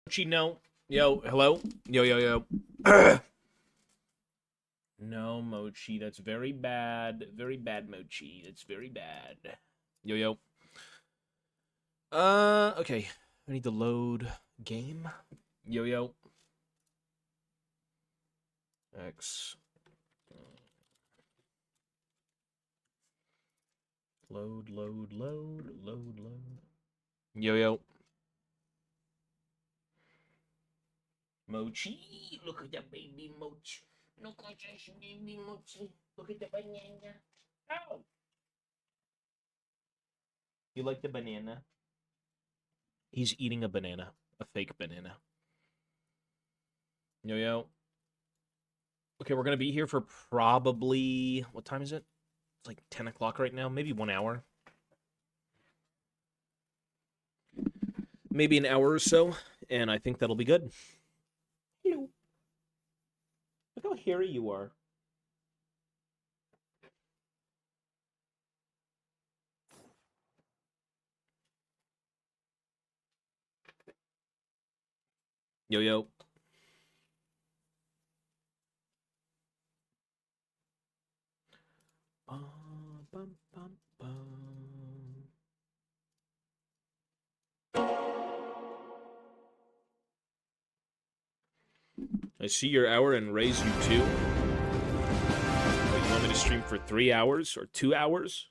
Mochi, no. Yo, hello? Yo. No, Mochi, that's very bad. Very bad, Mochi. That's very bad. Yo. Okay. I need to load game. Yo. X. Load. Yo. Mochi, look at that baby Mochi. Look at this baby Mochi. Look at the banana. Oh. You like the banana? He's eating a banana. A fake banana. Yo. Okay, we're going to be here for probably... What time is it? It's like 10 o'clock right now. Maybe 1 hour. Maybe an hour or so. And I think that'll be good. Hello. Look how hairy you are. Yo. I see your hour and raise you too. Wait, you want me to stream for 3 hours or 2 hours?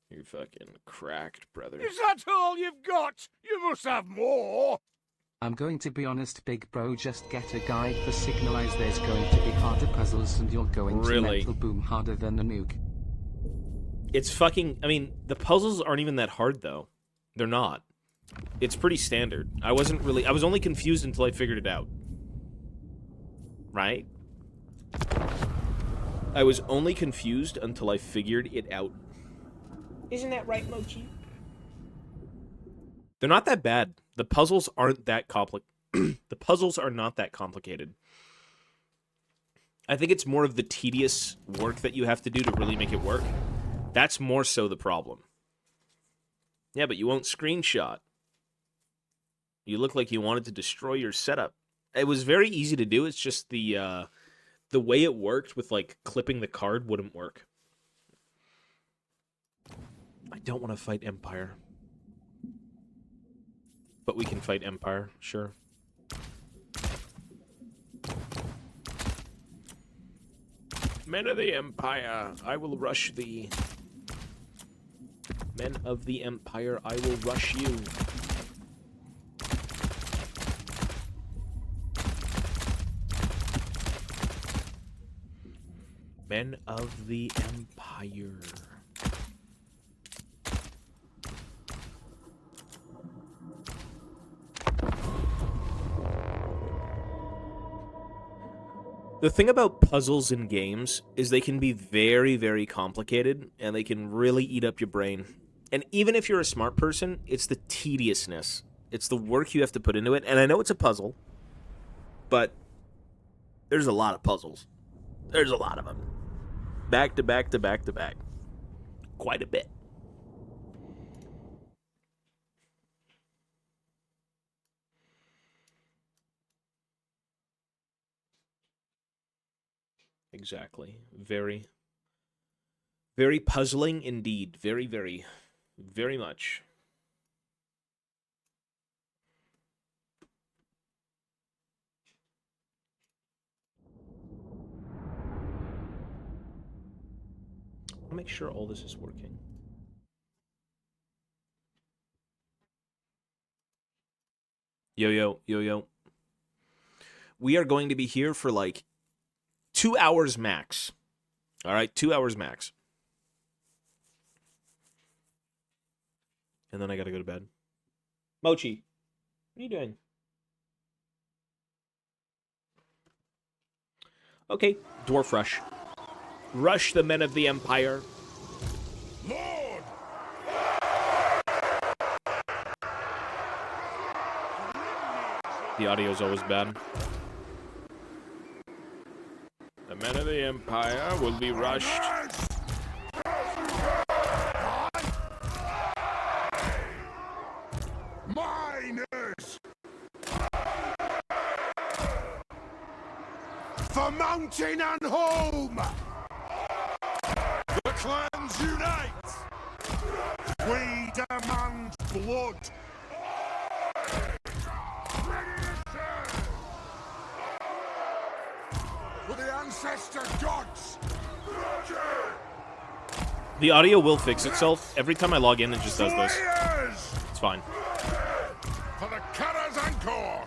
You're fucking cracked, brother. Is that all you've got? You must have more. I'm going to be honest, big bro, just get a guide for Signalize. There's going to be harder puzzles and you're going to mental boom harder than a nuke. It's fucking... I mean, the puzzles aren't even that hard, though. They're not. It's pretty standard. I was only confused until I figured it out. Right? I was only confused until I figured it out. Isn't that right, Mochi? They're not that bad. The puzzles aren't that The puzzles are not that complicated. I think it's more of the tedious work that you have to do to really make it work. That's more so the problem. Yeah, but you won't screenshot. You look like you wanted to destroy your setup. It was very easy to do. It's just the way it worked with, like, clipping the card wouldn't work. I don't want to fight Empire. But we can fight Empire, sure. Men of the Empire, I will rush thee. Men of the Empire, I will rush you. Men of the Empire. The thing about puzzles in games is they can be very, very complicated, and they can really eat up your brain. And even if you're a smart person, it's the tediousness. It's the work you have to put into it. And I know it's a puzzle, but there's a lot of puzzles. There's a lot of them. Back to back to back to back. Quite a bit. Exactly. Very, very puzzling indeed. Very, very much. I'll make sure all this is working. Yo. We are going to be here for like 2 hours max. All right, 2 hours max. And then I gotta go to bed. Mochi, what are you doing? Okay, Dwarf Rush. Rush the men of the Empire. Lord! The audio's always bad. The men of the Empire will be rushed. Miners! mountain and home! The clans unite! We demand blood! For the ancestor gods! The audio will fix itself. Every time I log in, it just does this. Slayers! It's fine. For the Kara's Anchor!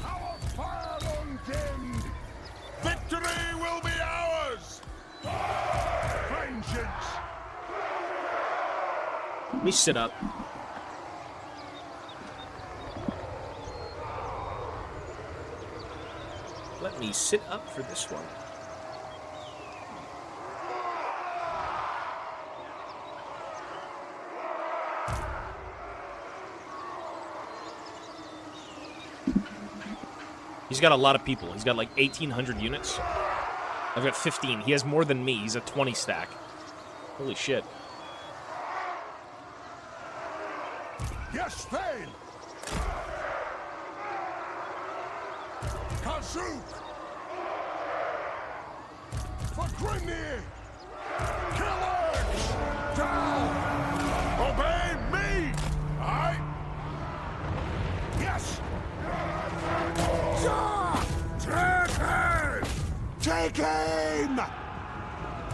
Our fire undimmed! Victory will be ours! Vengeance! Let me sit up. Let me sit up for this one. He's got a lot of people. He's got like 1,800 units. I've got 15. He has more than me. He's a 20 stack. Holy shit. Yes, Thane! Kazuk! For Grimnir! Killers! Down! Obey me! Aye? Yes! Take him! Take him!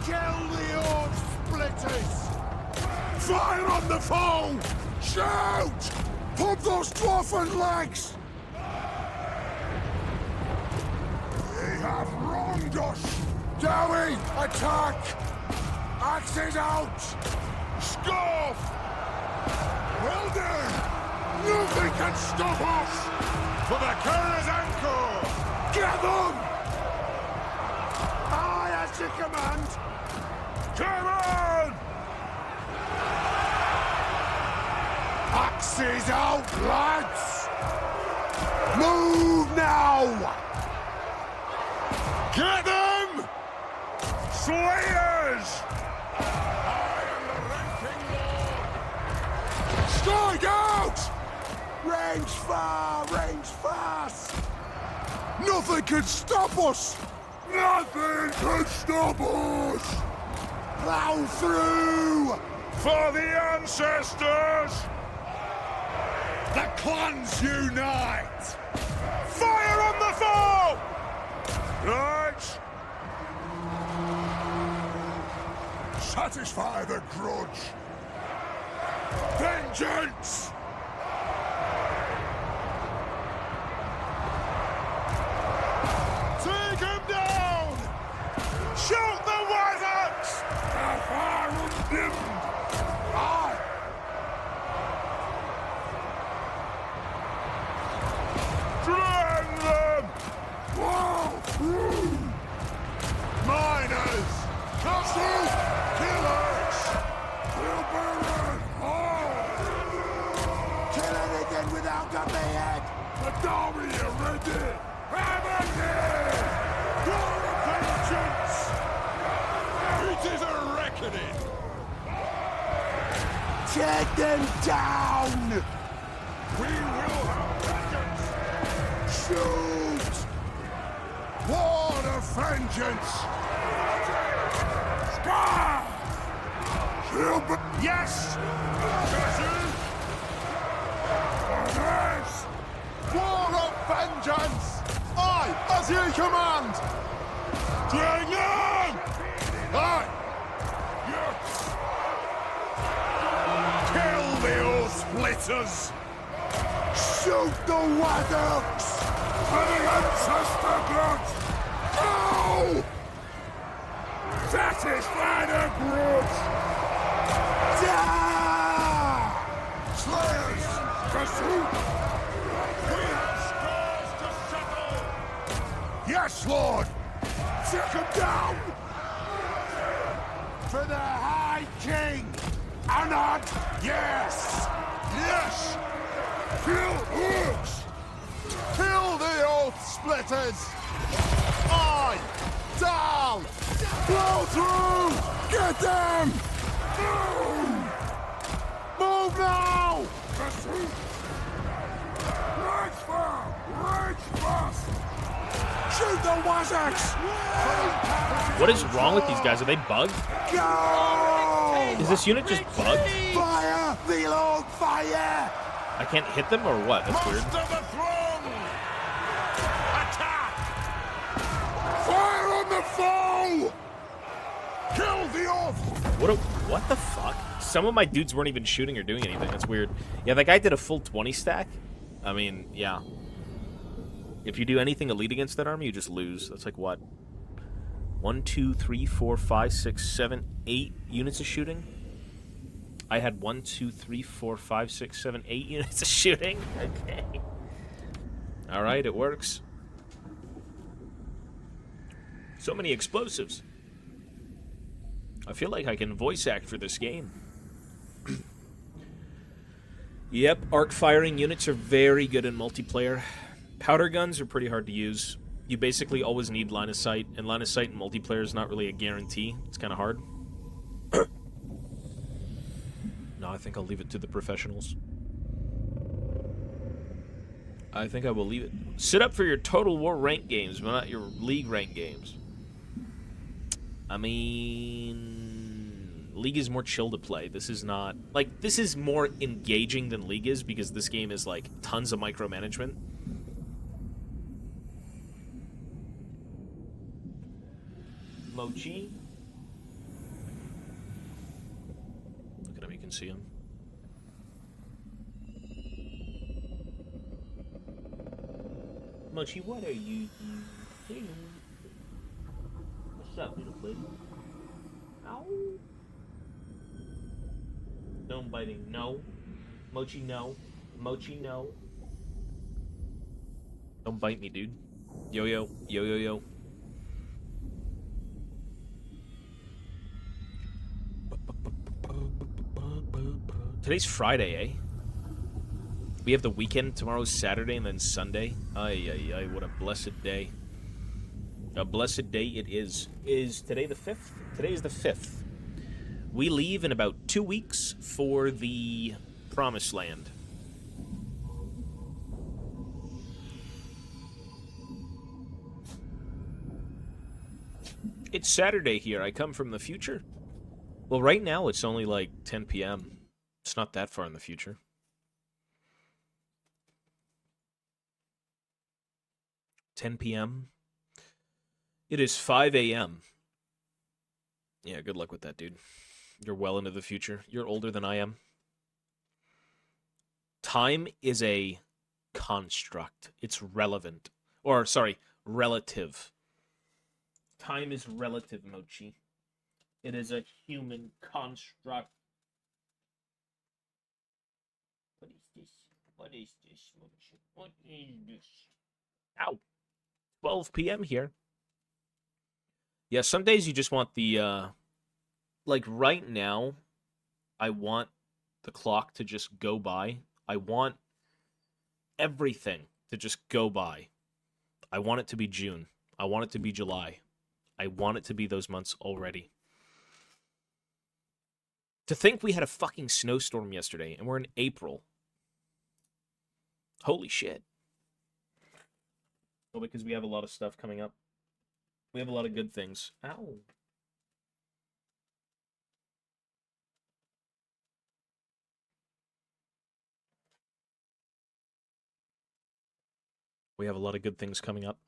Kill the Orc Splitters! Fire on the foe! Shoot! Pump those dwarfen legs! They have wronged us! Dowie, attack! Axes out! Scuff! Well done! Nothing can stop us! For the Kara's Anchor! Get them! Aye, at your command! Come on! Axes out, lads! Move now! Get them! Slayers! I am the ranking lord! Strike out! Range far, range fast! Nothing can stop us! Nothing can stop us! Plow through! For the ancestors! The clans unite! Fire on the foe! Right! Satisfy the grudge! Vengeance! Take him down! Shoot the wizards! The fire undimmed! Aye! Drain them! Whoa! Miners! Castle! Killers! We'll burn! Oh! Kill anything without gun they head! The Derby are ready! Have it! Your vengeance! It is a reckoning! Take them down! We will have vengeance! Shoot! Ward of vengeance! Scar! Shield! Yes! Yes! War of vengeance! Aye, as you command! Drain them! Aye! Yes! Kill the Oath Splitters! Shoot the Waddox! For the ancestor blood! Go! Satisfy the grudge! Slayers! Pursuit! We have scores to settle! Yes, Lord! Take him down! For the High King! Anad! Yes! Yes! Kill Orcs! Kill the Oath Splitters! Aye! Down! Blow through! Get them! Move! Move now! Pursuit! Rage fast! Rage fast! Shoot the Wazzocks! What is wrong with these guys? Are they bugged? Go! Is this unit just bugged? Fire! Reload! Fire! I can't hit them or what? That's weird. Most of the throng! Attack! Fire on the foe! Kill the off! What the fuck? Some of my dudes weren't even shooting or doing anything. That's weird. Yeah, that guy did a full 20 stack. I mean, yeah. If you do anything elite against that army, you just lose. That's like what? 1, 2, 3, 4, 5, 6, 7, 8 units of shooting. I had 1, 2, 3, 4, 5, 6, 7, 8 units of shooting. Okay. All right, it works. So many explosives. I feel like I can voice act for this game. Yep, arc firing units are very good in multiplayer. Powder guns are pretty hard to use. You basically always need line of sight, and line of sight in multiplayer is not really a guarantee. It's kind of hard. No, I think I'll leave it to the professionals. I think I will leave it. Sit up for your Total War rank games, but not your League rank games. I mean, League is more chill to play. This is not... Like, this is more engaging than League is, because this game is, like, tons of micromanagement. Mochi. Look at him, you can see him. Mochi, what are you doing? What's up, little buddy? Ow. Don't bite him. No. Mochi, no. Mochi, no. Don't bite me, dude. Yo-yo. Yo-yo-yo. Today's Friday, eh? We have the weekend. Tomorrow's Saturday and then Sunday. Ay, ay, ay, what a blessed day. A blessed day it is. Is today the 5th? Today is the 5th. We leave in about 2 weeks for the Promised Land. It's Saturday here. I come from the future. Well, right now it's only like 10 p.m. It's not that far in the future. 10 p.m. It is 5 a.m. Yeah, good luck with that, dude. You're well into the future. You're older than I am. Time is a construct. It's relevant. Or, sorry, relative. Time is relative, Mochi. It is a human construct. What is this? What is this, Mochi? What is this? Ow. 12 p.m. here. Yeah, some days you just want the, like right now, I want the clock to just go by. I want everything to just go by. I want it to be June. I want it to be July. I want it to be those months already. To think we had a fucking snowstorm yesterday, and we're in April. Holy shit. Well, because we have a lot of stuff coming up. We have a lot of good things. Ow. We have a lot of good things coming up.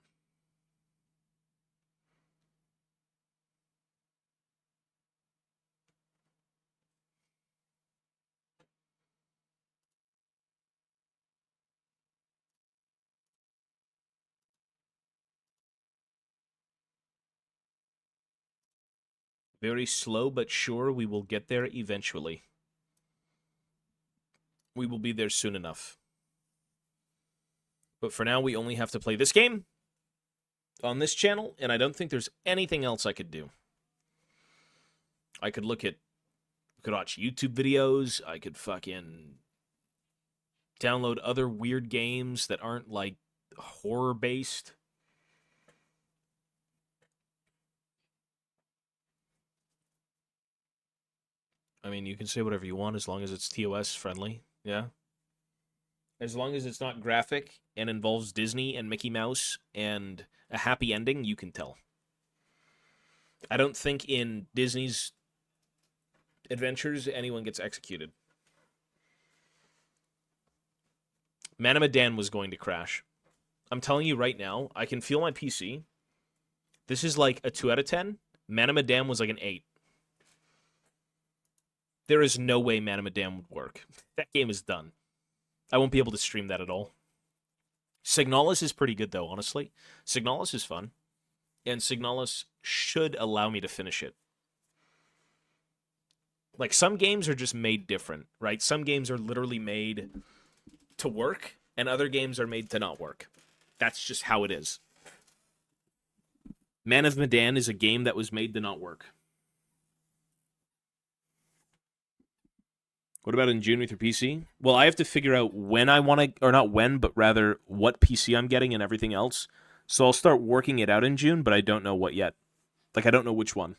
Very slow but sure, we will get there eventually. We will be there soon enough. But for now, we only have to play this game on this channel, and I don't think there's anything else I could do. I could look at... I could watch YouTube videos. I could fucking download other weird games that aren't, like, horror-based. I mean, you can say whatever you want as long as it's TOS friendly. Yeah? As long as it's not graphic and involves Disney and Mickey Mouse and a happy ending, you can tell. I don't think in Disney's adventures anyone gets executed. Manamadan was going to crash. I'm telling you right now, I can feel my PC. This is like a 2 out of 10. Manamadan was like an 8. There is no way Manamadan would work. That game is done. I won't be able to stream that at all. Signalis is pretty good, though, honestly. Signalis is fun. And Signalis should allow me to finish it. Like, some games are just made different, right? Some games are literally made to work, and other games are made to not work. That's just how it is. Man of Medan is a game that was made to not work. What about in June with your PC? Well, I have to figure out when I want to, or not when, but rather what PC I'm getting and everything else. So I'll start working it out in June, but I don't know what yet. Like, I don't know which one.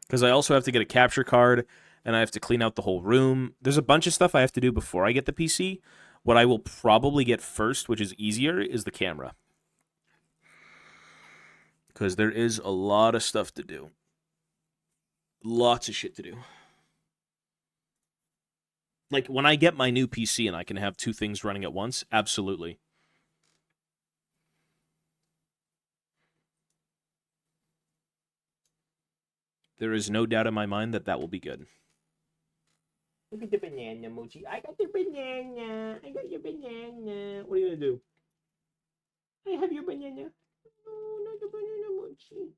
Because I also have to get a capture card, and I have to clean out the whole room. There's a bunch of stuff I have to do before I get the PC. What I will probably get first, which is easier, is the camera. Because there is a lot of stuff to do. Lots of shit to do. Like, when I get my new PC and I can have 2 things running at once, absolutely. There is no doubt in my mind that that will be good. Look at the banana, Mochi. I got the banana. I got your banana. What are you going to do? I have your banana. Oh, not the banana, Mochi.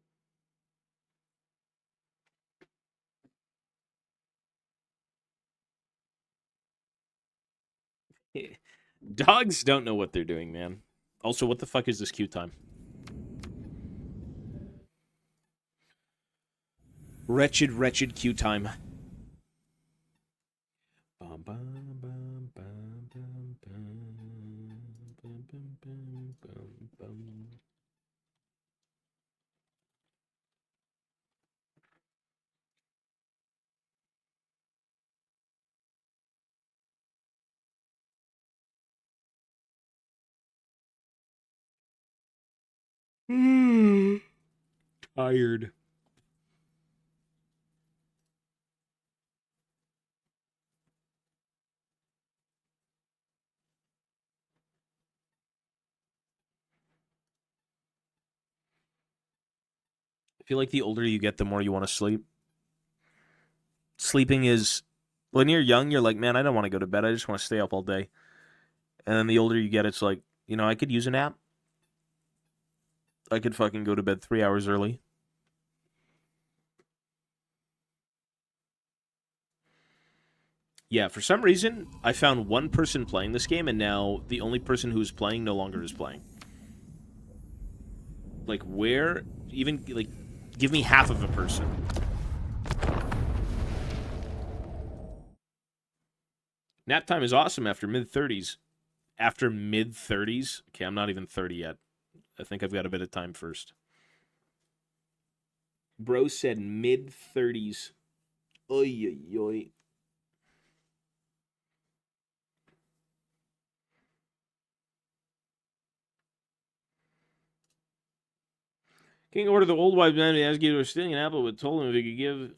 Dogs don't know what they're doing, man. Also, what the fuck is this queue time? Wretched, wretched queue time. Tired. I feel like the older you get, the more you want to sleep. Sleeping is, when you're young, you're like, man, I don't want to go to bed. I just want to stay up all day. And then the older you get, it's like, you know, I could use a nap. I could fucking go to bed 3 hours early. Yeah, for some reason, I found one person playing this game, and now the only person who's playing no longer is playing. Like, where? Even, like, give me half of a person. Nap time is awesome after mid-30s. After mid-30s? Okay, I'm not even 30 yet. I think I've got a bit of time first. Bro said mid-30s. Oy, oy, oy. King ordered the old wise man to ask you to stealing an apple, but told him if he could give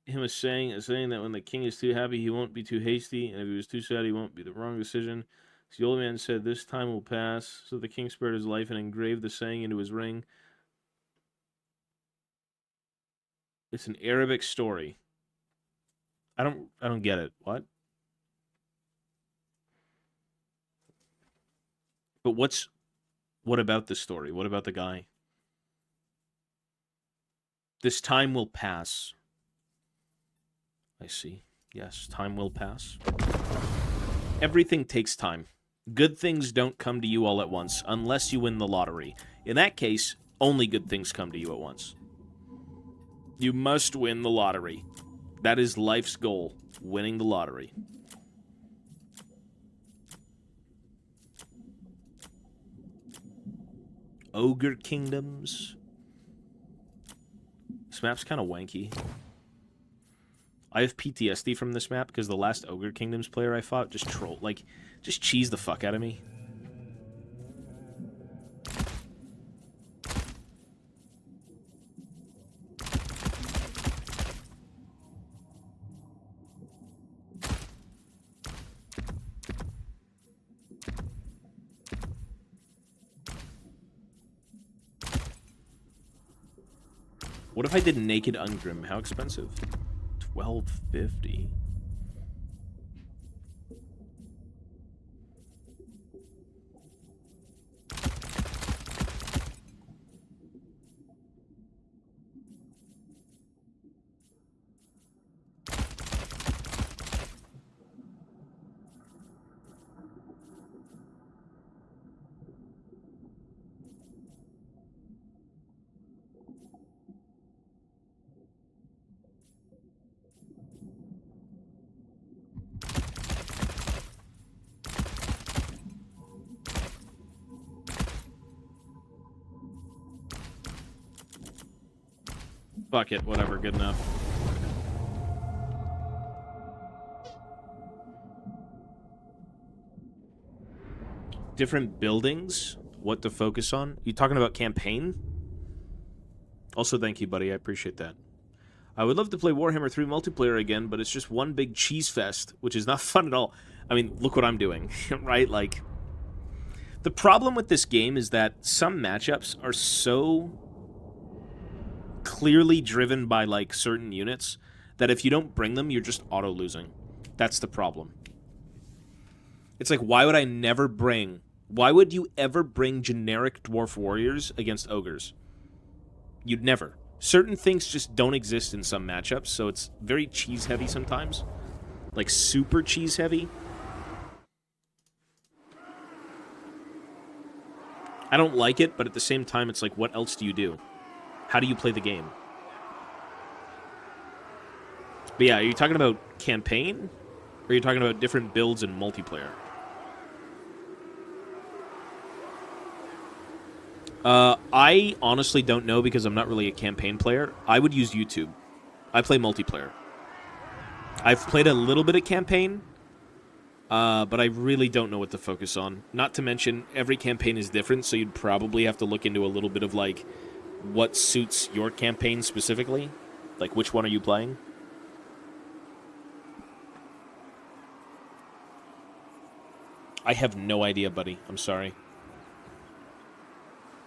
him a saying that when the king is too happy, he won't be too hasty, and if he was too sad, he won't be the wrong decision. So the old man said, "This time will pass." So the king spared his life and engraved the saying into his ring. It's an Arabic story. I don't get it. What? But what about this story? What about the guy? This time will pass. I see. Yes, time will pass. Everything takes time. Good things don't come to you all at once, unless you win the lottery. In that case, only good things come to you at once. You must win the lottery. That is life's goal, winning the lottery. Ogre Kingdoms. This map's kind of wanky. I have PTSD from this map because the last Ogre Kingdoms player I fought just just cheesed the fuck out of me. What if I did Naked Ungrim? How expensive? $12.50. Fuck it, whatever, good enough. Different buildings? What to focus on? You talking about campaign? Also, thank you, buddy. I appreciate that. I would love to play Warhammer 3 multiplayer again, but it's just one big cheese fest, which is not fun at all. I mean, look what I'm doing, right? Like, the problem with this game is that some matchups are so clearly driven by, like, certain units that if you don't bring them, you're just auto-losing. That's the problem. It's like, why would I never bring... Why would you ever bring generic Dwarf Warriors against Ogres? You'd never. Certain things just don't exist in some matchups, so it's very cheese-heavy sometimes. Like, super cheese-heavy. I don't like it, but at the same time, it's like, what else do you do? How do you play the game? But yeah, are you talking about campaign? Or are you talking about different builds in multiplayer? I honestly don't know because I'm not really a campaign player. I would use YouTube. I play multiplayer. I've played a little bit of campaign, but I really don't know what to focus on. Not to mention, every campaign is different, so you'd probably have to look into a little bit of, like, what suits your campaign specifically. Like, which one are you playing? I have no idea, buddy. I'm sorry.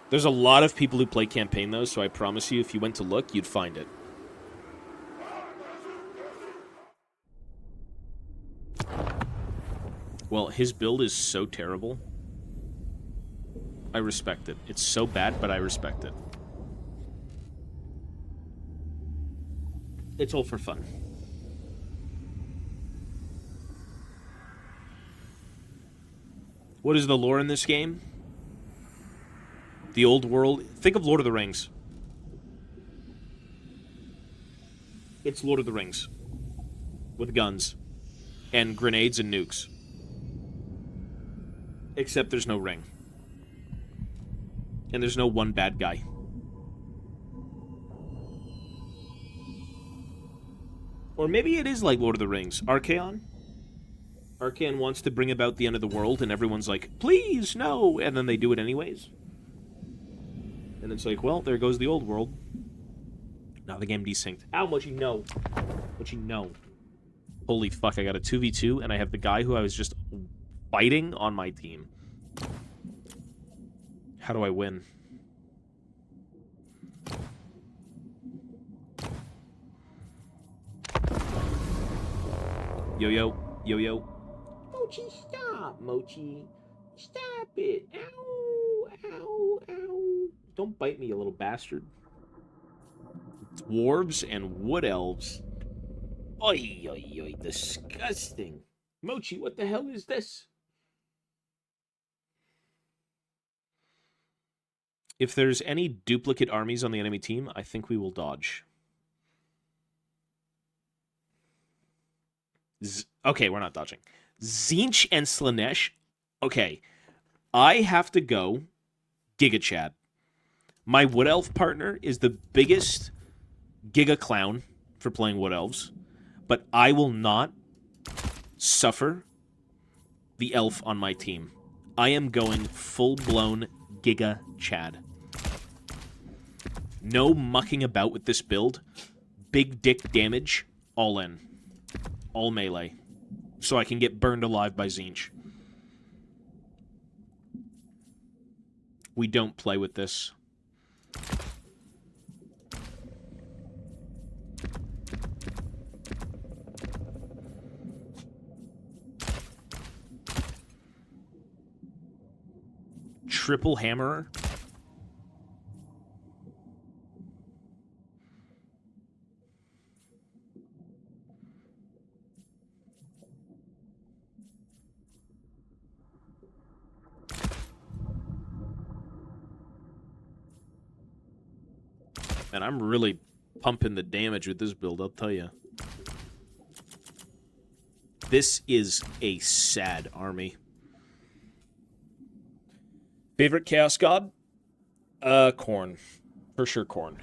There's a lot of people who play campaign, though, so I promise you, if you went to look, you'd find it. Well, his build is so terrible. I respect it. It's so bad, but I respect it. It's all for fun. What is the lore in this game? The old world. Think of Lord of the Rings. It's Lord of the Rings. With guns. And grenades and nukes. Except there's no ring. And there's no one bad guy. Or maybe it is like Lord of the Rings. Archaon? Archaon wants to bring about the end of the world, and everyone's like, please, no! And then they do it anyways. And it's like, well, there goes the old world. Now the game desynced. How much you know? What you know? Holy fuck, I got a 2v2, and I have the guy who I was just fighting on my team. How do I win? Yo-yo. Yo-yo. Mochi, stop, Mochi. Stop it. Ow, ow, ow. Don't bite me, you little bastard. Dwarves and wood elves. Oi, oi, oi, disgusting. Mochi, what the hell is this? If there's any duplicate armies on the enemy team, I think we will dodge. Okay, we're not dodging. Tzeentch and Slaanesh. Okay, I have to go Giga Chad. My Wood Elf partner is the biggest Giga Clown for playing Wood Elves, but I will not suffer the elf on my team. I am going full-blown Giga Chad. No mucking about with this build. Big dick damage, all in. All melee. So I can get burned alive by Tzeentch. We don't play with this. Triple hammerer? And I'm really pumping the damage with this build, I'll tell you. This is a sad army. Favorite Chaos God? Khorne. For sure, Khorne.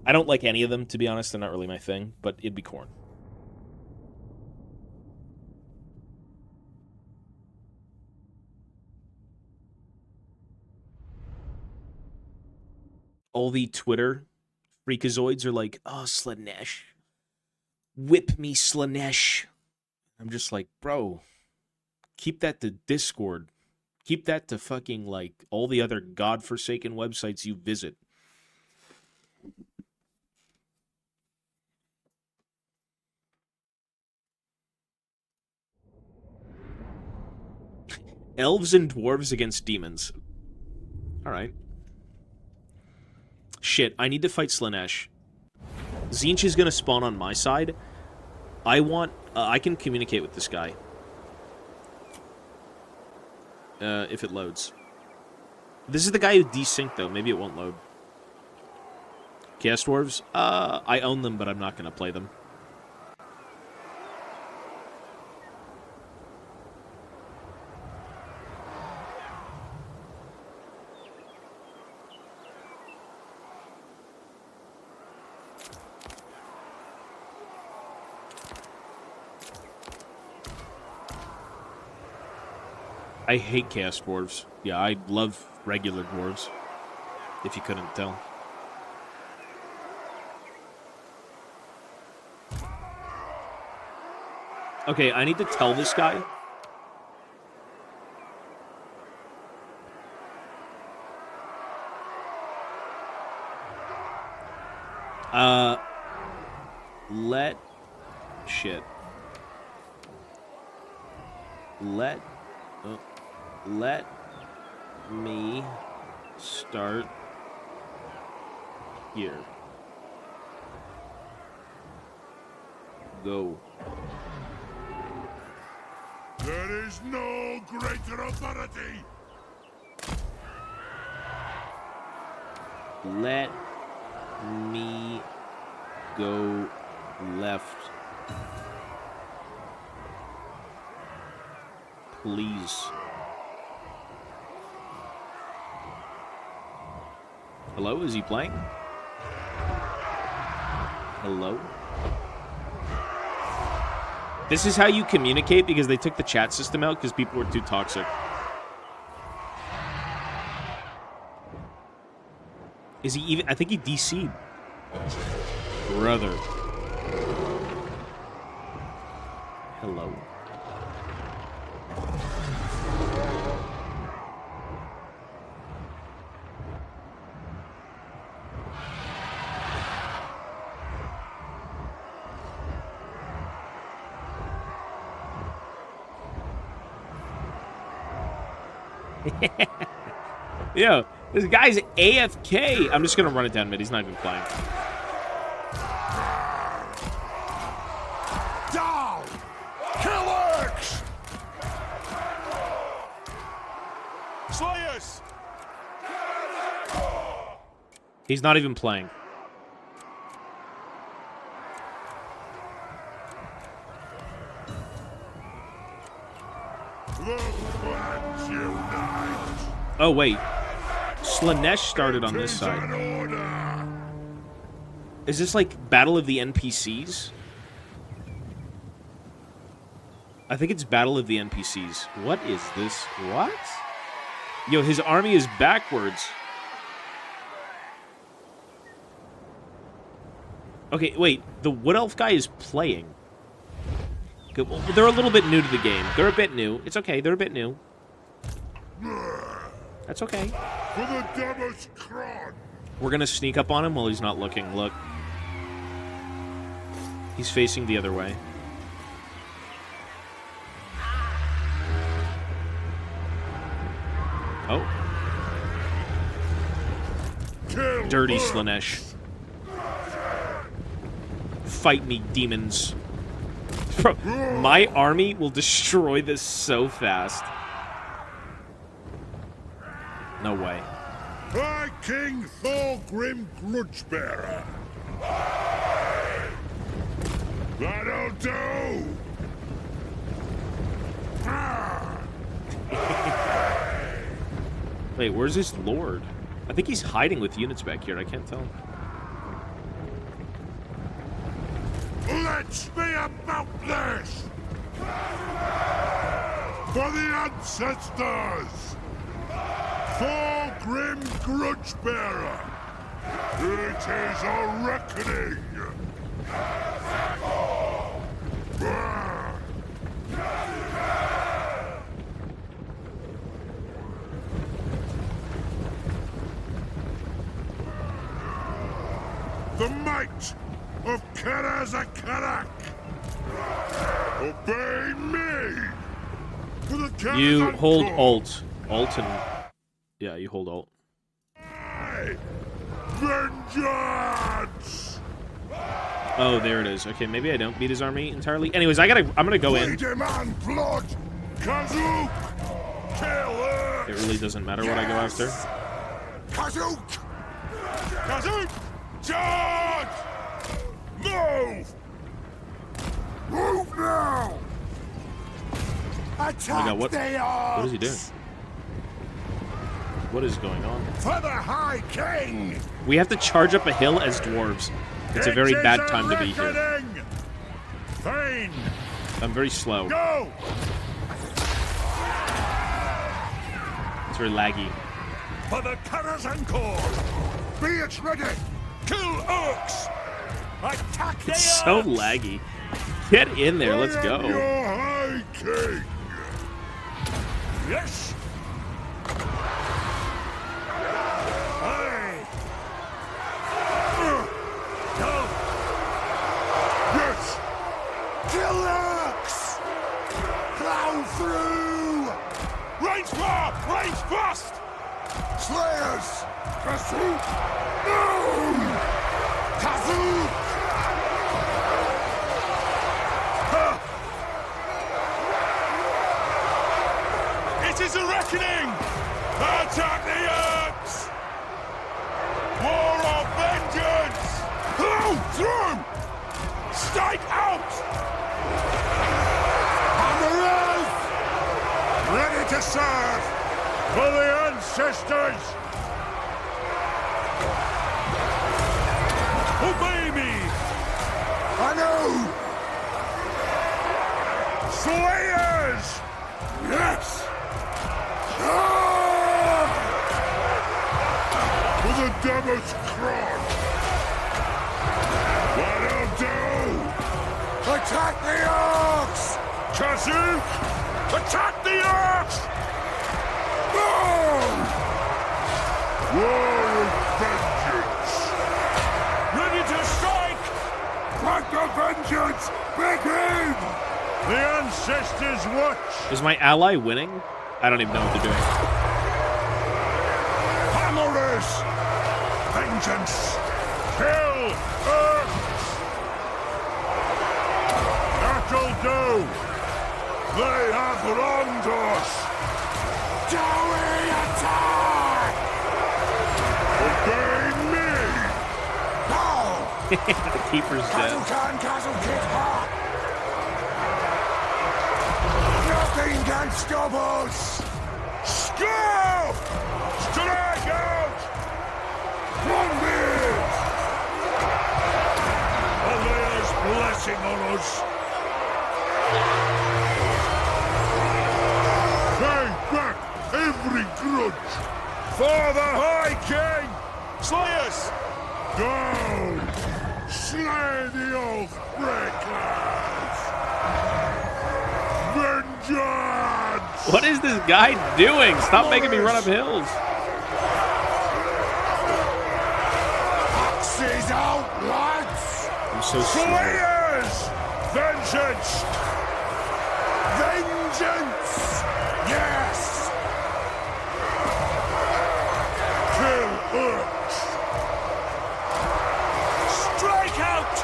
I don't like any of them, to be honest. They're not really my thing, but it'd be Khorne. All the Twitter freakazoids are like, oh, Slaanesh. Whip me, Slaanesh. I'm just like, bro, keep that to Discord. Keep that to fucking, like, all the other godforsaken websites you visit. Elves and dwarves against demons. Alright. Shit, I need to fight Slaanesh. Tzeentch is gonna spawn on my side. I can communicate with this guy. If it loads. This is the guy who desynced, though. Maybe it won't load. Chaos Dwarves? I own them, but I'm not gonna play them. I hate Chaos Dwarves. Yeah, I love regular dwarves. If you couldn't tell. Okay, I need to tell this guy. Let me start here. Go. There is no greater authority. Let me go left. Please. Hello? Is he playing? Hello? This is how you communicate because they took the chat system out because people were too toxic. Is he even... I think he DC'd. Brother. Hello. Yo, this guy's AFK. I'm just gonna run it down mid. He's not even playing. Down! Killers! Slayers! He's not even playing. The clans unite! Oh, wait. Slaanesh started on this side. Is this like Battle of the NPCs? I think it's Battle of the NPCs. What is this? What? Yo, his army is backwards. Okay, wait. The Wood Elf guy is playing. Okay, well, they're a little bit new to the game. They're a bit new. It's okay. They're a bit new. That's okay. For the devil's crown. We're gonna sneak up on him while he's not looking. Look. He's facing the other way. Oh. Kill Dirty her. Slanesh. Fight me, demons. Bro, my army will destroy this so fast. No way. By King Thorgrim Grudgebearer. That'll do. Wait, where's his lord? I think he's hiding with units back here. I can't tell. Let's be about this. For the ancestors. Thorgrim Grudgebearer. It is a reckoning. The might of Karazakarak. Obey me. For the You hold Karazanko. Alt. Alt and... Yeah, you hold Alt. Vengeance. Oh, there it is. Okay, maybe I don't beat his army entirely. Anyways, I'm gonna go in. We demand blood. Kazook. Kill her. It really doesn't matter what I go after. Kazook. Kazook. Charge. Move. Move now. Attack Oh my God, what is he doing? orcs. What is going on? For the High King. We have to charge up a hill as dwarves. It's a very bad time to be here. reckoning. Thane. I'm very slow. Go. It's very laggy. For the Karazanko. Be it ready. Kill orcs. Attack the It's so orcs. laggy. Get in there. Let's I am go. your High King. Yes. Aye. Go. Yes. Kill orcs. Plow through. Range far. Range fast. Slayers. Kazook. No. Kazook. It is a reckoning! Attack the orcs! War of vengeance! Plow through! Strike out! Hammerers! Ready to serve! For the ancestors! Obey me! I know! Slayers! Yes! For the devil's crown! That'll do! Attack the orcs! Kazook! Attack the orcs! Boom! War of vengeance! Ready to strike! Let the vengeance begin! The ancestors watch! Is my ally winning? I don't even know what they're doing. Hammerers! Vengeance! Kill orcs! That'll do! They have wronged us! Dowie attack! Obey me! Now! The keeper's dead. Kazukan, Kazukit hot! Nothing can stop us! Scuff! Strike out! One minute! Allah's blessing on us! For the High King! Slayers! Go! Slay the oath breakers! Vengeance! What is this guy doing? Stop making me run up hills. Axes out, lads! I'm so slow. Slayers! Vengeance! Vengeance! Yes! Kill Urks! Strike out!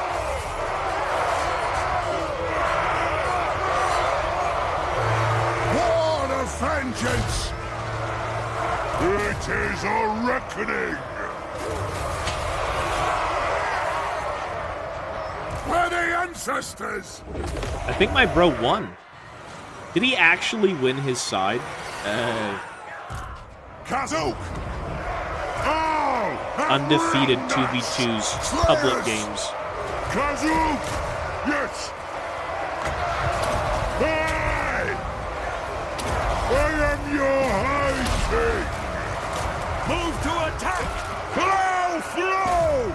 War of vengeance! It is a reckoning! We're the ancestors! I think my bro won. Did he actually win his side? Kazook! Oh! Undefeated 2v2s public games. Kazook! Yes! Hey! I am your high king! Move to attack! Flow! Flow!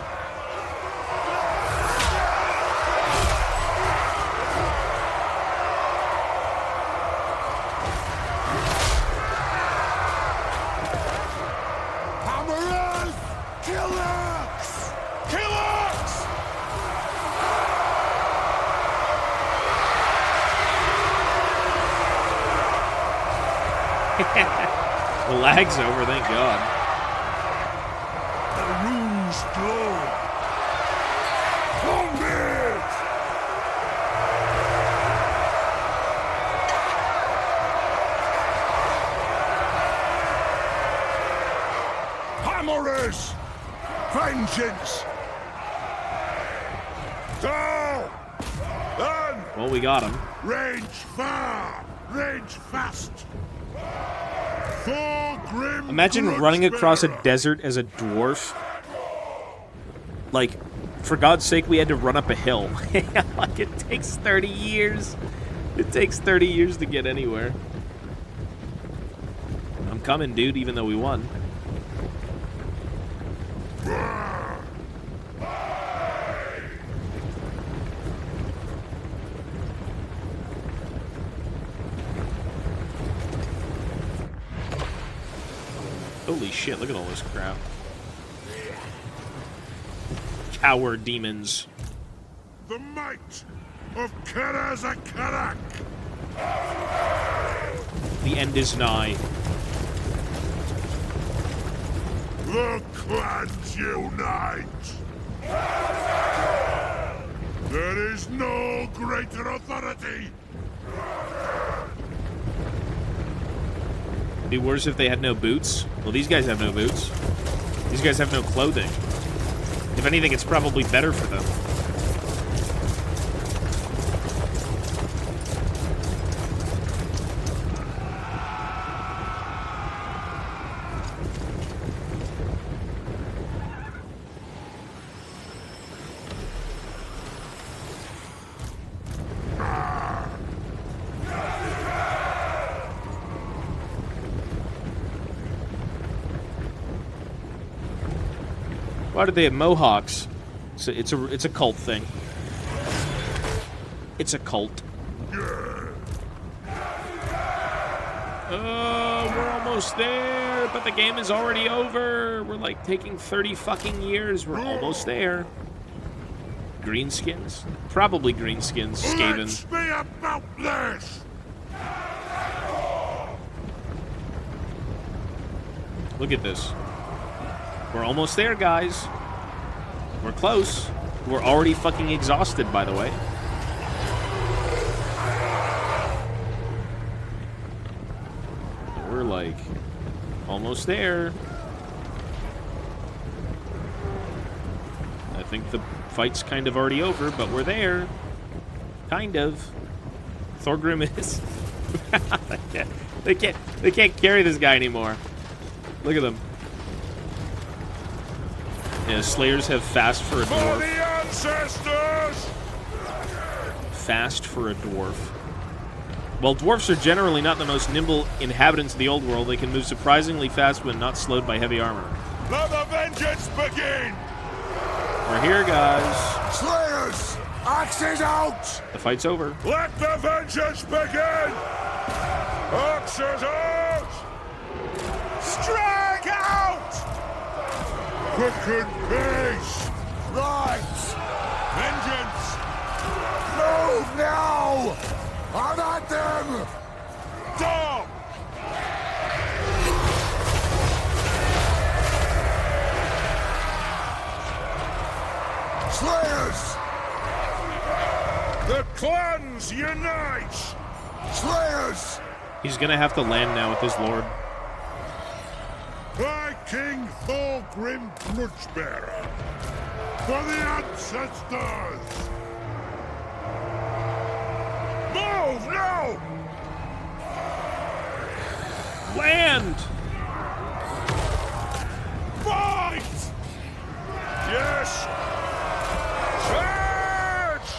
Hammerers! Killers! Killers! The lag's over, thank God. The runes glow! Combat! Hammerers! Vengeance! Go! Then! Well, we got him. Range far! Range fast! For grim Imagine running across a desert as a dwarf. Like, for God's sake, we had to run up a hill. Like, it takes 30 years. It takes 30 years to get anywhere. I'm coming, dude, even though we won. Holy shit, look at all this crap. Coward demons. The might of Karazakarak! The end is nigh. The clans unite! There is no greater authority! It'd be worse if they had no boots. Well, these guys have no boots. These guys have no clothing. If anything, it's probably better for them. Why do they have mohawks? So it's a cult thing. It's a cult. We're almost there, but the game is already over. We're like taking 30 fucking years. We're almost there. Greenskins? Probably greenskins, Skaven. Let's be about this! Look at this. We're almost there, guys. We're close. We're already fucking exhausted, by the way. We're like almost there. I think the fight's kind of already over, but we're there. Kind of. Thorgrim is. They can't carry this guy anymore. Look at them. Yeah, Slayers have fast for a For dwarf. the ancestors! Fast for a dwarf. While dwarfs are generally not the most nimble inhabitants of the old world, they can move surprisingly fast when not slowed by heavy armor. Let the vengeance begin! We're here, guys. Slayers! Axes out! The fight's over. Let the vengeance begin! Axes out! Strike out! Quicken pace! Right! Vengeance! Move now! I'm at them! Down! Slayers! The clans unite! Slayers! He's gonna have to land now with his lord. By King Thorgrim Grudgebearer! For the ancestors! Move now! Land! Fight! Yes! Charge!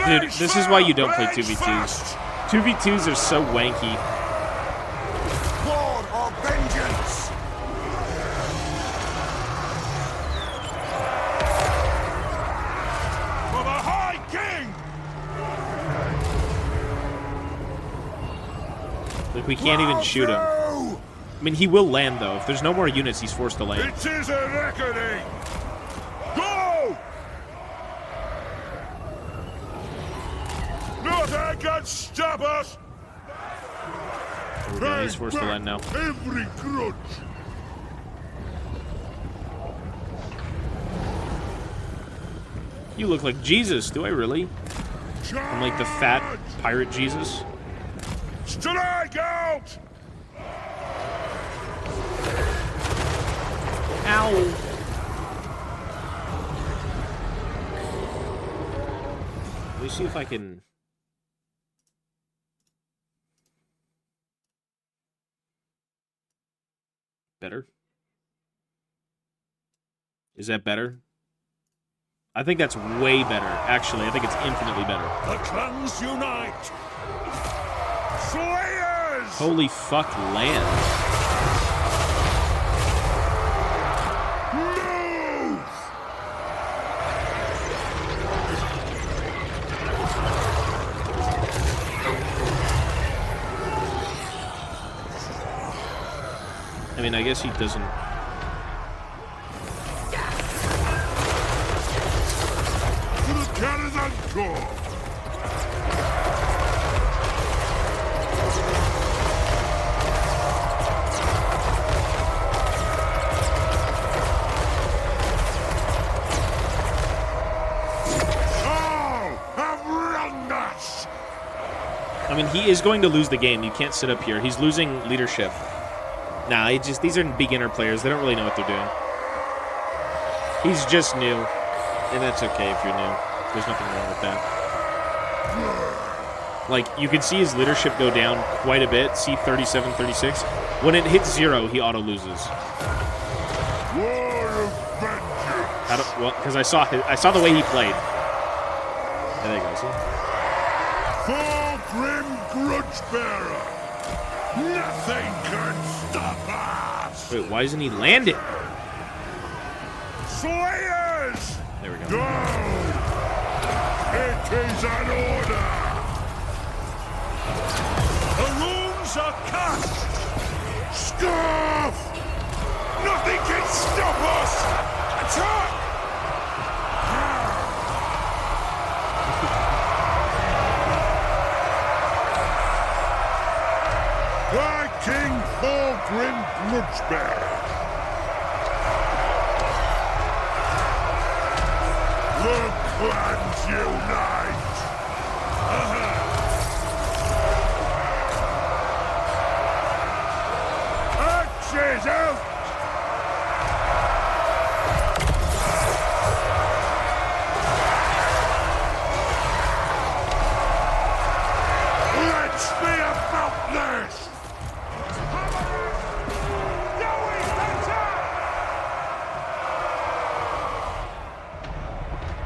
Dude, this is why you don't play 2v2s. 2v2s are so wanky. Lord of vengeance! For the High King! Like, we can't even shoot him. I mean, he will land, though. If there's no more units, he's forced to land. It is a reckoning! Go! Nothing can stop us! There we go, he's forced to land now. Every grudge! You look like Jesus. Do I really? I'm like the fat pirate Jesus. Strike out! Ow! Let me see if I can... Better? Is that better? I think that's way better. Actually, I think it's infinitely better. The clans unite! Slayers! Holy fuck, land. Move! I mean, I guess he doesn't... To the Caravan Corps! I mean, he is going to lose the game. You can't sit up here. He's losing leadership. Nah, these are beginner players. They don't really know what they're doing. He's just new. And that's okay if you're new. There's nothing wrong with that. Like, you can see his leadership go down quite a bit. See 37, 36. When it hits 0, he auto-loses. Well, because I saw the way he played. There you go, see? Thorgrim Grudgebearer! Nothing can stop us! Wait, why isn't he landing? Slayers! There we go. Go! It is an order! The runes are cast! Scuff! Nothing can stop us! Attack! By King Thorgrim Grudgebearer! The clans unite! Axes out! Let's be about this!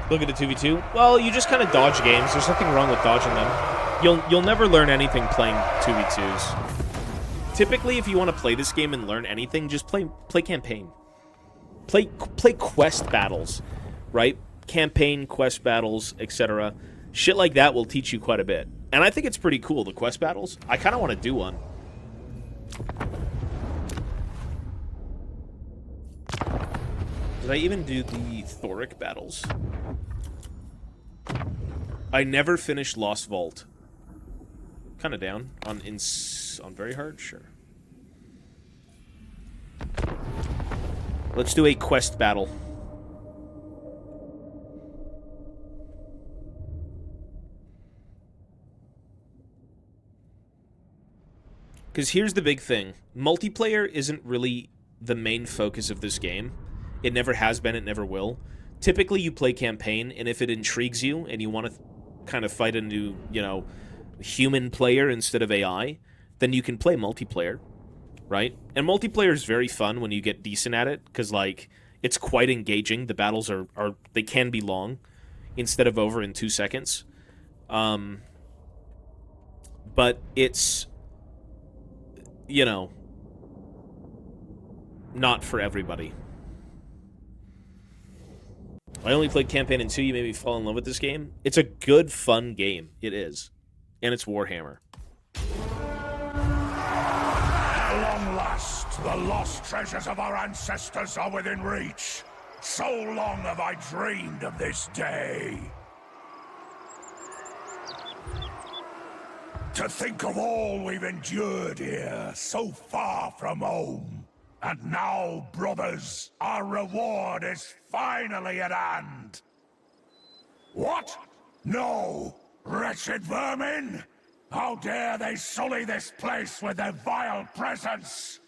Look at the 2v2. Well, you just kind of dodge games. There's nothing wrong with dodging them. You'll never learn anything playing 2v2s. Typically, if you want to play this game and learn anything, just play campaign. Play quest battles, right? Campaign, quest battles, etc. Shit like that will teach you quite a bit. And I think it's pretty cool, the quest battles. I kind of want to do one. Did I even do the Thoric battles? I never finished Lost Vault. Kind of down. On very hard? Sure. Let's do a quest battle. Because here's the big thing. Multiplayer isn't really the main focus of this game. It never has been, it never will. Typically, you play campaign, and if it intrigues you, and you want to kind of fight a new, human player instead of AI, then you can play multiplayer, right? And multiplayer is very fun when you get decent at it, because, like, it's quite engaging. The battles they can be long, instead of over in 2 seconds. But it's, not for everybody. I only played campaign in 2. You made me fall in love with this game. It's a good, fun game. It is. And it's Warhammer. At long last, the lost treasures of our ancestors are within reach. So long have I dreamed of this day. To think of all we've endured here, so far from home. And now, brothers, our reward is finally at hand. What? No! Wretched vermin! How dare they sully this place with their vile presence?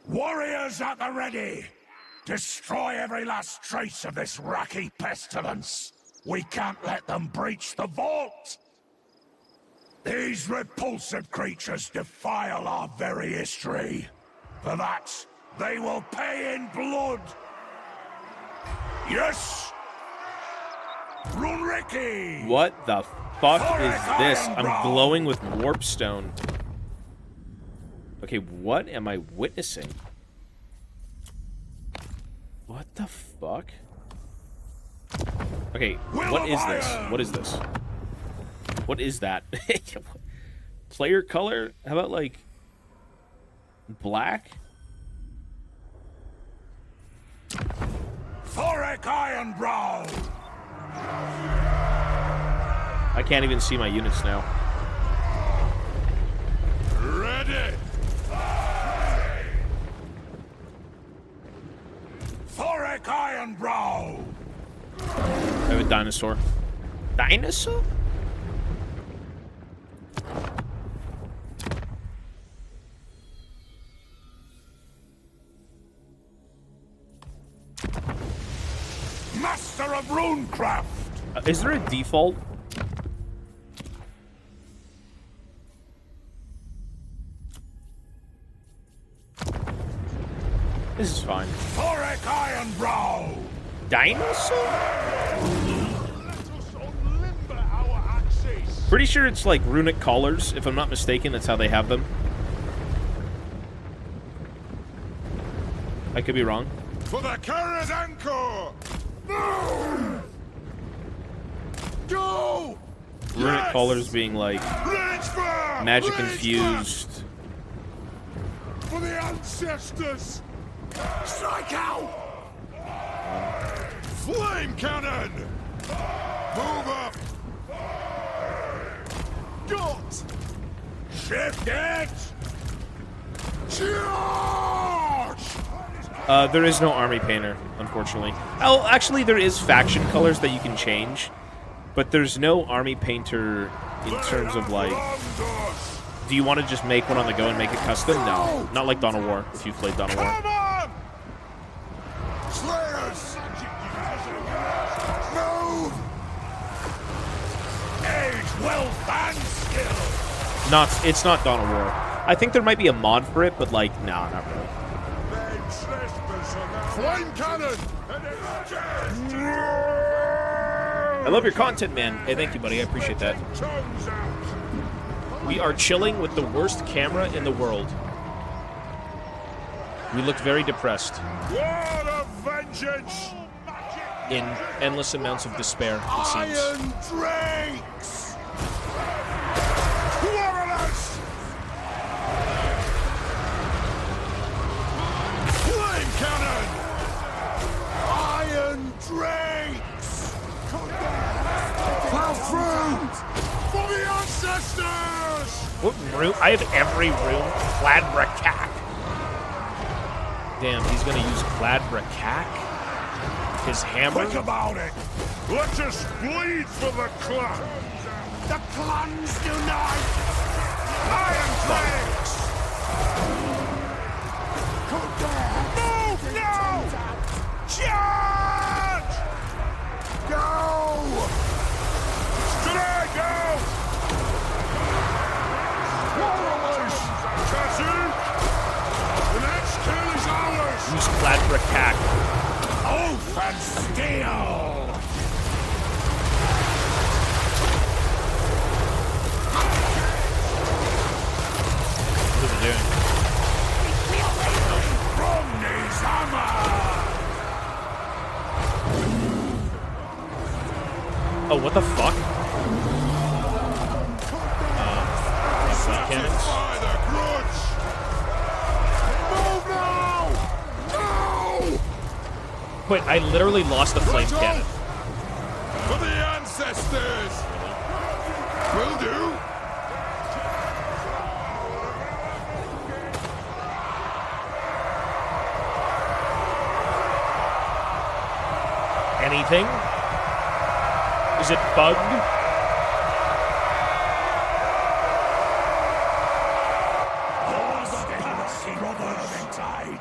Warriors at the ready! Destroy every last trace of this racky pestilence. We can't let them breach the vault! These repulsive creatures defile our very history. For that, they will pay in blood! Yes! Runriki! What the fuck is this? I'm glowing with warpstone. Okay, what am I witnessing? What the fuck? Okay, what is this? What is this? What is that? Player color? How about, like, black? Thoric Ironbrow! I can't even see my units now. Ready! Thoric Ironbrow! I have a dinosaur. Dinosaur? Master of Runecraft! Is there a default? This is fine. Thoric Ironbrow! Dinosaur? Pretty sure it's like runic collars, if I'm not mistaken. That's how they have them. I could be wrong. For the Kara's Anchor! No! Go! Runic collars being like Richburg! magic Richburg! infused. For the ancestors! Strike out! Flame cannon! Move up! Got! Shift it! Charge! There is no army painter, unfortunately. Oh, actually, there is faction colors that you can change, but there's no army painter in terms of, like, do you want to just make one on the go and make it custom? No, not like Dawn of War, if you've played Dawn of War. Come on! Slayers! Move! Age, wealth, and skill! It's not Dawn of War. I think there might be a mod for it, but, like, nah, not really. Flame cannon! I love your content, man. Hey, thank you, buddy. I appreciate that. We are chilling with the worst camera in the world. We looked very depressed. What of vengeance! In endless amounts of despair, it seems. Iron drakes! Warriors! Flame cannon! Iron drakes! Plow through! For the ancestors! What room? I have every room. Clad Rakak. Damn, he's gonna use Clad Rakak? His hammer? Think about it! Let us bleed for the clan! The clans unite! Iron drakes! Move now! Charge! Go! Today, go! Warriors! Tattoo! The next kill is ours! Use Clad Rakak. Oath and steel! What is he doing? Romney's hammer! Oh, what the fuck? Cannons? Satisfy the grudge! Move now! No! Wait, I literally lost the flame cannon. For the ancestors! Will do! Anything? Is it bugged?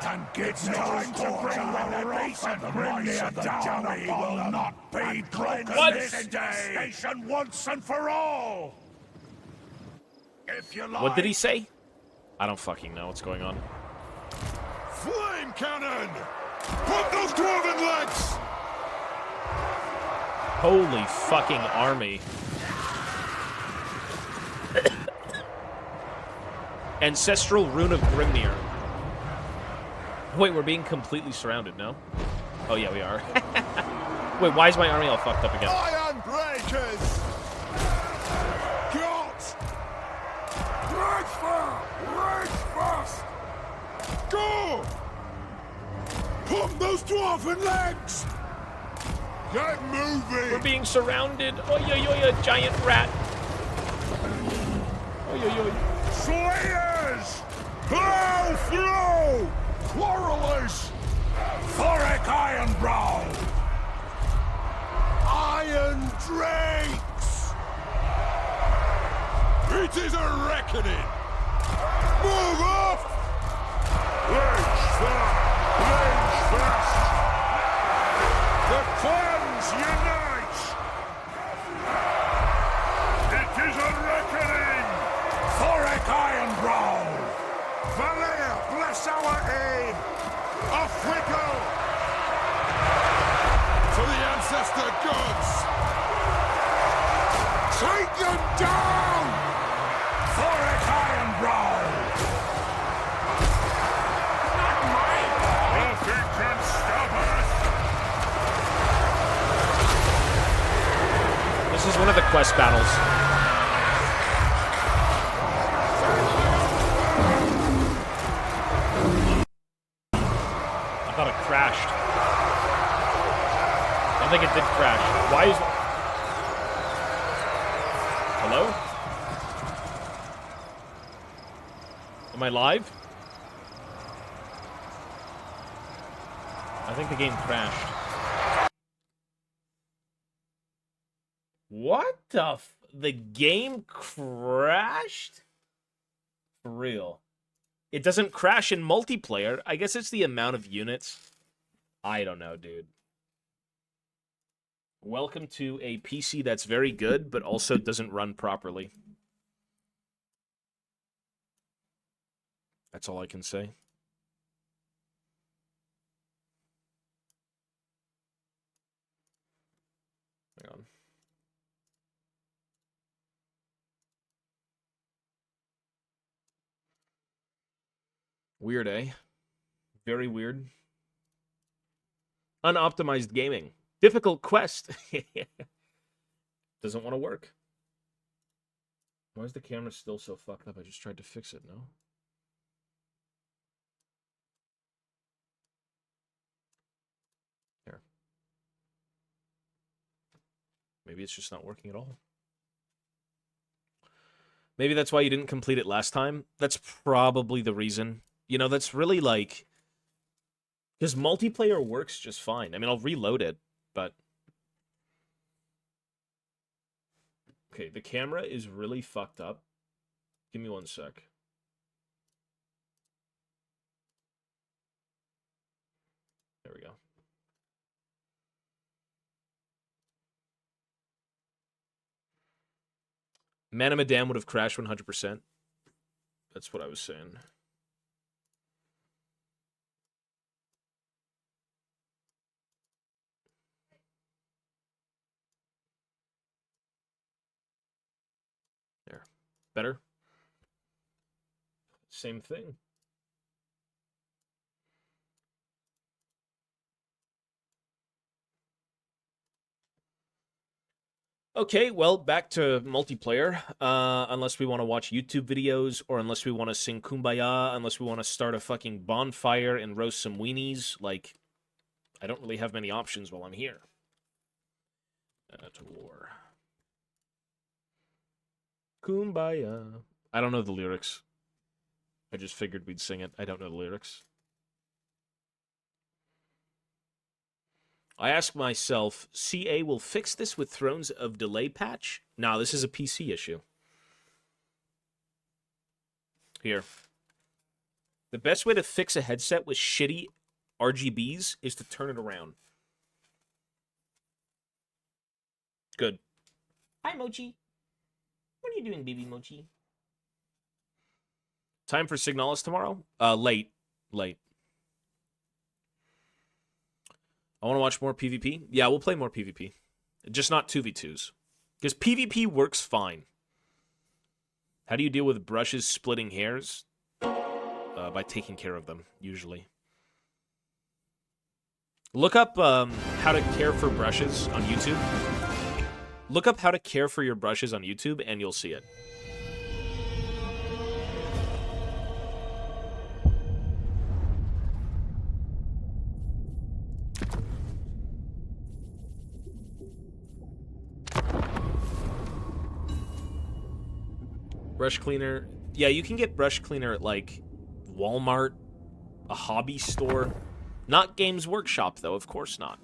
And it's time to bring the race and money of the Johnny will not be broken this day. Station once and for all. If you like. What did he say? I don't fucking know what's going on. Flame cannon! Put those dwarven legs! Holy fucking army. Ancestral Rune of Grimnir. Wait, we're being completely surrounded, no? Oh, yeah, we are. Wait, why is my army all fucked up again? Iron breakers! Got! Right fire! Right fast! Go! Pump those dwarven legs! Get moving! We're being surrounded. Oh, a giant rat. Oh, Slayers! Plow through! Quarrelers! Thoric Ironbrow! Iron Drakes! It is a reckoning! Move off! Rage fast! The clans unite! It is a reckoning! Thoric Ironbrow! Valia, bless our aim! Off we go! For the ancestor gods! Take them down! Thoric Ironbrow! Not mine! Nothing can stop us! This is one of the quest battles. I thought it crashed. I think it did crash. Why is... Hello? Am I live? I think the game crashed. What the the game crashed? For real. It doesn't crash in multiplayer. I guess it's the amount of units. I don't know, dude. Welcome to a PC that's very good, but also doesn't run properly. That's all I can say. Hang on. Weird, eh? Very weird. Unoptimized gaming. Difficult quest. Doesn't want to work. Why is the camera still so fucked up? I just tried to fix it, no? Here. Maybe it's just not working at all. Maybe that's why you didn't complete it last time. That's probably the reason. You know, that's really like... Because multiplayer works just fine. I mean, I'll reload it, but... Okay, the camera is really fucked up. Give me 1 sec. There we go. Man of Madame would have crashed 100%. That's what I was saying. There. Better? Same thing. Okay, well, back to multiplayer. Unless we want to watch YouTube videos, or unless we want to sing Kumbaya, unless we want to start a fucking bonfire and roast some weenies. Like, I don't really have many options while I'm here. To war. Kumbaya. I don't know the lyrics. I just figured we'd sing it. I don't know the lyrics. I ask myself, CA will fix this with Thrones of Delay patch? No, this is a PC issue. Here. The best way to fix a headset with shitty RGBs is to turn it around. Good. Hi, Mochi. What are you doing, baby Mochi? Time for Signalis tomorrow? Late. I want to watch more PvP. Yeah, we'll play more PvP. Just not 2v2s. Because PvP works fine. How do you deal with brushes splitting hairs? By taking care of them, usually. Look up how to care for brushes on YouTube. Look up how to care for your brushes on YouTube, and you'll see it. Brush cleaner. Yeah, you can get brush cleaner at, like, Walmart, a hobby store. Not Games Workshop, though. Of course not.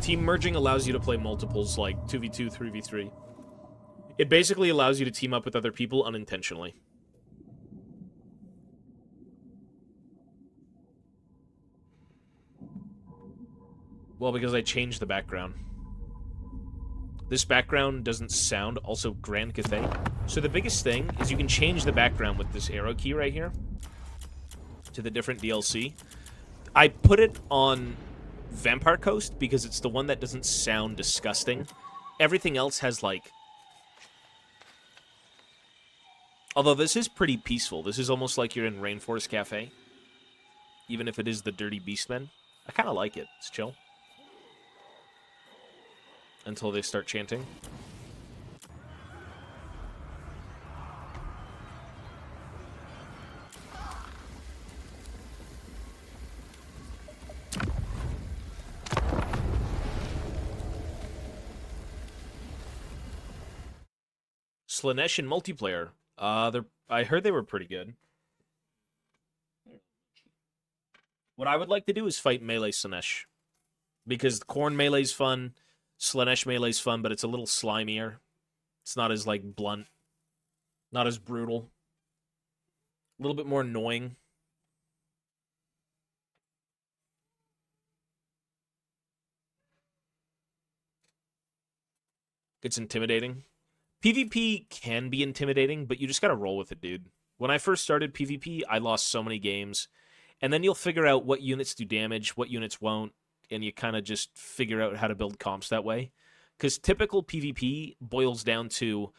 Team merging allows you to play multiples, like 2v2, 3v3. It basically allows you to team up with other people unintentionally. Well, because I changed the background. This background doesn't sound also Grand Cathay. So the biggest thing is you can change the background with this arrow key right here to the different DLC. I put it on Vampire Coast because it's the one that doesn't sound disgusting. Everything else has, like... Although this is pretty peaceful. This is almost like you're in Rainforest Cafe. Even if it is the Dirty Beastmen. I kind of like it. It's chill. Until they start chanting. Slanesh in multiplayer. I heard they were pretty good. What I would like to do is fight melee Slanesh. Because Corn melee's fun, Slanesh melee's fun, but it's a little slimier. It's not as, like, blunt. Not as brutal. A little bit more annoying. It's intimidating. PvP can be intimidating, but you just gotta roll with it, dude. When I first started PvP, I lost so many games. And then you'll figure out what units do damage, what units won't, and you kind of just figure out how to build comps that way. Because typical PvP boils down to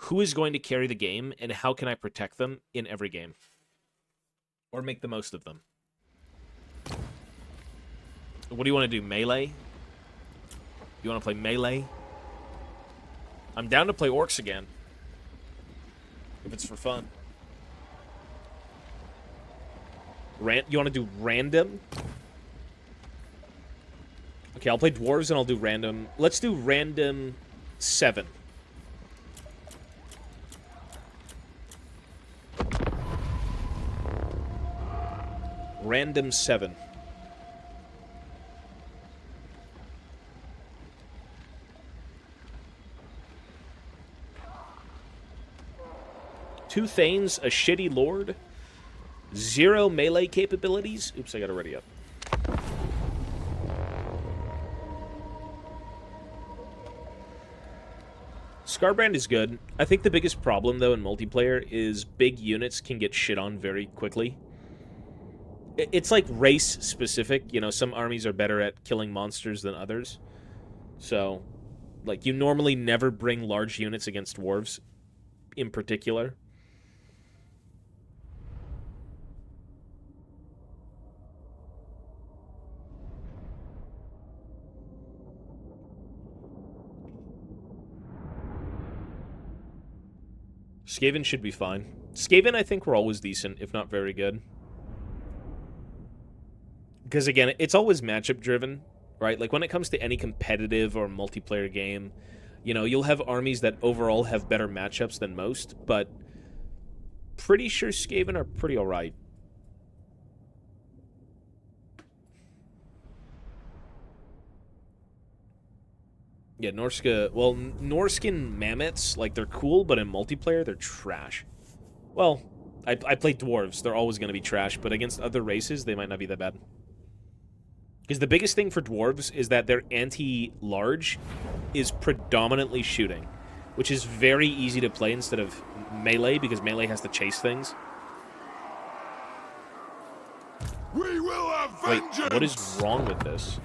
who is going to carry the game and how can I protect them in every game? Or make the most of them. What do you want to do, melee? You want to play melee? I'm down to play orcs again. If it's for fun. You want to do random? Okay, I'll play dwarves and I'll do random. Let's do random 7. Random 7. Two Thanes, a shitty lord, 0 melee capabilities. Oops, I gotta ready up. Scarbrand is good. I think the biggest problem, though, in multiplayer is big units can get shit on very quickly. It's like race-specific. You know, some armies are better at killing monsters than others. So, like, you normally never bring large units against dwarves in particular. Skaven should be fine. Skaven, I think, we're always decent, if not very good. Because, again, it's always matchup-driven, right? Like, when it comes to any competitive or multiplayer game, you know, you'll have armies that overall have better matchups than most, but pretty sure Skaven are pretty alright. Yeah, Norska... Well, Norskin mammoths, like, they're cool, but in multiplayer, they're trash. Well, I play dwarves. They're always going to be trash, but against other races, they might not be that bad. Because the biggest thing for dwarves is that their anti-large is predominantly shooting, which is very easy to play instead of melee, because melee has to chase things. We will have vengeance! Wait, what is wrong with this?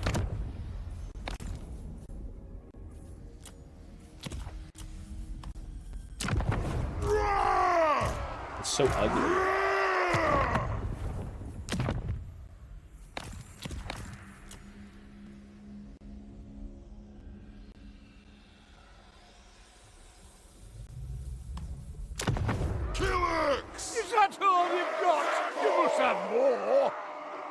It's so ugly. Is that all you've got? You must have more!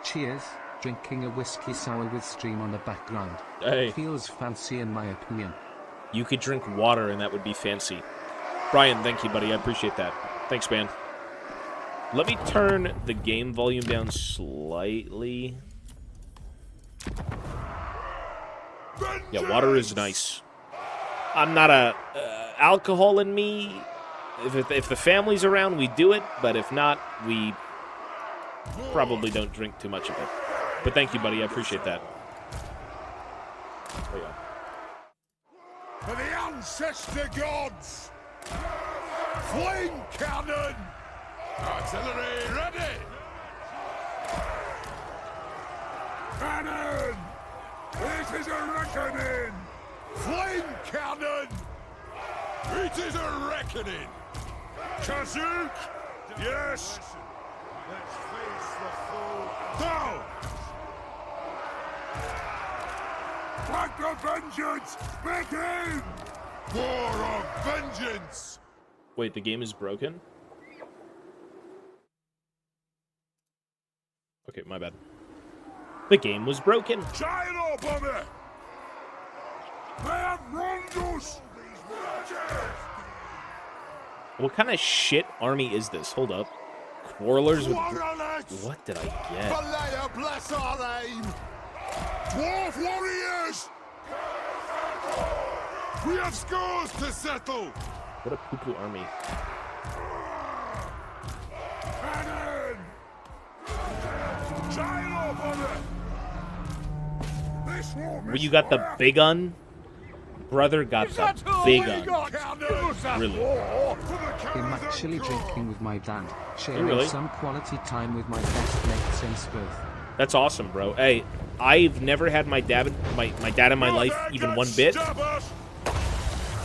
Cheers, drinking a whiskey sour with stream on the background. Hey. Feels fancy in my opinion. You could drink water and that would be fancy. Brian, thank you, buddy. I appreciate that. Thanks, man. Let me turn the game volume down slightly. Yeah, water is nice. I'm not a alcohol in me. If the family's around, we do it, but if not, we probably don't drink too much of it. But thank you, buddy. I appreciate that. There you go. For the ancestor gods! Flame cannon! Artillery ready! Cannon! It is a reckoning! Flame cannon! It is a reckoning! Kazook! Yes! Let's face the foe! Now! Pact of vengeance! Begin! War of vengeance! Wait, the game is broken? Okay, my bad. The game was broken. Gyro bomber! I have wronged us! What kind of shit army is this? Hold up. Quarrelers with... Warlocks! What did I get? Valaya bless our aim! Dwarf warriors! We have scores to settle! What a poo-poo army. Cannon! Gyro bomber! This war Well, you got the big gun? Brother got the big gun. Really? I'm actually drinking with my dad, sharing really? some quality time with my best mate since birth. That's awesome, bro. Hey, I've never had my dad in my life even one bit.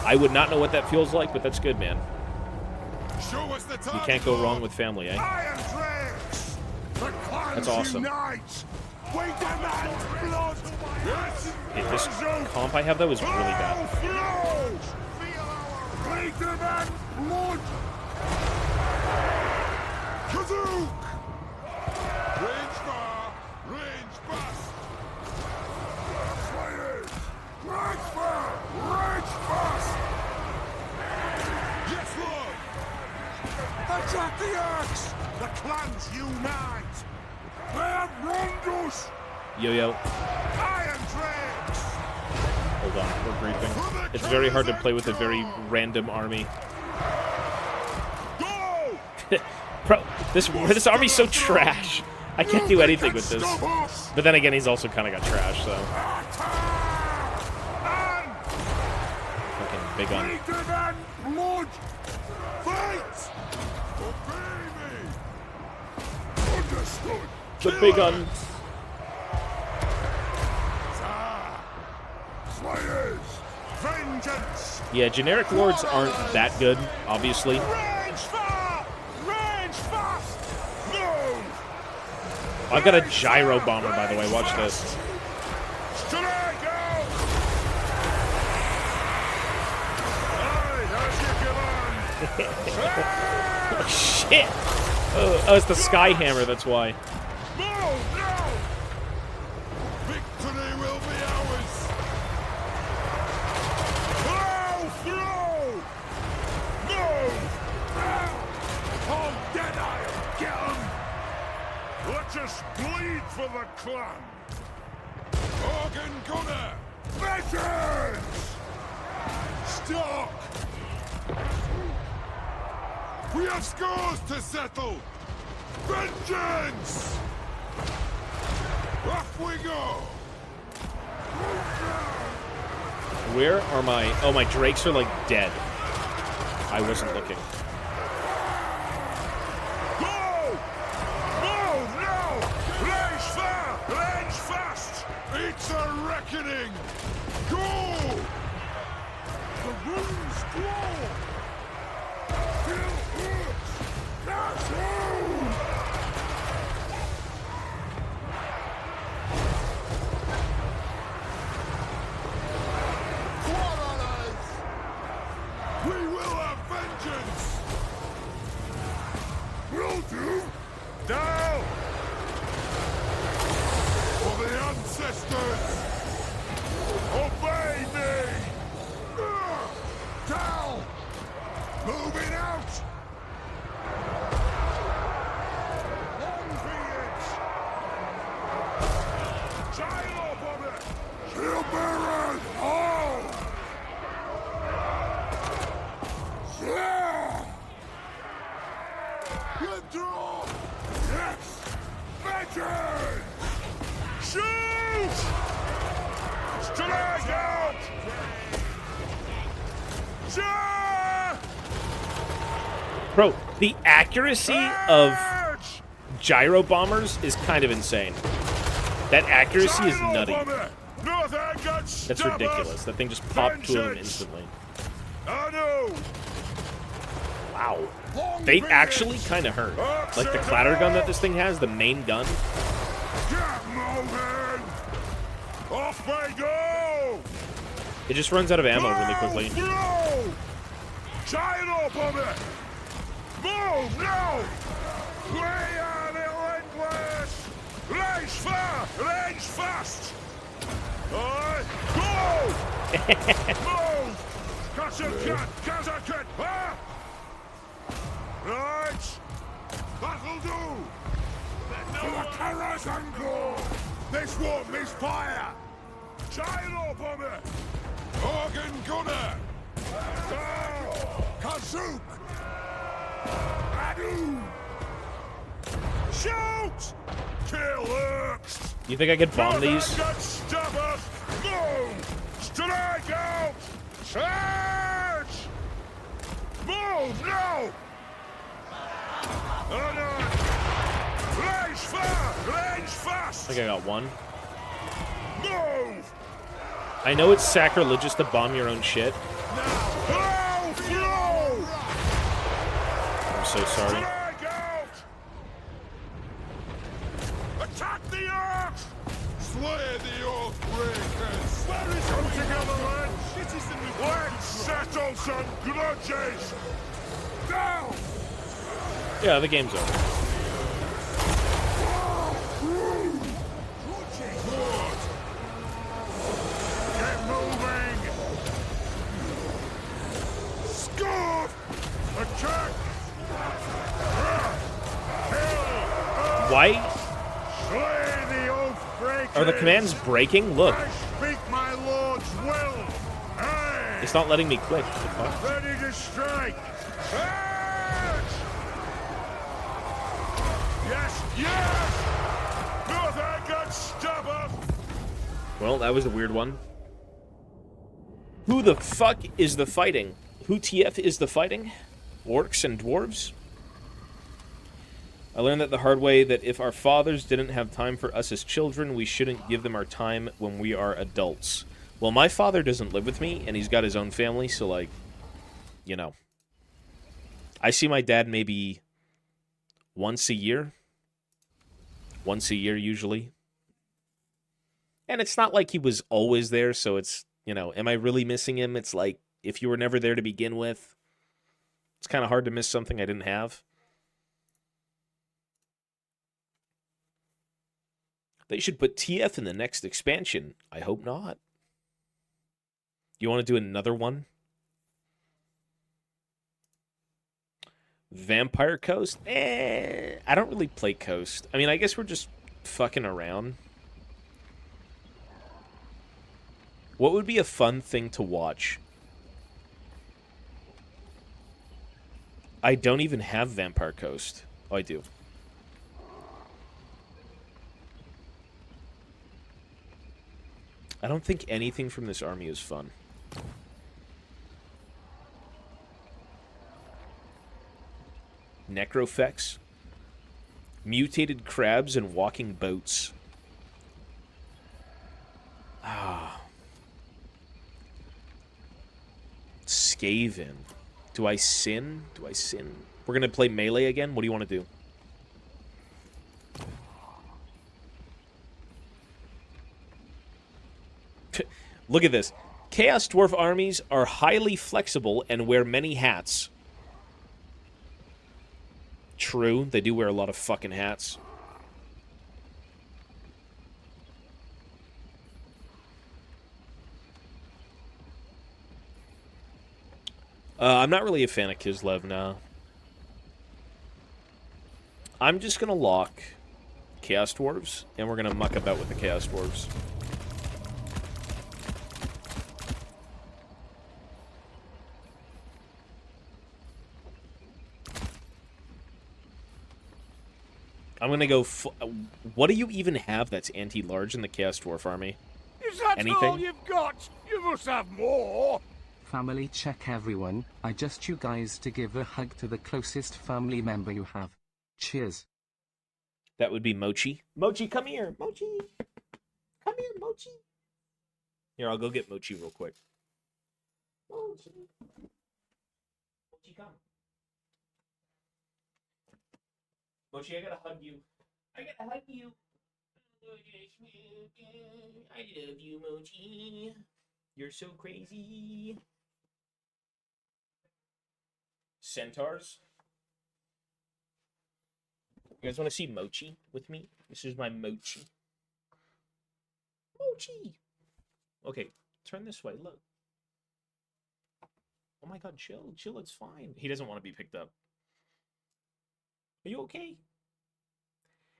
I would not know what that feels like, but that's good, man. You can't go wrong with family, eh? That's awesome. Hey, this comp I have, though, is really bad. Yes, Lord! Attack the axe! The clans unite! They have wronged us! Yo-yo. Iron Dregs! Hold on, we're griefing. It's very hard to play with a very random army. Go! Bro, this army's so trash. I can't do anything with this. But then again, he's also kind of got trash, so. Fucking big gun. Blood! Fight! Obey me! Understood! The big gun. Slayers! Vengeance! Yeah, generic lords aren't that good, obviously. Range fire! Range fast! Move! I've got a gyro bomber, by the way. Watch this. Should I go? Oh, shit! Oh, it's the sky hammer, that's why. No, no! Victory will be ours! Throw! Move! Oh, Deadeye! Get him! Let's just bleed for the clan! Organ Gunner! Veterans! Stop! We have scores to settle! Vengeance! Off we go! Where are my... Oh, my drakes are, like, dead. I wasn't looking. Go! No, no! Range fire! Range fast! It's a reckoning! Go! The wounds grow! Feel hurts! That's home! We will have vengeance! Will do! Down! For the ancestors! Obey me! Down! Moving out! Long be it! Child up on it! Shield bearers! All! Yeah! Withdraw! Yes! Veterans! Shoot! Strike out! Shoot! Bro, the accuracy of gyro bombers is kind of insane. That accuracy is nutty. That's ridiculous. That thing just popped to him instantly. Wow. They actually kind of hurt. Like the clatter gun that this thing has, the main gun. Get moving! Off we go! It just runs out of ammo really quickly. Giant up on it! Move now! We are relentless! Range fire! Range fast! Alright, go! Move! Catch a cat! Catch a cat! Ah! Right! That'll do! For the carrot and go! This won't miss fire! Giant up on it! Organ Gunner! Kazook! Adu! Shoot! Kill Urks! You think I could bomb these? Stop us! Move! Strike out! Charge! Move! No! Oh no! Range fire! Range fast! I think I got one. Move! I know it's sacrilegious to bomb your own shit. Now! Flow! so sorry. Drag out! Attack the earth! Slay the Oathbreakers! Where is come together, lads? This is the new. Let's settle some grudges! Down! Yeah, the game's over. Get moving! Scuffed! Attack! Why Slay the Oathbreakers! are the commands breaking? Look, I speak my lord's will! Hey! it's not letting me click. What the fuck? Ready to strike! Charge! Yes, yes! Nothing can stop us! Well, that was a weird one. Who the fuck is the fighting? Who TF is the fighting? Orcs and dwarves? I learned that the hard way that if our fathers didn't have time for us as children, we shouldn't give them our time when we are adults. Well, my father doesn't live with me, and he's got his own family, so, like, you know. I see my dad maybe once a year. Once a year, usually. And it's not like he was always there, so it's, you know, am I really missing him? It's like, if you were never there to begin with, it's kind of hard to miss something I didn't have. They should put TF in the next expansion. I hope not. You want to do another one? Vampire Coast? I don't really play Coast. I mean, I guess we're just fucking around. What would be a fun thing to watch? I don't even have Vampire Coast. Oh, I do. I don't think anything from this army is fun. Necrofex. Mutated crabs and walking boats. Ah. Skaven. Do I sin? Do I sin? We're going to play melee again? What do you want to do? Look at this. Chaos Dwarf armies are highly flexible and wear many hats. True, they do wear a lot of fucking hats. I'm not really a fan of Kislev now. I'm just going to lock Chaos Dwarves, and we're going to muck about with the Chaos Dwarves. I'm going to go... What do you even have that's anti-large in the Chaos Dwarf army? Is that Anything? all you've got? You must have more! Family check everyone, I just you guys to give a hug to the closest family member you have. Cheers. That would be Mochi. Mochi, come here! Mochi! Come here, Mochi! Here, I'll go get Mochi real quick. Mochi! Mochi, come. Mochi, I gotta hug you. I gotta hug you. I love you, Mochi. You're so crazy. Centaurs? You guys want to see Mochi with me? This is my Mochi. Mochi! Okay, turn this way, look. Oh my god, chill. Chill, it's fine. He doesn't want to be picked up. Are you okay?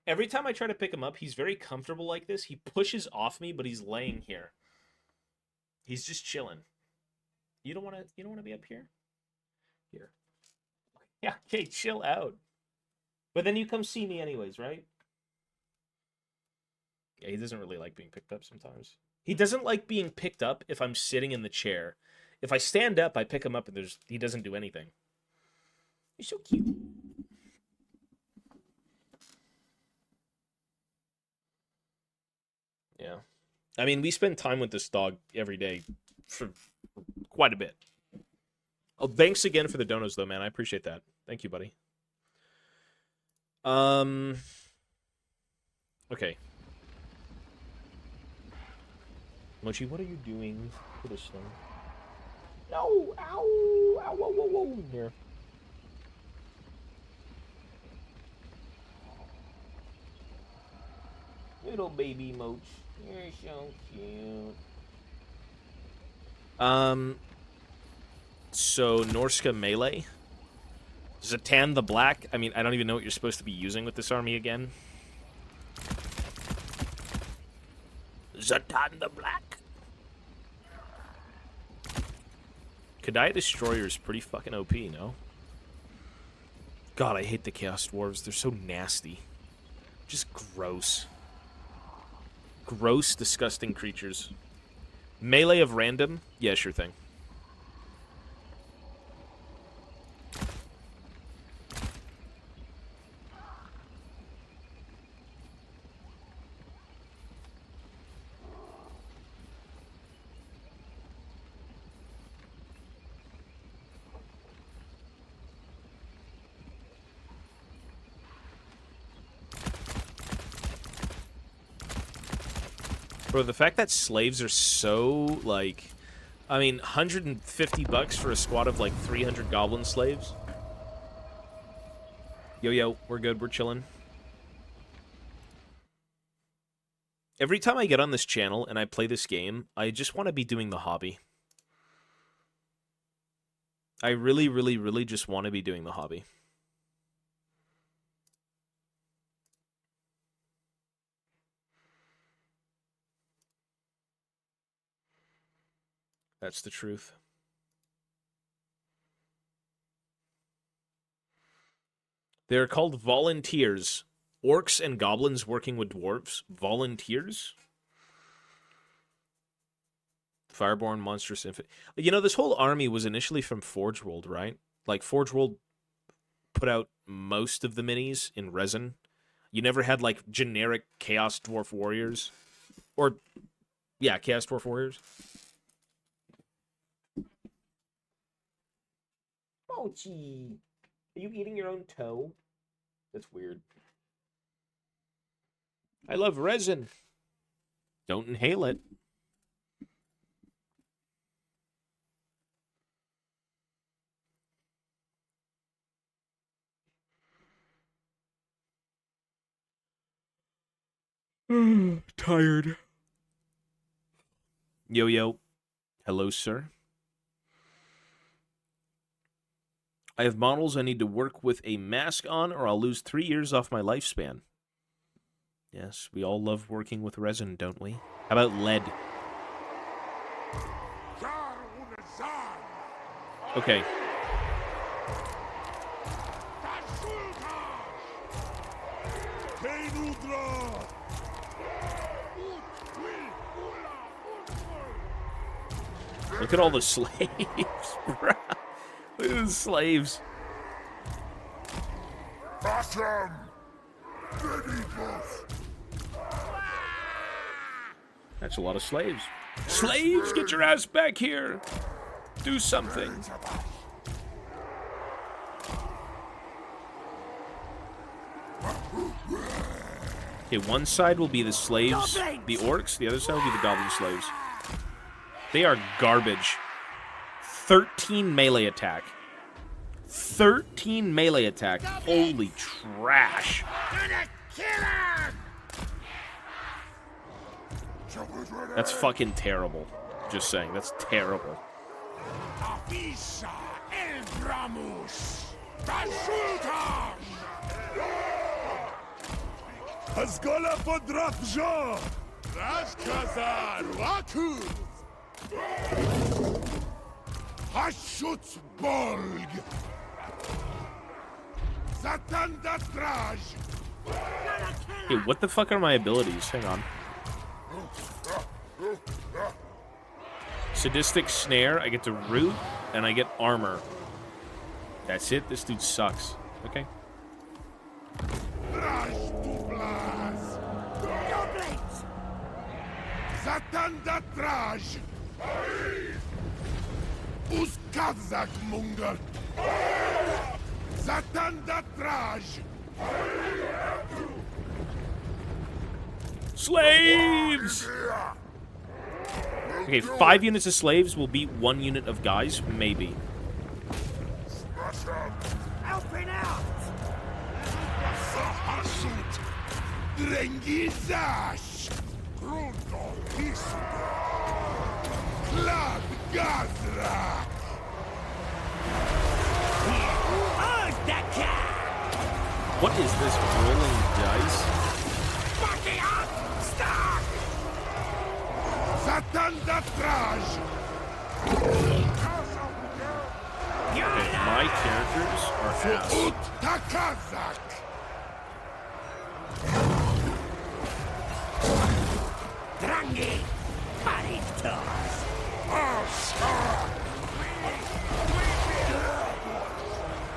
Every time I try to pick him up, he's very comfortable like this. He pushes off me, but he's laying here. He's just chilling. You don't want to be up here? Here. Yeah, okay, chill out. But then you come see me anyways, right? Yeah, he doesn't really like being picked up sometimes. He doesn't like being picked up if I'm sitting in the chair. If I stand up, I pick him up and he doesn't do anything. You're so cute. Yeah. I mean, we spend time with this dog every day for quite a bit. Oh, thanks again for the donos, though, man. I appreciate that. Thank you, buddy. Okay. Mochi, what are you doing to this thing? No! Ow! Ow! Whoa! Whoa! Whoa! Here. Little baby Moch. You're so cute. So Norska melee. Zatan the Black. I mean, I don't even know what you're supposed to be using with this army again. Zatan the Black. Kadaya Destroyer is pretty fucking OP, no? God, I hate the Chaos Dwarves. They're so nasty. Just gross. Gross, disgusting creatures. Melee of random? Yeah, sure thing. Bro, the fact that slaves are so, like... I mean, 150 bucks for a squad of, like, 300 goblin slaves? Yo, we're good, we're chilling. Every time I get on this channel and I play this game, I just want to be doing the hobby. I really, really, really just want to be doing the hobby. That's the truth. They're called volunteers. Orcs and goblins working with dwarves. Volunteers? Fireborn, monstrous infant. You know, this whole army was initially from Forge World, right? Like, Forge World put out most of the minis in resin. You never had, like, generic Chaos Dwarf Warriors. Or, yeah, Chaos Dwarf Warriors. Mochi, are you eating your own toe? That's weird. I love resin. Don't inhale it. Tired. Yo. Hello, sir. I have models I need to work with a mask on or I'll lose 3 years off my lifespan. Yes, we all love working with resin, don't we? How about lead? Okay. Look at all the slaves, bro. Look at the slaves. Awesome. That's a lot of slaves. Slaves, get your ass back here. Do something. Okay, one side will be the slaves, the orcs. The other side will be the goblin slaves. They are garbage. 13 melee attack. 13 melee attack. Holy trash. That's fucking terrible. Just saying, that's terrible. Hey, what the fuck are my abilities? Hang on. Sadistic Snare, I get to root, and I get armor. That's it? This dude sucks. Okay. Slaves! Okay, 5 units of slaves will beat 1 unit of guys, maybe. Helping out! Sahasut! Drengizash! Krundo Hisra! Klad Gazra! What is this rolling dice? Bucky up! Stop! Satan Datraj! Okay, my characters are ass. Ut Takazak! Drangi! Paritos!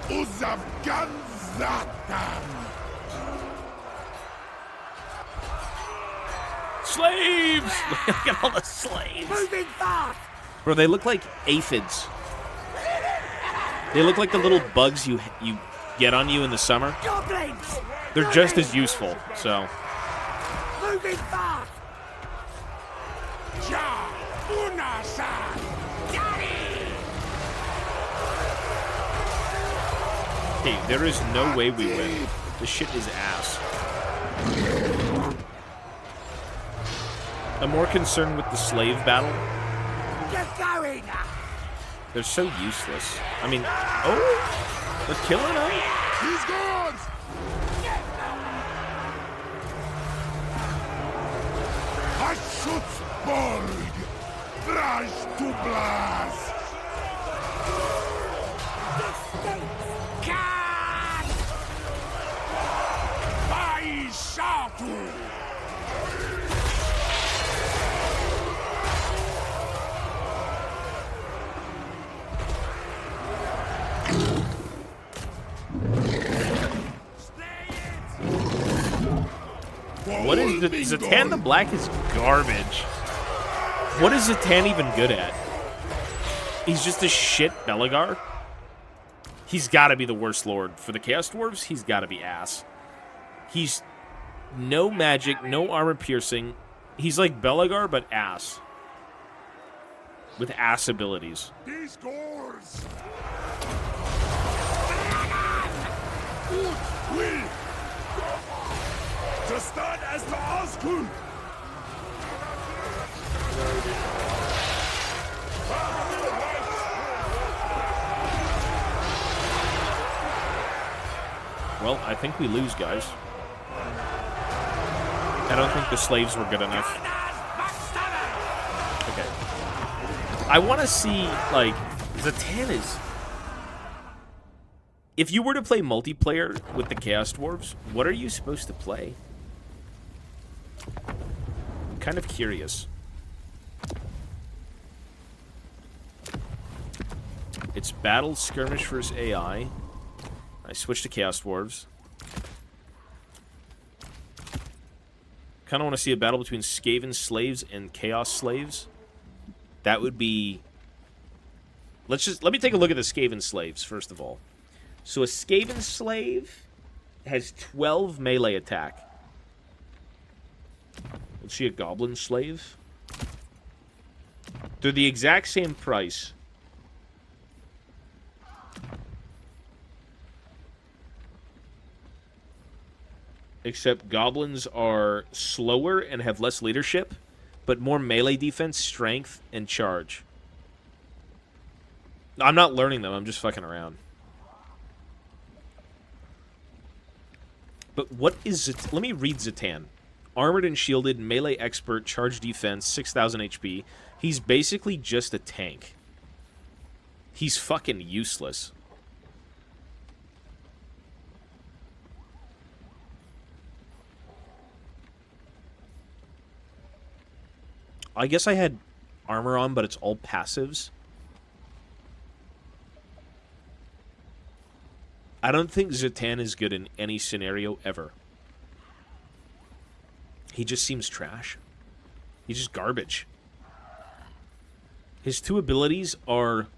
Uzavganzatan! Slaves! Look at all the slaves. Moving fast! Bro, they look like aphids. They look like the little bugs you get on you in the summer. Goblins! They're just as useful, so. Moving fast! Ja! Unasan! Daddy! Hey, there is no way we win. This shit is ass. I'm more concerned with the slave battle. Get going! They're so useless. I mean, oh, they're killing them. He's gone! Schutzborg! Drash to blast! The States can! By Shatu! What is the Zatan the Black is garbage. What is Zatan even good at? He's just a shit Belagar. He's got to be the worst lord for the Chaos Dwarves. He's got to be ass. He's no magic, no armor piercing. He's like Belagar but ass with ass abilities. These gores! To start as the Oskud! Well, I think we lose, guys. I don't think the slaves were good enough. Okay. I want to see, like, Zatan is... If you were to play multiplayer with the Chaos Dwarves, what are you supposed to play? I'm kind of curious. It's battle, skirmish versus AI. I switched to Chaos Dwarves. Kind of want to see a battle between Skaven slaves and Chaos slaves. That would be... Let me take a look at the Skaven slaves, first of all. So a Skaven slave has 12 melee attack. Let's see a Goblin slave. They're the exact same price. Except Goblins are slower and have less leadership, but more melee defense, strength, and charge. I'm not learning them, I'm just fucking around. But what is it? Let me read Zatan. Armored and shielded, melee expert, charge defense, 6,000 HP. He's basically just a tank. He's fucking useless. I guess I had armor on, but it's all passives. I don't think Zatan is good in any scenario ever. He just seems trash. He's just garbage. His two abilities are...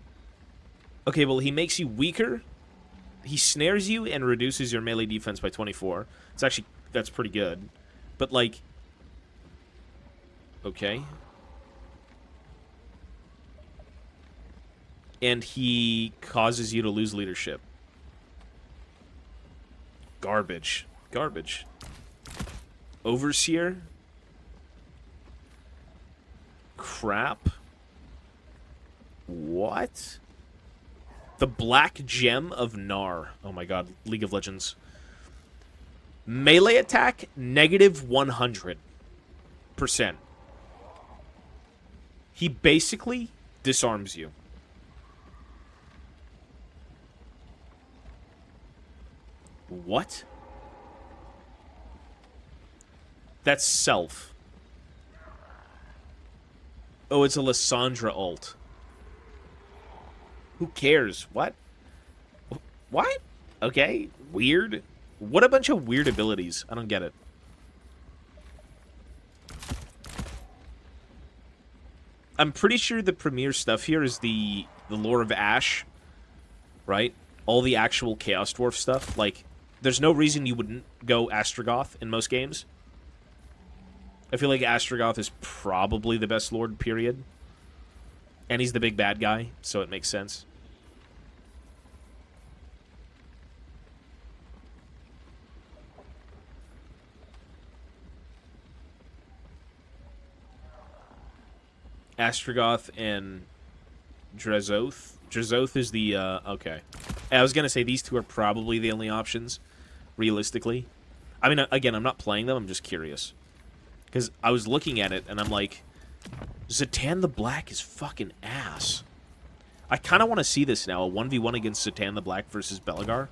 Okay, well, he makes you weaker, He snares you and reduces your melee defense by 24. It's actually, that's pretty good. But, like, okay. And he causes you to lose leadership. Garbage. Garbage. Overseer. Crap. What? The Black Gem of Nar. Oh my god, League of Legends. Melee attack, negative 100%. He basically disarms you. What? That's self. Oh, it's a Lysandra ult. Who cares? What? What? Okay. Weird. What a bunch of weird abilities. I don't get it. I'm pretty sure the premier stuff here is the lore of Ash. Right? All the actual Chaos Dwarf stuff. Like, there's no reason you wouldn't go Astragoth in most games. I feel like Astragoth is probably the best lord, period. And he's the big bad guy, so it makes sense. Astragoth and Drezoth. Drezoth is the, okay. I was gonna say these two are probably the only options, realistically. I mean, again, I'm not playing them, I'm just curious. Because I was looking at it, and I'm like, Zatan the Black is fucking ass. I kind of want to see this now, a 1v1 against Zatan the Black versus Belegar.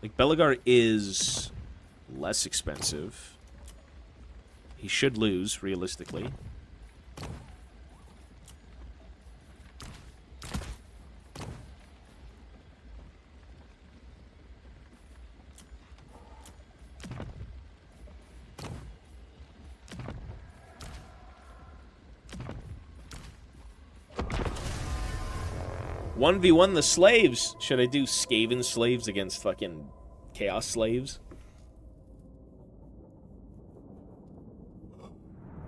Like, Belegar is less expensive. He should lose, realistically. One v one the slaves. Should I do Skaven slaves against fucking Chaos slaves?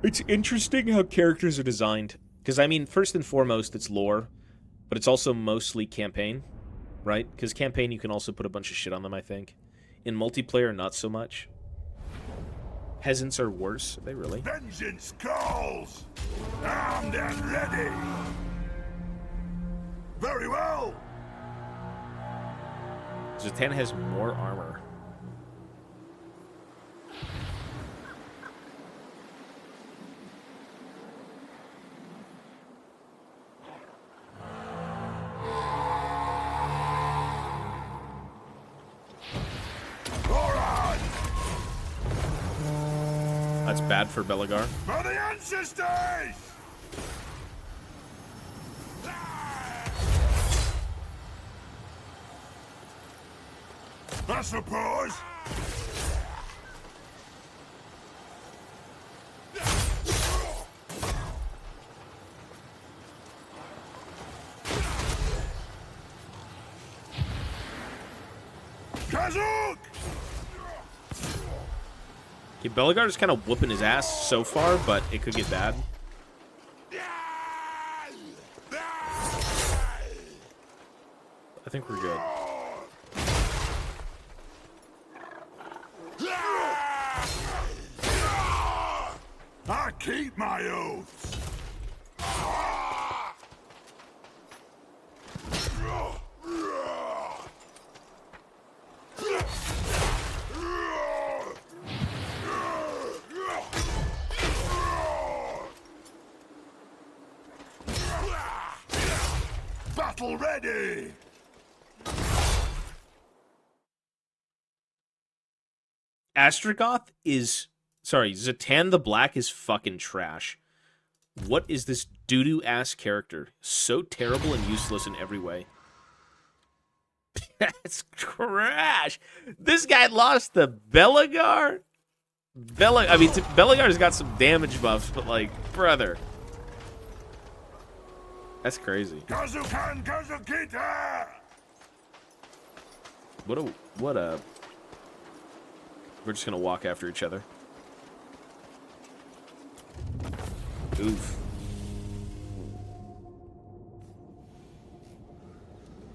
It's interesting how characters are designed. Because, I mean, first and foremost, it's lore. But it's also mostly campaign, right? Because campaign, you can also put a bunch of shit on them, I think. In multiplayer, not so much. Peasants are worse. Are they really? Vengeance calls! Armed and ready! Very well! Zatan has more armor. That's bad for Belegar. For the ancestors! I suppose. Kazuk! Okay, Belegar is kind of whooping his ass so far, but it could get bad. I think we're good. I keep my oaths. Battle ready. Astragoth is... Sorry, Zatan the Black is fucking trash. What is this doo-doo ass character? So terrible and useless in every way. That's trash. This guy lost to Belegar? I mean, Belegar's got some damage buffs, but like, brother. That's crazy. Kazukan Kazukita! What a... We're just gonna walk after each other. Oof.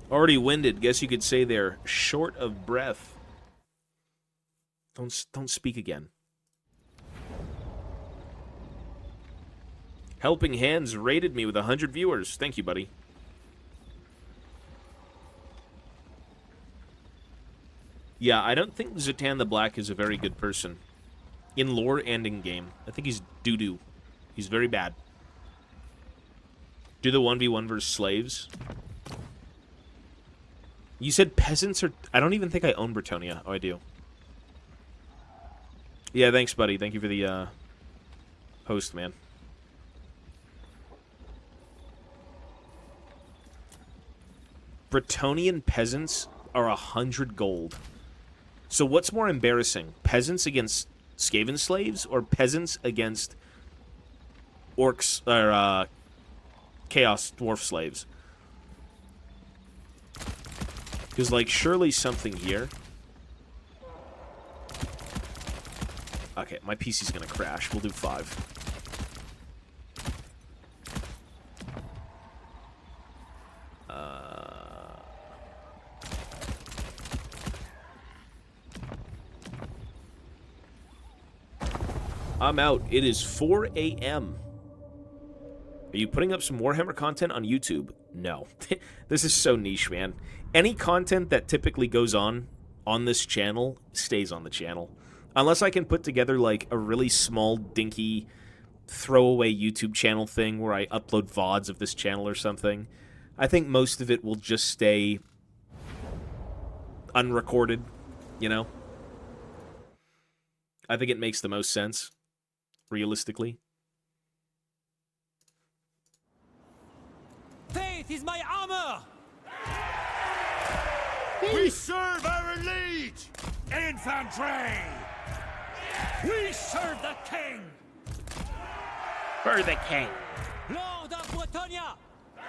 Already winded. Guess you could say they're short of breath. Don't speak again. Helping Hands rated me with 100 viewers. Thank you, buddy. Yeah, I don't think Zatan the Black is a very good person. In lore and in game. I think he's doo-doo. He's very bad. Do the 1v1 versus slaves. You said peasants are... I don't even think I own Bretonia. Oh, I do. Yeah, thanks, buddy. Thank you for the host, man. Bretonian peasants are 100 gold. So what's more embarrassing? Peasants against Skaven slaves or peasants against orcs or chaos dwarf slaves? Because, like, surely something here. Okay, my PC's gonna crash. We'll do 5. I'm out. It is 4 a.m. Are you putting up some Warhammer content on YouTube? No. This is so niche, man. Any content that typically goes on this channel stays on the channel. Unless I can put together, like, a really small, dinky, throwaway YouTube channel thing where I upload VODs of this channel or something. I think most of it will just stay unrecorded, you know? I think it makes the most sense, realistically. Faith is my armor! We serve our liege! Infantry! We serve the king! For the king. Lord of Bretonia!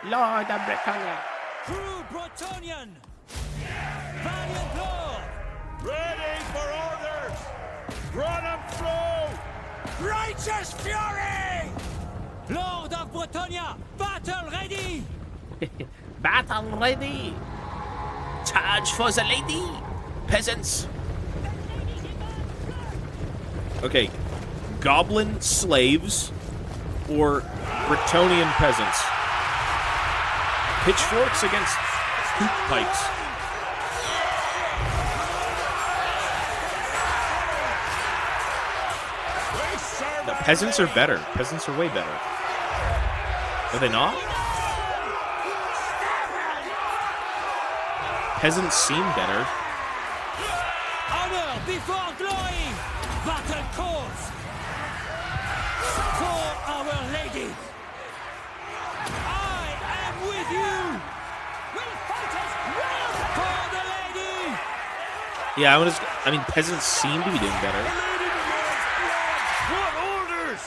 Lord of Bretonia. True Bretonian! Valiant Lord! Ready for orders! Run them through! Righteous fury! Lord of Bretonia! Battle ready! Battle ready. Charge for the lady. Peasants. Okay, goblin slaves or Bretonian peasants? Pitchforks against hoop pikes. The peasants are better. Peasants are way better. Are they not? Peasants seem better. Honor before glory! Battle cause! For our lady! I am with you! We fighters will for the lady! Yeah, I mean, peasants seem to be doing better. What orders?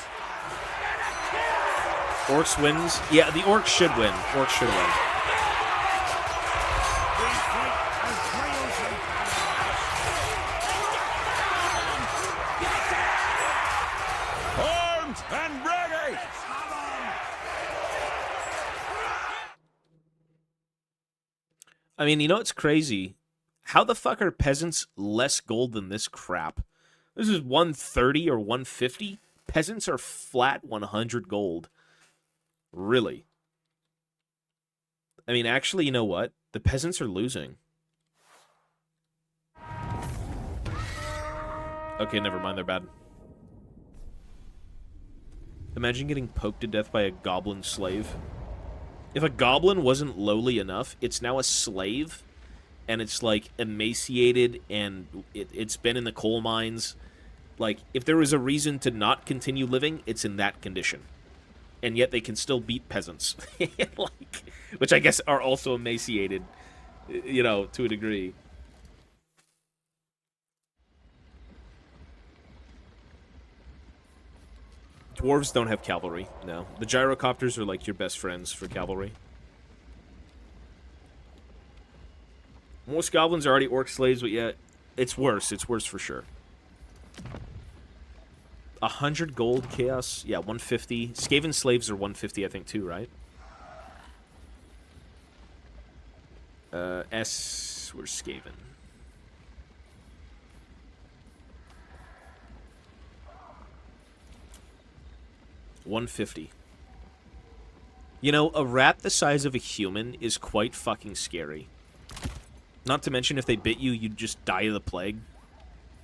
Orcs wins. Yeah, the orcs should win. Orcs should win. Armed and ready! I mean, you know what's crazy? How the fuck are peasants less gold than this crap? This is 130 or 150? Peasants are flat 100 gold. Really? I mean, actually, you know what? The peasants are losing. Okay, never mind, they're bad. Imagine getting poked to death by a goblin slave. If a goblin wasn't lowly enough, it's now a slave, and it's, like, emaciated, and it's been in the coal mines. Like, if there was a reason to not continue living, it's in that condition. And yet they can still beat peasants. Like, which I guess are also emaciated, you know, to a degree. Dwarves don't have cavalry, no. The gyrocopters are like your best friends for cavalry. Most goblins are already orc slaves, but yeah, it's worse. It's worse for sure. 100 gold chaos, yeah, 150. Skaven slaves are 150, I think, too, right? Where's Skaven? $150. You know, a rat the size of a human is quite fucking scary. Not to mention, if they bit you, you'd just die of the plague.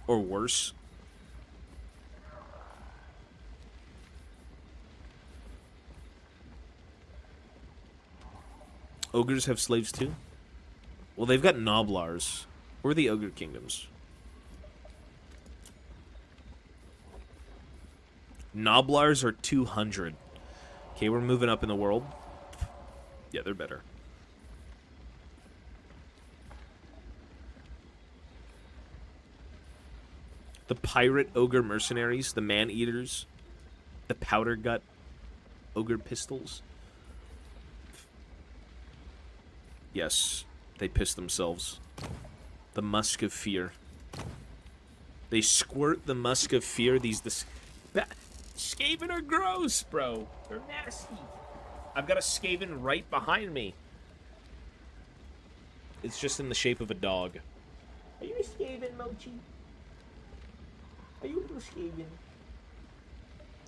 Or worse. Ogres have slaves too? Well, they've got Noblars. Where are the Ogre Kingdoms? Noblars are 200. Okay, we're moving up in the world. Yeah, they're better. The Pirate Ogre Mercenaries, the Man-Eaters, the Powder Gut Ogre Pistols. Yes, they piss themselves. The Musk of Fear. They squirt the Musk of Fear. Skaven are gross, bro. They're nasty. I've got a Skaven right behind me. It's just in the shape of a dog. Are you a Skaven, Mochi? Are you a little Skaven?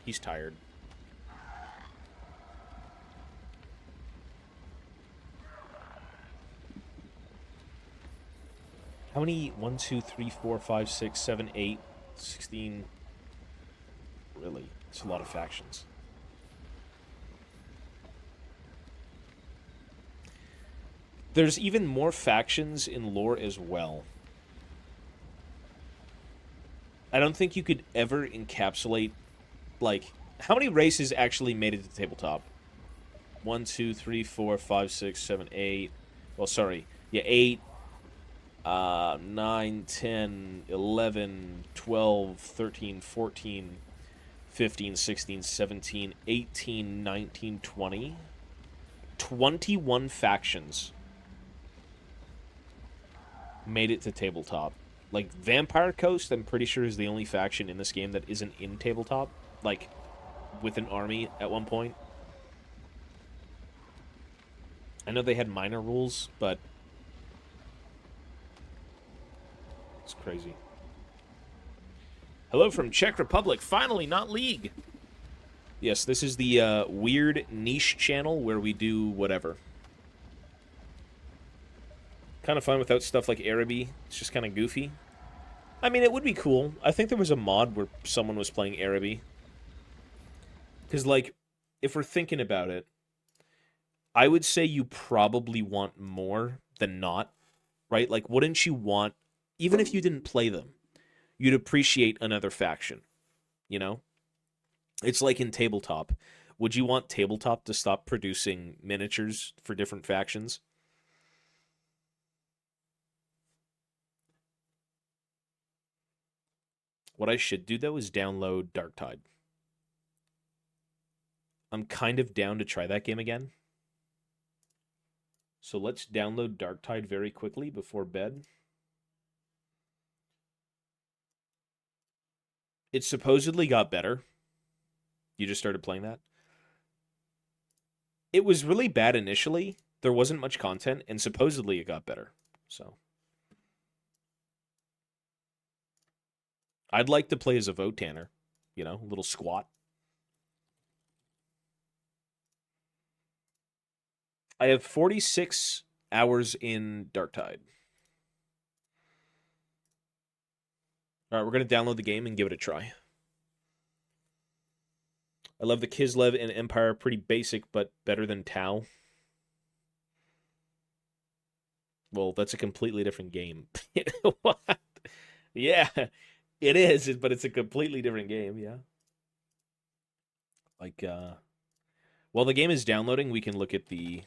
He's tired. How many? 1, 2, 3, 4, 5, 6, 7, 8, 16. Really? It's a lot of factions. There's even more factions in lore as well. I don't think you could ever encapsulate, like, how many races actually made it to tabletop? 1, 2, 3, 4, 5, 6, 7, 8. Well, sorry. Yeah, 8. 9, 10, 11, 12, 13, 14, 15, 16, 17, 18, 19, 20. 21 factions made it to tabletop. Like, Vampire Coast, I'm pretty sure, is the only faction in this game that isn't in tabletop. Like, with an army at one point. I know they had minor rules, but it's crazy. Hello from Czech Republic. Finally, not League. Yes, this is the weird niche channel where we do whatever. Kind of fun without stuff like Araby. It's just kind of goofy. I mean, it would be cool. I think there was a mod where someone was playing Araby. Because, like, if we're thinking about it, I would say you probably want more than not, right? Like, wouldn't you want, even if you didn't play them, you'd appreciate another faction, you know? It's like in tabletop. Would you want tabletop to stop producing miniatures for different factions? What I should do, though, is download Darktide. I'm kind of down to try that game again. So let's download Darktide very quickly before bed. It supposedly got better. You just started playing that? It was really bad initially. There wasn't much content, and supposedly it got better. So I'd like to play as a vote tanner. You know, a little squat. I have 46 hours in Darktide. All right, we're going to download the game and give it a try. I love the Kislev and Empire. Pretty basic, but better than Tau. Well, that's a completely different game. What? Yeah, it is, but it's a completely different game, yeah. Like, while the game is downloading, we can look at the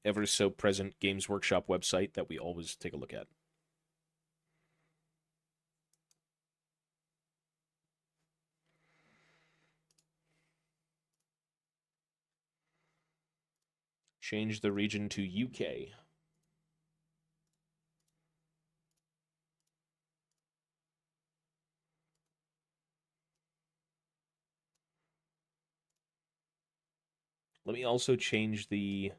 ever so present Games Workshop website that we always take a look at. Change the region to UK. Let me also change the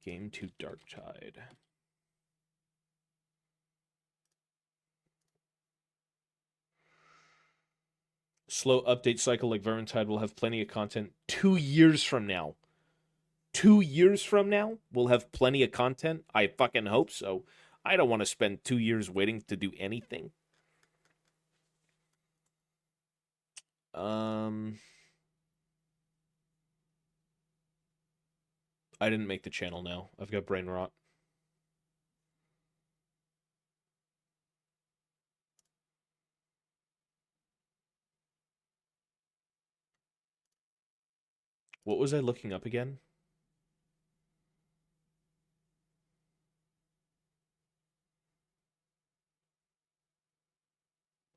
game to Dark Tide. Slow update cycle like Vermintide will have plenty of content 2 years from now. 2 years from now, we'll have plenty of content. I fucking hope so. I don't want to spend 2 years waiting to do anything. I didn't make the channel now. I've got brain rot. What was I looking up again?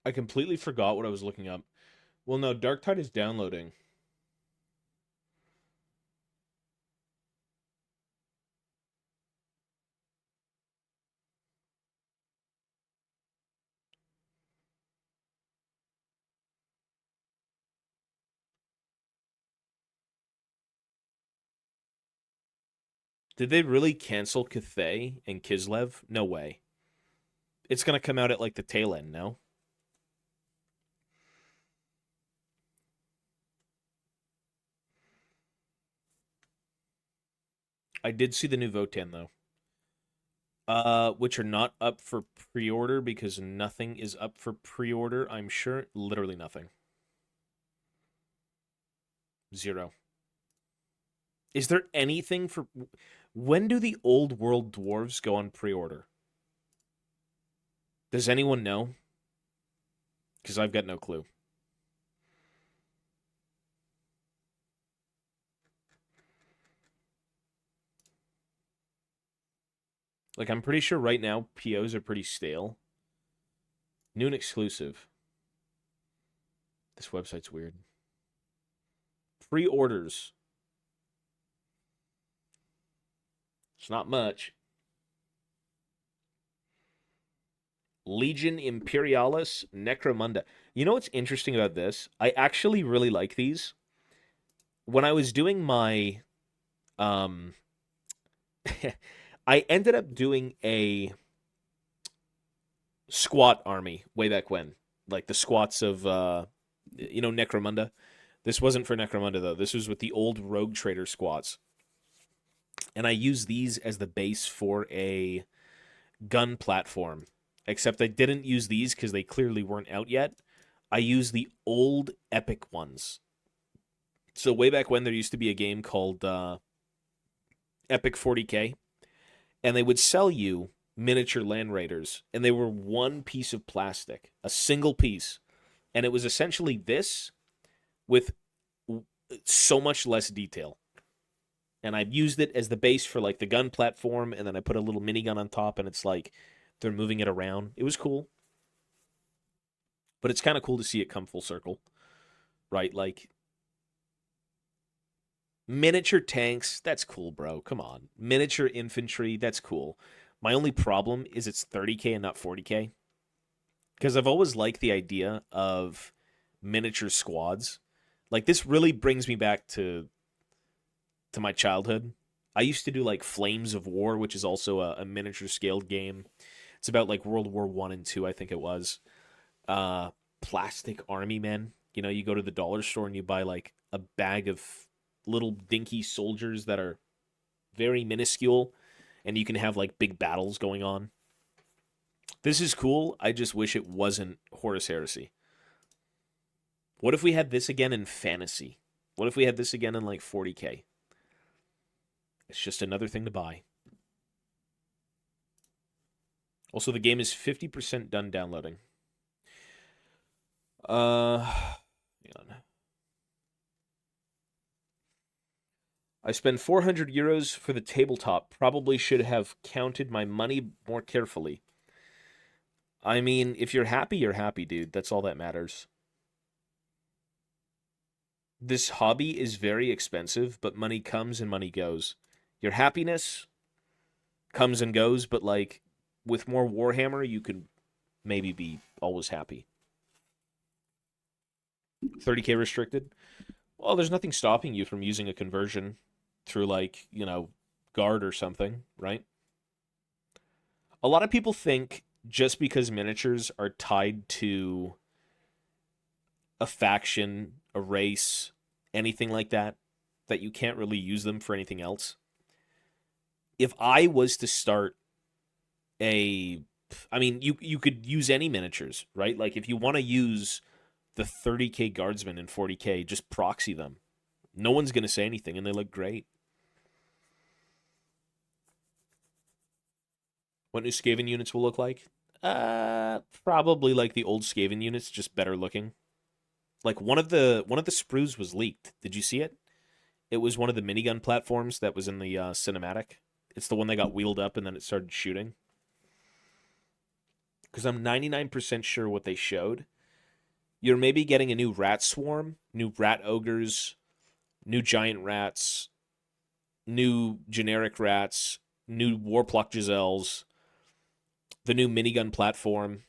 I completely forgot what I was looking up. Well, no, Darktide is downloading. Did they really cancel Cathay and Kislev? No way. It's going to come out at like the tail end, no? I did see the new Votan, though. Which are not up for pre-order because nothing is up for pre-order, I'm sure. Literally nothing. 0. Is there anything for... When do the Old World Dwarves go on pre-order? Does anyone know? Because I've got no clue. Like, I'm pretty sure right now POs are pretty stale. New and exclusive. This website's weird. Pre-orders. It's not much. Legion Imperialis Necromunda. You know what's interesting about this? I actually really like these. When I was doing my... I ended up doing a squat army way back when. Like the squats of, Necromunda. This wasn't for Necromunda, though. This was with the old Rogue Trader squats. And I used these as the base for a gun platform. Except I didn't use these because they clearly weren't out yet. I used the old epic ones. So way back when, there used to be a game called Epic 40K. And they would sell you miniature Land Raiders. And they were one piece of plastic. A single piece. And it was essentially this with so much less detail. And I've used it as the base for like the gun platform, and then I put a little minigun on top, and it's like they're moving it around. It was cool. But it's kind of cool to see it come full circle. Right? Like miniature tanks, that's cool, bro. Come on. Miniature infantry, that's cool. My only problem is it's 30K and not 40K. Because I've always liked the idea of miniature squads. Like, this really brings me back to my childhood. I used to do, like, Flames of War, which is also a miniature scaled game. It's about, like, World War I and II, I think it was. Plastic army men. You know, you go to the dollar store and you buy, like, a bag of little dinky soldiers that are very minuscule, and you can have, like, big battles going on. This is cool. I just wish it wasn't Horus Heresy. What if we had this again in fantasy? What if we had this again in like 40K? It's just another thing to buy. Also, the game is 50% done downloading. Hang on. I spent 400 euros for the tabletop. Probably should have counted my money more carefully. I mean, if you're happy, dude. That's all that matters. This hobby is very expensive, but money comes and money goes. Your happiness comes and goes, but like with more Warhammer, you could maybe be always happy. 30k restricted. Well, there's nothing stopping you from using a conversion through like, guard or something, right? A lot of people think just because miniatures are tied to a faction, a race, anything like that, that you can't really use them for anything else. If I was to start you could use any miniatures, right? Like if you want to use the 30k guardsmen in 40k, just proxy them. No one's going to say anything, and they look great. What new Skaven units will look like? Probably like the old Skaven units, just better looking. Like one of the sprues was leaked. Did you see it? It was one of the minigun platforms that was in the cinematic. It's the one that got wheeled up and then it started shooting. Because I'm 99% sure what they showed. You're maybe getting a new rat swarm, new rat ogres, new giant rats, new generic rats, new Warpluck Giselles, the new minigun platform.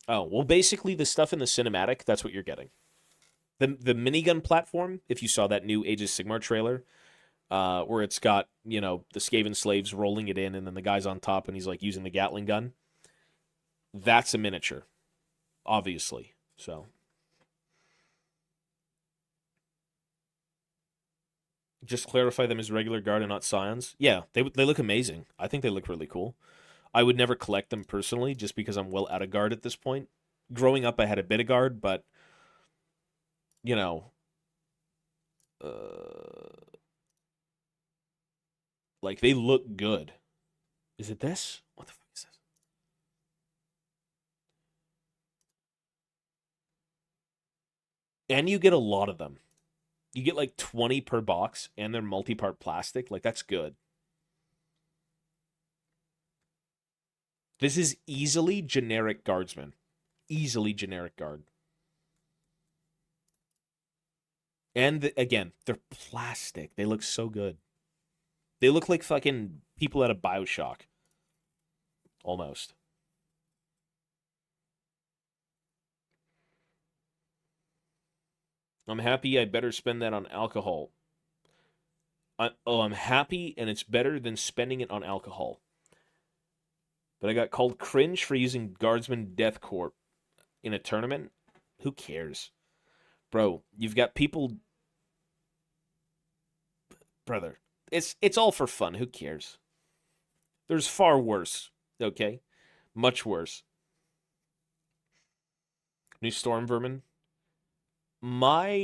Oh, well, basically the stuff in the cinematic, that's what you're getting. The minigun platform, if you saw that new Age of Sigmar trailer, where it's got, the Skaven slaves rolling it in, and then the guy's on top, and he's, like, using the Gatling gun. That's a miniature, obviously. So, just clarify them as regular guard and not scions. Yeah, they look amazing. I think they look really cool. I would never collect them personally, just because I'm well out of guard at this point. Growing up, I had a bit of guard, but like they look good. Is it this? What the fuck is this? And you get a lot of them. You get like 20 per box, and they're multi-part plastic. Like, that's good. This is easily generic guardsman. Easily generic guard. And again, they're plastic. They look so good. They look like fucking people out of BioShock. Almost. I'm happy. I better spend that on alcohol. I'm happy, and it's better than spending it on alcohol. But I got called cringe for using Guardsman Death Corp in a tournament? Who cares? Bro, you've got people... Brother, it's all for fun. Who cares? There's far worse, okay? Much worse. New Storm Vermin. Are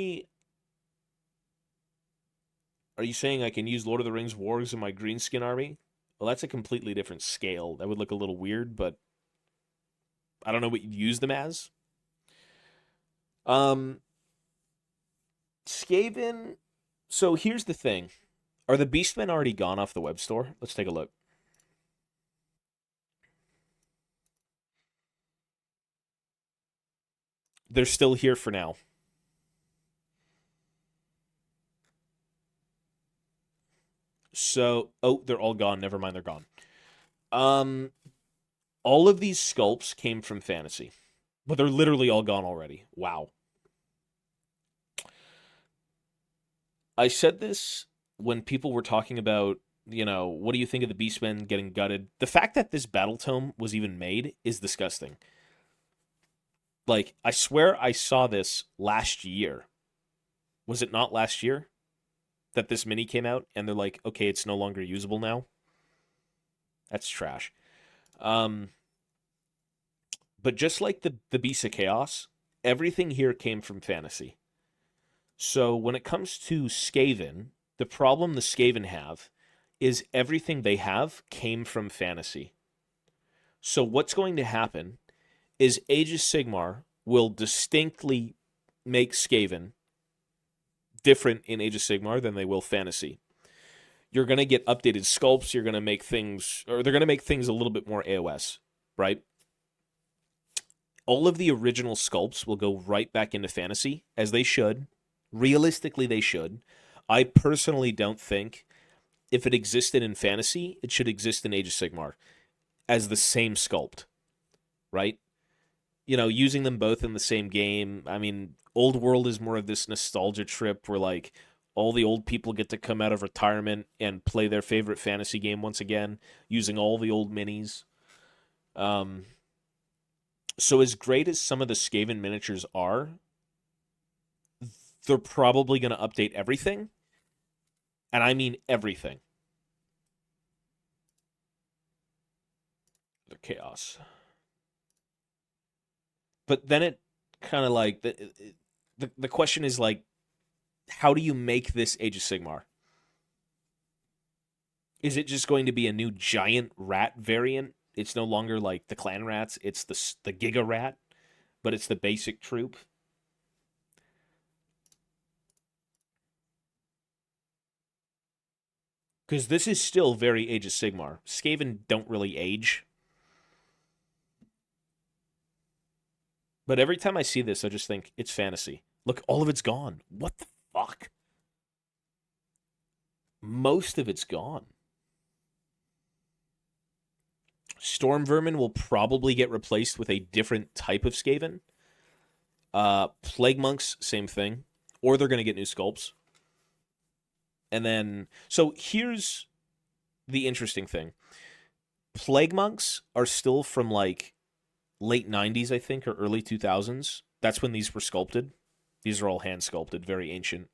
you saying I can use Lord of the Rings wargs in my greenskin army? Well, that's a completely different scale. That would look a little weird, but I don't know what you'd use them as. Skaven. So here's the thing. Are the Beastmen already gone off the web store? Let's take a look. They're still here for now. So, they're all gone. Never mind, they're gone. All of these sculpts came from Fantasy, but they're literally all gone already. Wow. I said this when people were talking about, what do you think of the Beastmen getting gutted? The fact that this battle tome was even made is disgusting. Like, I swear I saw this last year. Was it not last year that this mini came out? And they're like, okay, it's no longer usable now? That's trash. But just like the Beast of Chaos, everything here came from Fantasy. So when it comes to Skaven, the problem the Skaven have is everything they have came from Fantasy. So what's going to happen is Age of Sigmar will distinctly make Skaven different in Age of Sigmar than they will Fantasy. You're going to get updated sculpts. You're going to make things, or they're going to make things a little bit more AOS, right? All of the original sculpts will go right back into Fantasy, as they should, Realistically, they should. I personally don't think if it existed in Fantasy, it should exist in Age of Sigmar as the same sculpt, right? You know, using them both in the same game. I mean, Old World is more of this nostalgia trip where, like, all the old people get to come out of retirement and play their favorite fantasy game once again, using all the old minis. So as great as some of the Skaven miniatures are, they're probably going to update everything. And I mean everything. The chaos. But then it kind of like the question is like, how do you make this Age of Sigmar? Is it just going to be a new giant rat variant? It's no longer like the clan rats, it's the Giga Rat, but it's the basic troop. Because this is still very Age of Sigmar. Skaven don't really age. But every time I see this, I just think, it's fantasy. Look, all of it's gone. What the fuck? Most of it's gone. Storm Vermin will probably get replaced with a different type of Skaven. Plague Monks, same thing. Or they're going to get new sculpts. And then, so here's the interesting thing. Plague Monks are still from like late 90s, I think, or early 2000s. That's when these were sculpted. These are all hand sculpted, very ancient.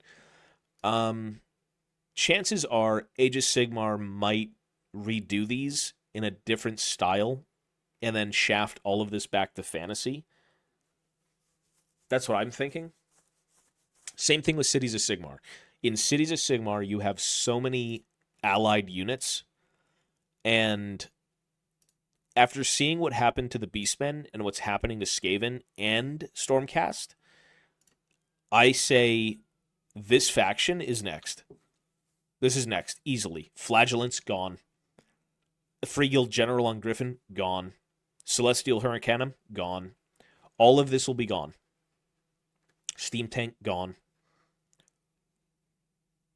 Chances are Age of Sigmar might redo these in a different style and then shaft all of this back to fantasy. That's what I'm thinking. Same thing with Cities of Sigmar. In Cities of Sigmar, you have so many allied units, and after seeing what happened to the Beastmen and what's happening to Skaven and Stormcast, I say this faction is next. This is next, easily. Flagellants, gone. The Free Guild General on Griffin, gone. Celestial Hurricanum, gone. All of this will be gone. Steam Tank, gone.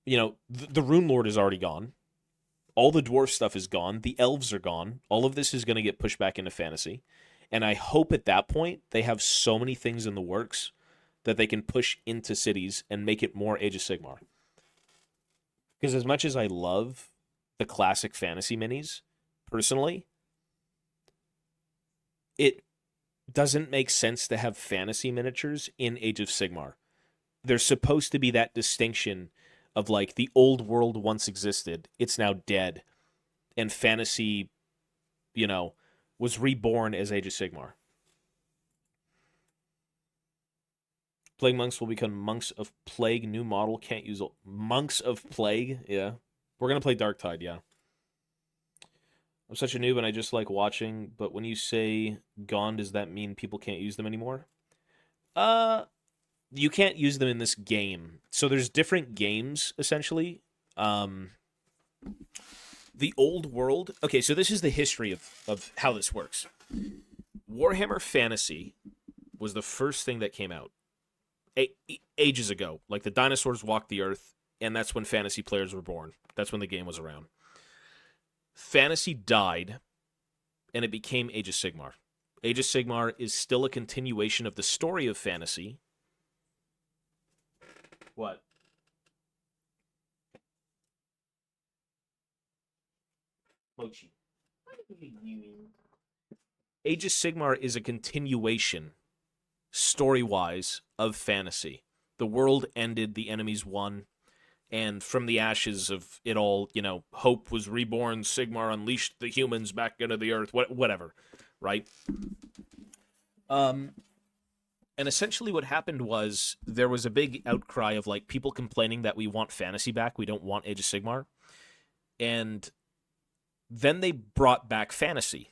You know, the Rune Lord is already gone. All the dwarf stuff is gone. The elves are gone. All of this is going to get pushed back into fantasy. And I hope at that point they have so many things in the works that they can push into cities and make it more Age of Sigmar. Because as much as I love the classic fantasy minis, personally, it doesn't make sense to have fantasy miniatures in Age of Sigmar. There's supposed to be that distinction of like the old world once existed, it's now dead, and fantasy, you know, was reborn as Age of Sigmar. Plague Monks will become Monks of Plague. New model, can't use Monks of Plague. Yeah, we're gonna play Darktide. Yeah, I'm such a noob and I just like watching. But when you say gone, does that mean people can't use them anymore? You can't use them in this game. So there's different games, essentially. The old world... Okay, so this is the history of how this works. Warhammer Fantasy was the first thing that came out ages ago. Like, the dinosaurs walked the earth, and that's when fantasy players were born. That's when the game was around. Fantasy died, and it became Age of Sigmar. Age of Sigmar is still a continuation of the story of fantasy. What? Mochi. Age of Sigmar is a continuation, story-wise, of fantasy. The world ended, the enemies won, and from the ashes of it all, you know, hope was reborn, Sigmar unleashed the humans back into the earth, whatever, right? And essentially what happened was there was a big outcry of like people complaining that we want fantasy back, we don't want Age of Sigmar. And then they brought back fantasy.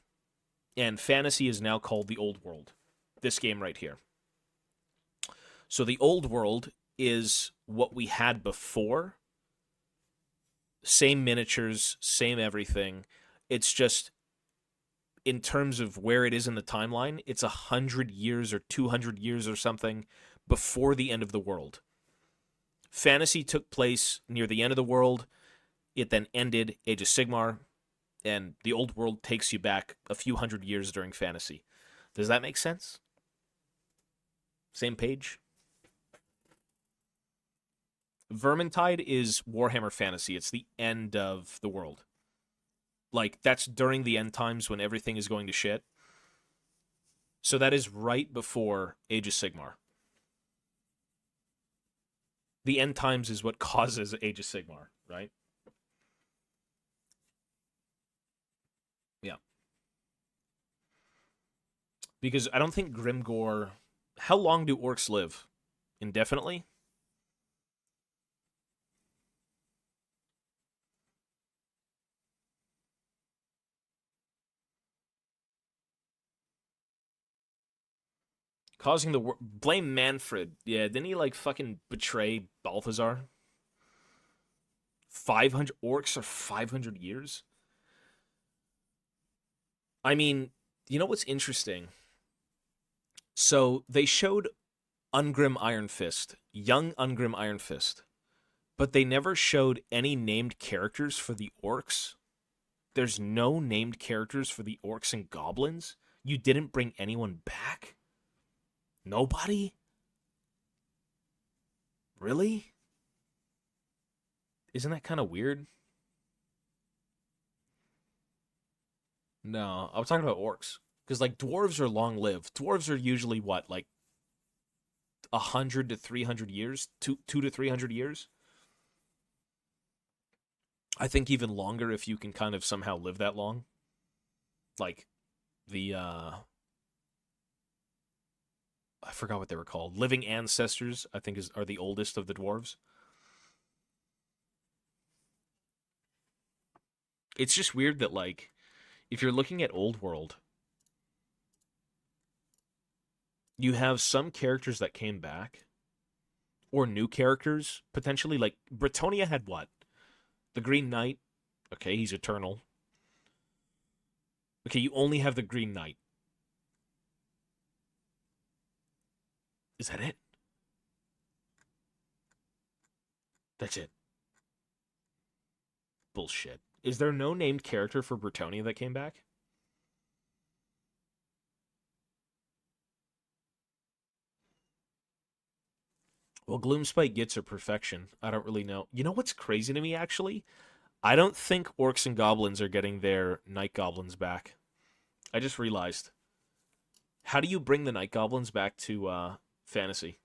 And fantasy is now called the Old World. This game right here. So the Old World is what we had before. Same miniatures, same everything. It's just, in terms of where it is in the timeline, it's 100 years or 200 years or something before the end of the world. Fantasy took place near the end of the world. It then ended Age of Sigmar, and the old world takes you back a few hundred years during fantasy. Does that make sense? Same page? Vermintide is Warhammer Fantasy. It's the end of the world. Like, that's during the end times when everything is going to shit. So that is right before Age of Sigmar. The end times is what causes Age of Sigmar, right? Yeah. Because I don't think Grimgore... How long do orcs live? Indefinitely? Causing the war... Blame Manfred. Yeah, didn't he, like, fucking betray Balthazar? 500... Orcs are 500 years? I mean, you know what's interesting? So, they showed Ungrim Iron Fist, young Ungrim Iron Fist, but they never showed any named characters for the orcs. There's no named characters for the orcs and goblins? You didn't bring anyone back? Nobody? Really? Isn't that kind of weird? No, I was talking about orcs. Because, like, dwarves are long-lived. Dwarves are usually, what, like, 100 to 300 years? 2 to 300 years? I think even longer if you can kind of somehow live that long. Like, the, I forgot what they were called. Living Ancestors, I think, are the oldest of the dwarves. It's just weird that, like, if you're looking at Old World, you have some characters that came back, or new characters, potentially. Like, Bretonia had what? The Green Knight. Okay, he's eternal. Okay, you only have the Green Knight. Is that it? That's it. Bullshit. Is there no named character for Bretonia that came back? Well, Gloomspite gets her perfection. I don't really know. You know what's crazy to me, actually? I don't think orcs and goblins are getting their night goblins back. I just realized. How do you bring the night goblins back to fantasy?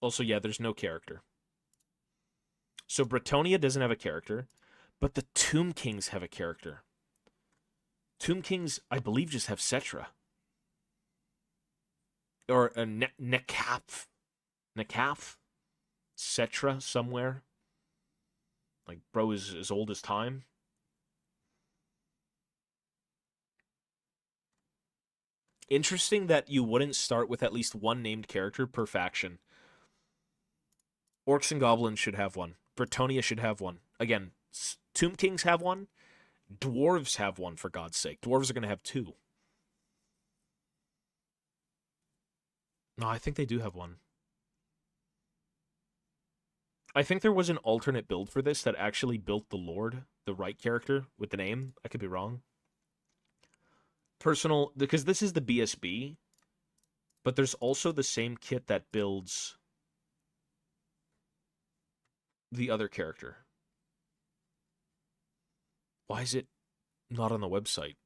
Also, yeah, there's no character. So Bretonia doesn't have a character, but the Tomb Kings have a character. Tomb Kings, I believe, just have Cetra. Or a Nekaf. Nekaf? Cetra somewhere. Like, bro is as old as time. Interesting that you wouldn't start with at least one named character per faction. Orcs and goblins should have one. Bretonia should have one. Again, Tomb Kings have one. Dwarves have one, for God's sake. Dwarves are going to have two. No, I think they do have one. I think there was an alternate build for this that actually built the Lord, the right character, with the name. I could be wrong. Personal, because this is the BSB, but there's also the same kit that builds the other character. Why is it not on the website?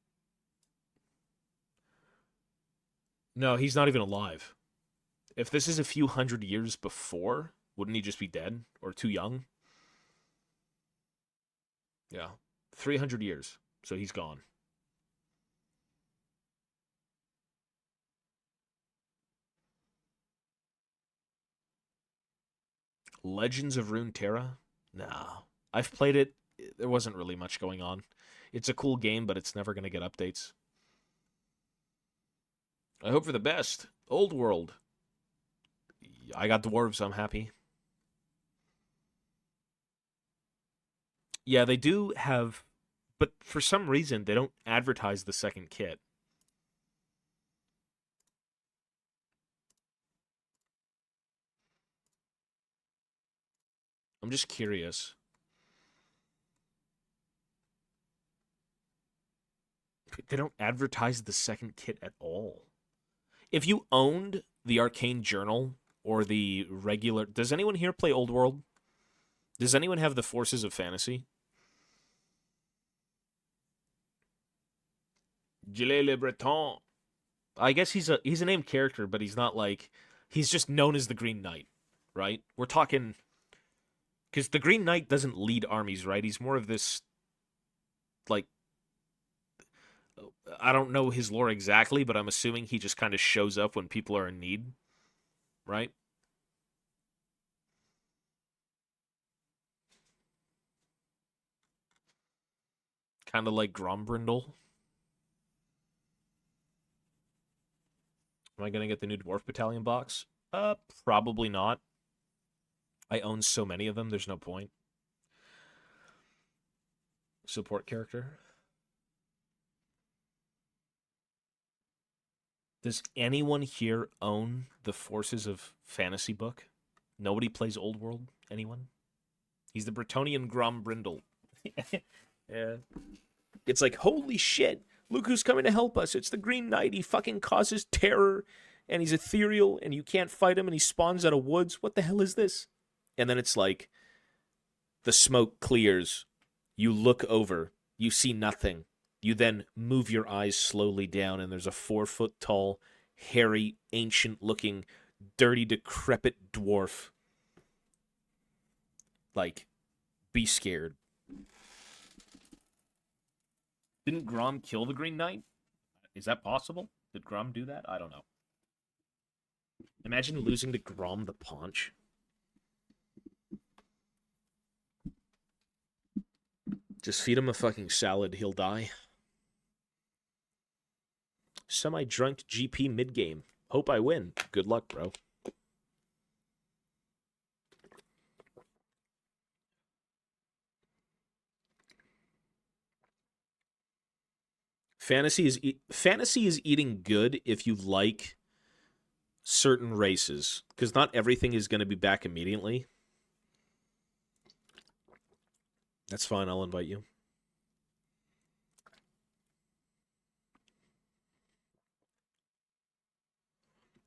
No, he's not even alive. If this is a few hundred years before, wouldn't he just be dead or too young? Yeah. 300 years. So he's gone. Legends of Runeterra? Nah. I've played it. There wasn't really much going on. It's a cool game, but it's never going to get updates. I hope for the best. Old World. I got dwarves, I'm happy. Yeah, they do have... But for some reason, they don't advertise the second kit. I'm just curious. They don't advertise the second kit at all. If you owned the Arcane Journal or the regular... Does anyone here play Old World? Does anyone have the Forces of Fantasy? Gilles Le Breton. I guess he's a named character, but he's not like... He's just known as the Green Knight, right? We're talking... Because the Green Knight doesn't lead armies, right? He's more of this, like... I don't know his lore exactly, but I'm assuming he just kind of shows up when people are in need, right? Kind of like Grombrindle. Am I going to get the new Dwarf Battalion box? Probably not. I own so many of them, there's no point. Support character. Does anyone here own the Forces of Fantasy book? Nobody plays Old World? Anyone? He's the Bretonian Grombrindle. Yeah. It's like, holy shit, look who's coming to help us. It's the Green Knight. He fucking causes terror, and he's ethereal, and you can't fight him, and he spawns out of woods. What the hell is this? And then it's like, the smoke clears. You look over. You see nothing. You then move your eyes slowly down, and there's a 4-foot-tall, hairy, ancient-looking, dirty, decrepit dwarf. Like, be scared. Didn't Grom kill the Green Knight? Is that possible? Did Grom do that? I don't know. Imagine losing to Grom the Paunch. Just feed him a fucking salad, he'll die. Semi-drunk GP mid-game. Hope I win. Good luck, bro. Fantasy is eating good if you like certain races, because not everything is going to be back immediately. That's fine, I'll invite you.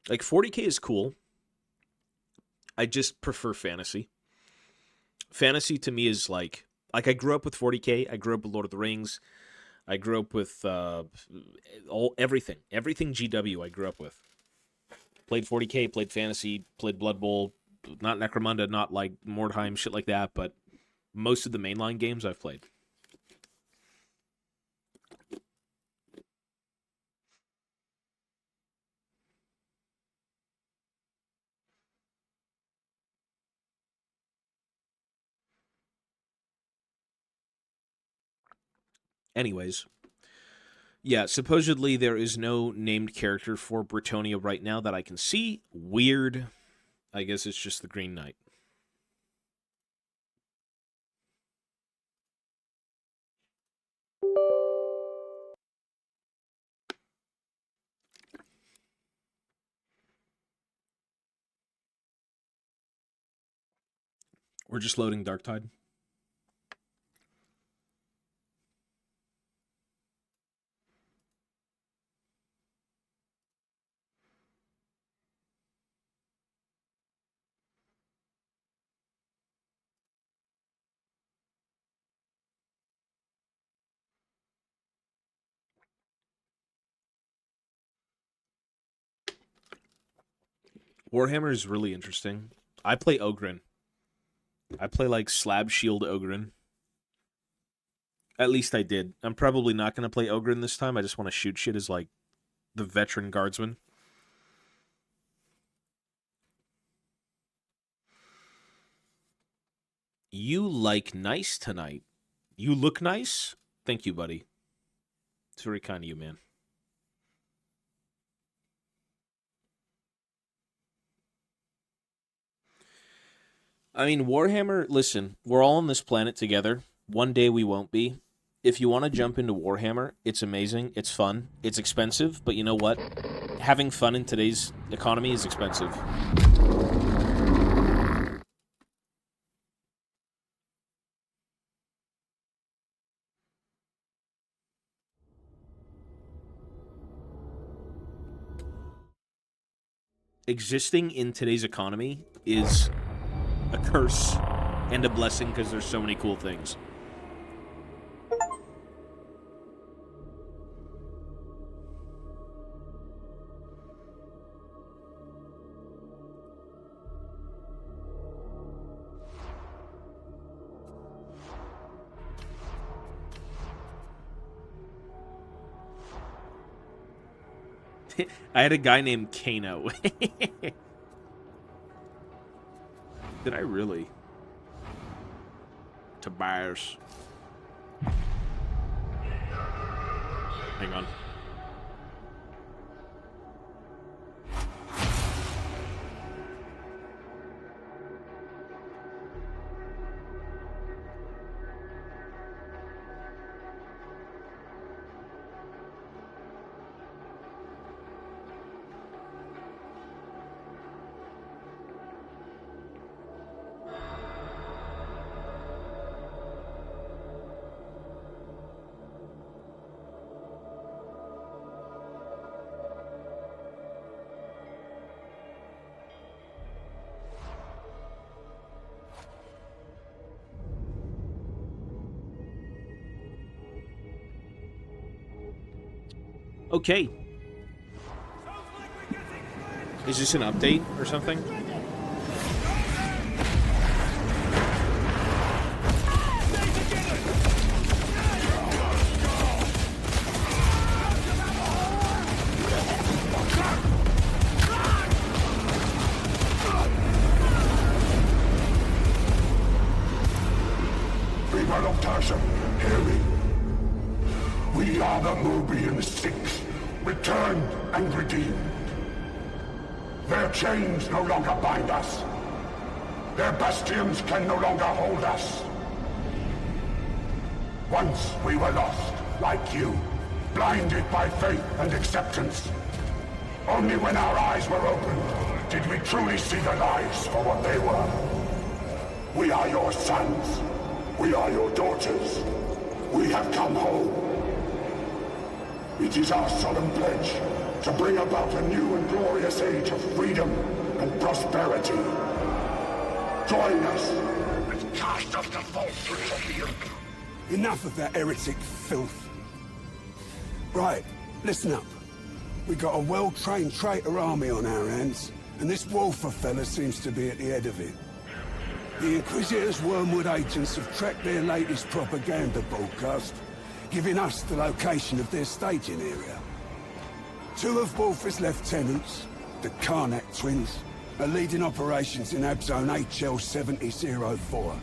Like, 40k is cool. I just prefer fantasy. Fantasy to me is like I grew up with 40k, I grew up with Lord of the Rings, I grew up with everything GW I grew up with. Played 40k, played fantasy, played Blood Bowl, not Necromunda, not like Mordheim, shit like that, but most of the mainline games I've played. Anyways, yeah, supposedly there is no named character for Bretonia right now that I can see. Weird. I guess it's just the Green Knight. We're just loading Darktide. Warhammer is really interesting. I play Ogryn. I play like Slab Shield Ogryn. At least I did. I'm probably not going to play Ogryn this time. I just want to shoot shit as like the veteran guardsman. You like nice tonight. You look nice? Thank you, buddy. It's very kind of you, man. I mean, Warhammer, listen, we're all on this planet together. One day we won't be. If you want to jump into Warhammer, it's amazing. It's fun. It's expensive, but you know what? Having fun in today's economy is expensive. existing in today's economy is a curse and a blessing because there's so many cool things. I had a guy named Kano. Did I really? Tobias. Hang on. Okay. Is this an update or something? People of Tasha, hear me. We are the Mobian Six, returned and redeemed. Their chains no longer bind us. Their bastions can no longer hold us. Once we were lost, like you, blinded by faith and acceptance. Only when our eyes were opened did we truly see the lives for what they were. We are your sons. We are your daughters. We have come home. It is our solemn pledge to bring about a new and glorious age of freedom and prosperity. Join us and cast off the falsehoods of the yoke. Enough of that heretic filth. Right, listen up. We got a well-trained traitor army on our hands, and this Wolfer fella seems to be at the head of it. The Inquisitor's Wormwood agents have tracked their latest propaganda broadcast, giving us the location of their staging area. Two of Wolfer's lieutenants, the Karnak twins, are leading operations in Abzone HL 7004.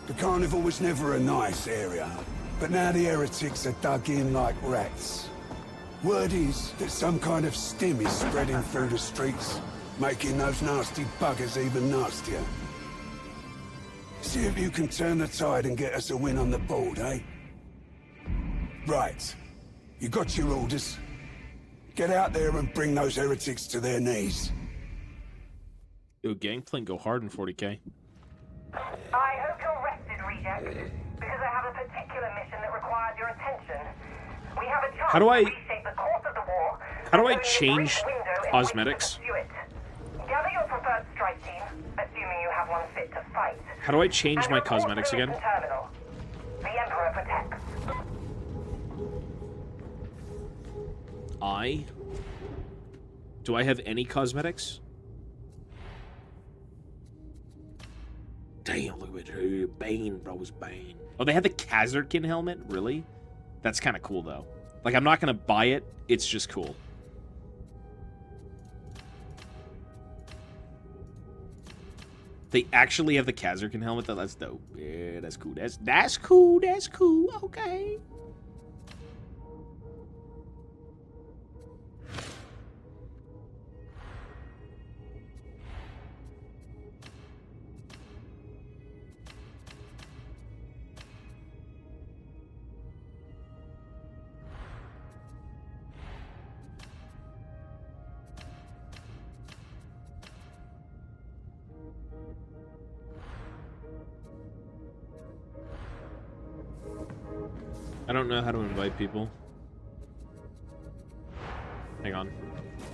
The Carnival was never a nice area, but now the heretics are dug in like rats. Word is that some kind of stim is spreading through the streets, making those nasty buggers even nastier. See if you can turn the tide and get us a win on the board, eh? Right. You got your orders. Get out there and bring those heretics to their knees. Yo, Gangplank go hard in 40k. I hope you're rested, Reject, because I have a particular mission that requires your attention. We have a chance How do I- to reshape the course of the war. How do I and change only a brief window in which to cosmetics? pursue it. Gather your preferred strike team, assuming you have one fit to fight. How do I change And my report cosmetics to again? Mission Terminal. The Emperor protects. Do I have any cosmetics? Damn, look at it. Bane, bro, was Bane. Oh, they had the Kazarkin helmet? Really? That's kind of cool, though. Like, I'm not going to buy it. It's just cool. They actually have the Kazarkin helmet, though. That's dope. Yeah, that's cool. That's cool. That's cool. Okay. I don't know how to invite people. Hang on.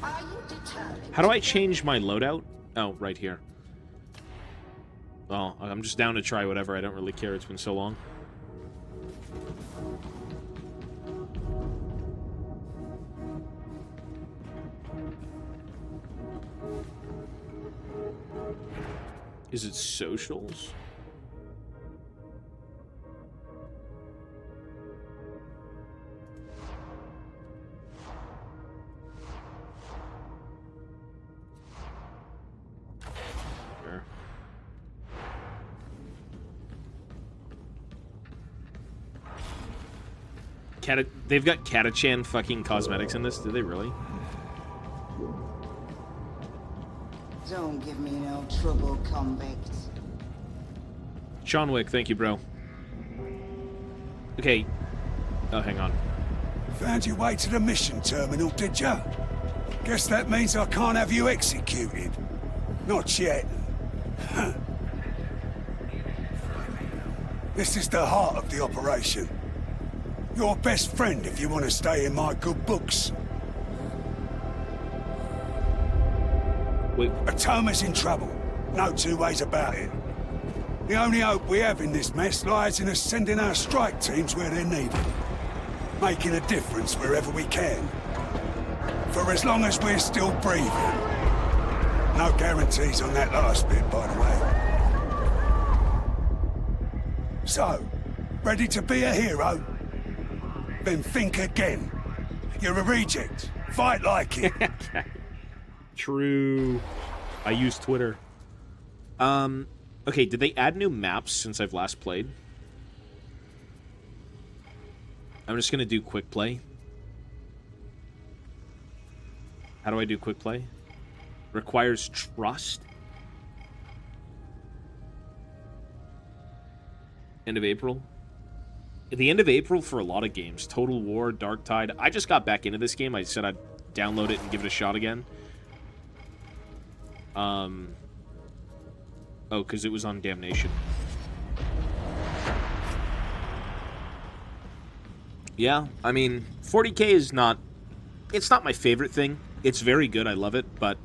How do I change my loadout? Oh, right here. Well, I'm just down to try whatever. I don't really care. It's been so long. Is it socials? They've got Katachan fucking cosmetics in this. Do they really? Don't give me no trouble, convict. Sean Wick, thank you, bro. Okay. Oh, hang on. Found your way to the mission terminal, did ya? Guess that means I can't have you executed. Not yet. This is the heart of the operation. Your best friend if you want to stay in my good books. Wait. Atoma's in trouble. No two ways about it. The only hope we have in this mess lies in us sending our strike teams where they're needed. Making a difference wherever we can. For as long as we're still breathing. No guarantees on that last bit, by the way. So, ready to be a hero? Then think again. You're a reject. Fight like it. True. I use Twitter. Okay, did they add new maps since I've last played? I'm just gonna do quick play. How do I do quick play? Requires trust. End of April. At the end of April for a lot of games. Total War, Dark Tide. I just got back into this game. I said I'd download it and give it a shot again. Oh, because it was on Damnation. Yeah, I mean, 40k is not... It's not my favorite thing. It's very good, I love it, but...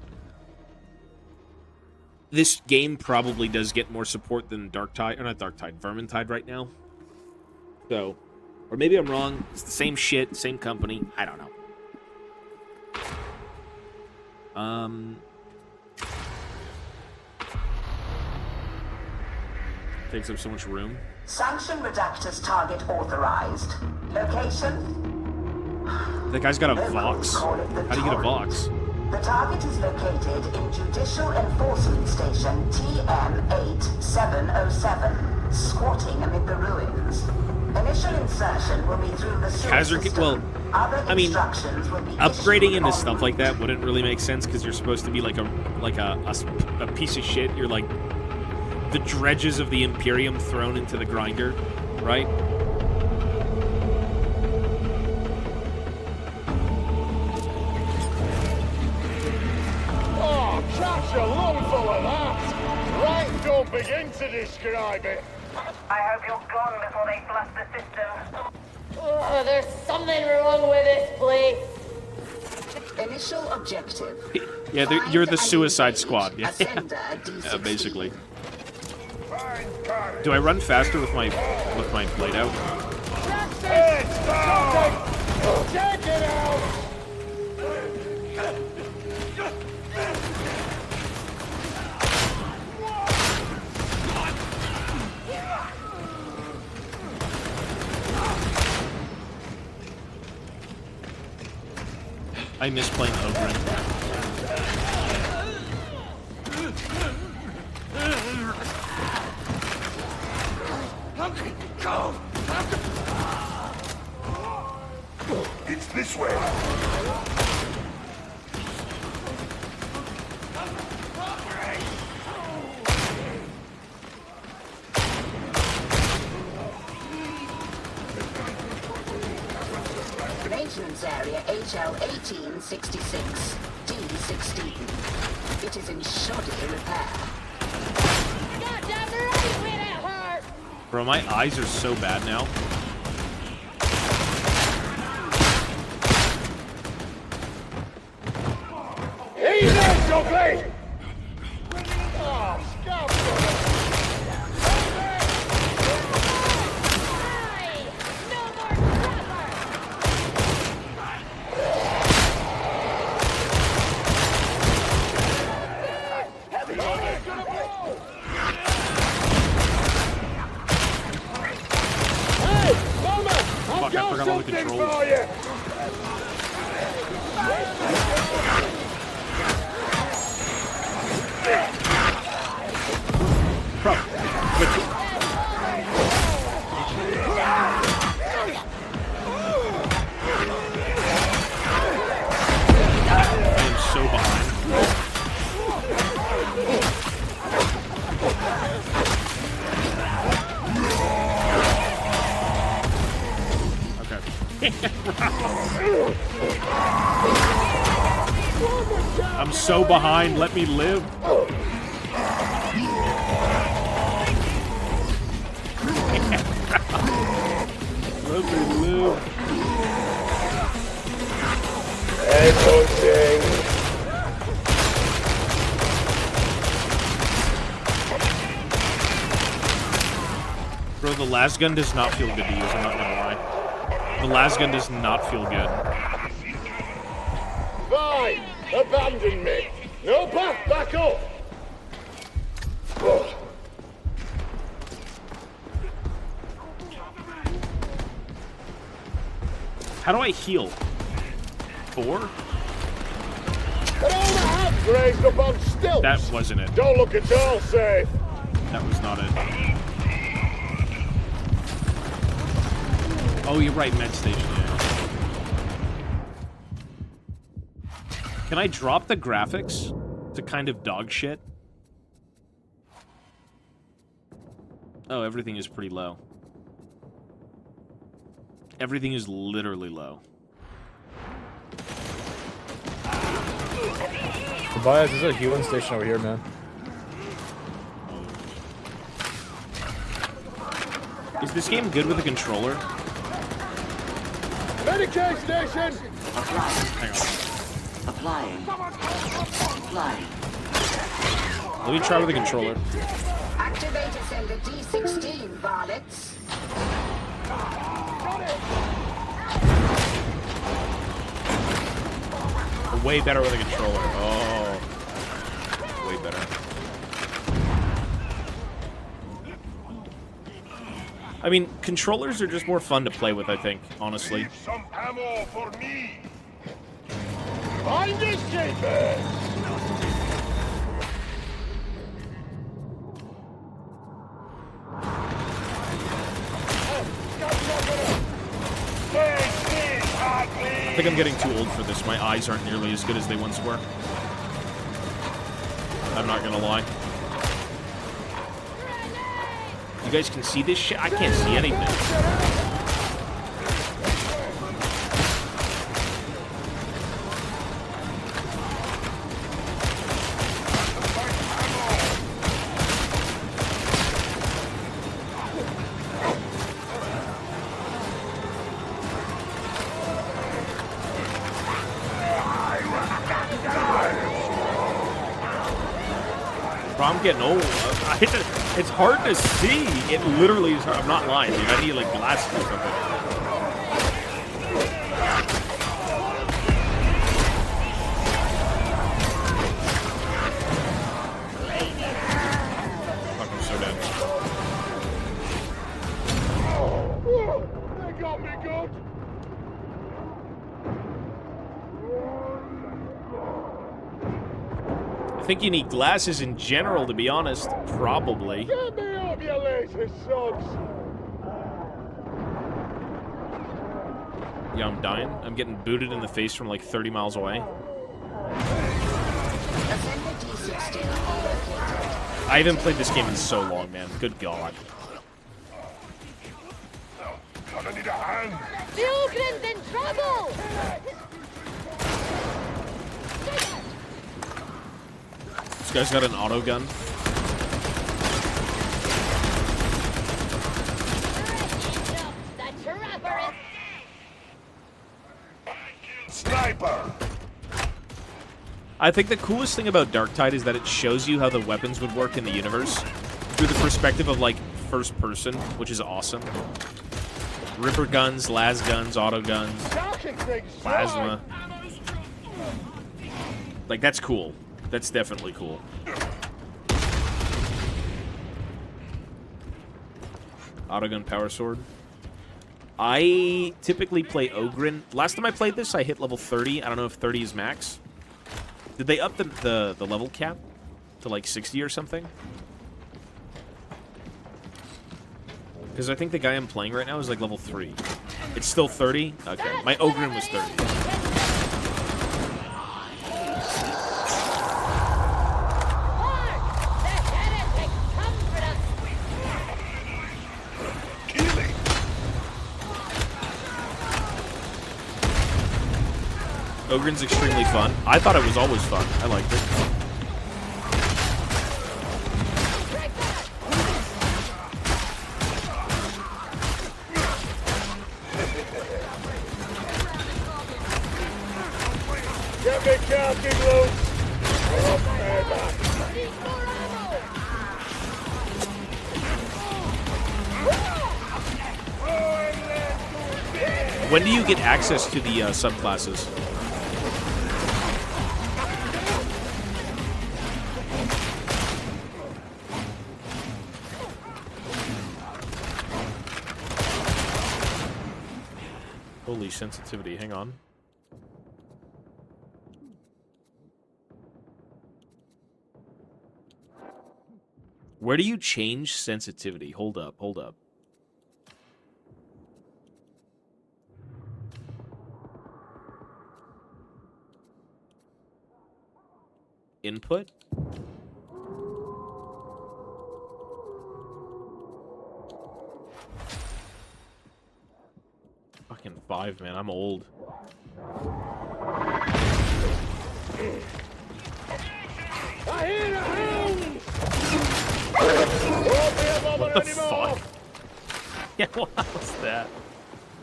This game probably does get more support than Dark Tide... Or not Dark Tide, Vermintide right now. So... Or maybe I'm wrong. It's the same shit, same company. I don't know. Takes up so much room. Sanction Redactor's target authorized. Location? That guy's got a Vox. How do you get a Vox? The target is located in Judicial Enforcement Station TM8707, squatting amid the ruins. Initial insertion will be through the sewer system. Well, I mean, upgrading into stuff like that wouldn't really make sense because you're supposed to be like a piece of shit. You're like the dredges of the Imperium thrown into the grinder, right? Oh, catch a lungful of that! Right, don't begin to describe it. I hope you're gone before they flush the system. Oh, there's something wrong with this place. Initial objective. Yeah, you're the Suicide Squad. Yeah, yeah, basically. Do I run faster with my blade out? Check it out! I miss playing Ogren. It's this way. Maintenance area HL1866, D16. It is in shoddy repair. Goddamn right with it hurt! Bro, my eyes are so bad now. Mowgli! Fuck, I forgot all the controls. Bro, I am so behind. I'm so behind, let me live. Let me live. Bro, the las gun does not feel good to use, I'm not gonna lie. The las gun does not feel good. Fine! Abandon me! No path back up! Oh. How do I heal? 4? But all the hands raised up on stilts! That wasn't it. Don't look at all safe! That was not it. Oh, you're right, med station, yeah. Can I drop the graphics to kind of dog shit? Oh, everything is pretty low. Everything is literally low. Tobias, there's a healing station over here, man. Is this game good with a controller? Medicaid station! Hang on. Applying. Applying. Let me try with a controller. Activate Ascender D16, varlets. Way better with a controller. Oh. Way better. I mean, controllers are just more fun to play with, I think, honestly. Leave some ammo for me! Find escape! I think I'm getting too old for this. My eyes aren't nearly as good as they once were. I'm not gonna lie. You guys can see this shit? I can't see anything. I'm getting old. It's hard to see. It literally is hard. I'm not lying, dude. I need like glasses or something. Fuck, I'm so dead. They got me good! I think you need glasses in general, to be honest. Probably. Get me up, you lazy sods! Yeah, I'm dying. I'm getting booted in the face from like 30 miles away. I haven't played this game in so long, man. Good God. Gonna need a hand! The Ogren's in trouble! This guy's got an auto gun. Sniper! I think the coolest thing about Darktide is that it shows you how the weapons would work in the universe through the perspective of, like, first person, which is awesome. Ripper guns, las guns, auto guns, plasma. Like, that's cool. That's definitely cool. Autogun power sword. I typically play Ogren. Last time I played this, I hit level 30. I don't know if 30 is max. Did they up the level cap to like 60 or something? Because I think the guy I'm playing right now is like level 3. It's still 30? Okay. My Ogren was 30. Ogren's extremely fun. I thought it was always fun. I liked it. Get me counting loose! When do you get access to the subclasses? Holy sensitivity, hang on. Where do you change sensitivity? Hold up, hold up. Input? Fucking 5, man. I'm old. What the fuck? Yeah, what was that?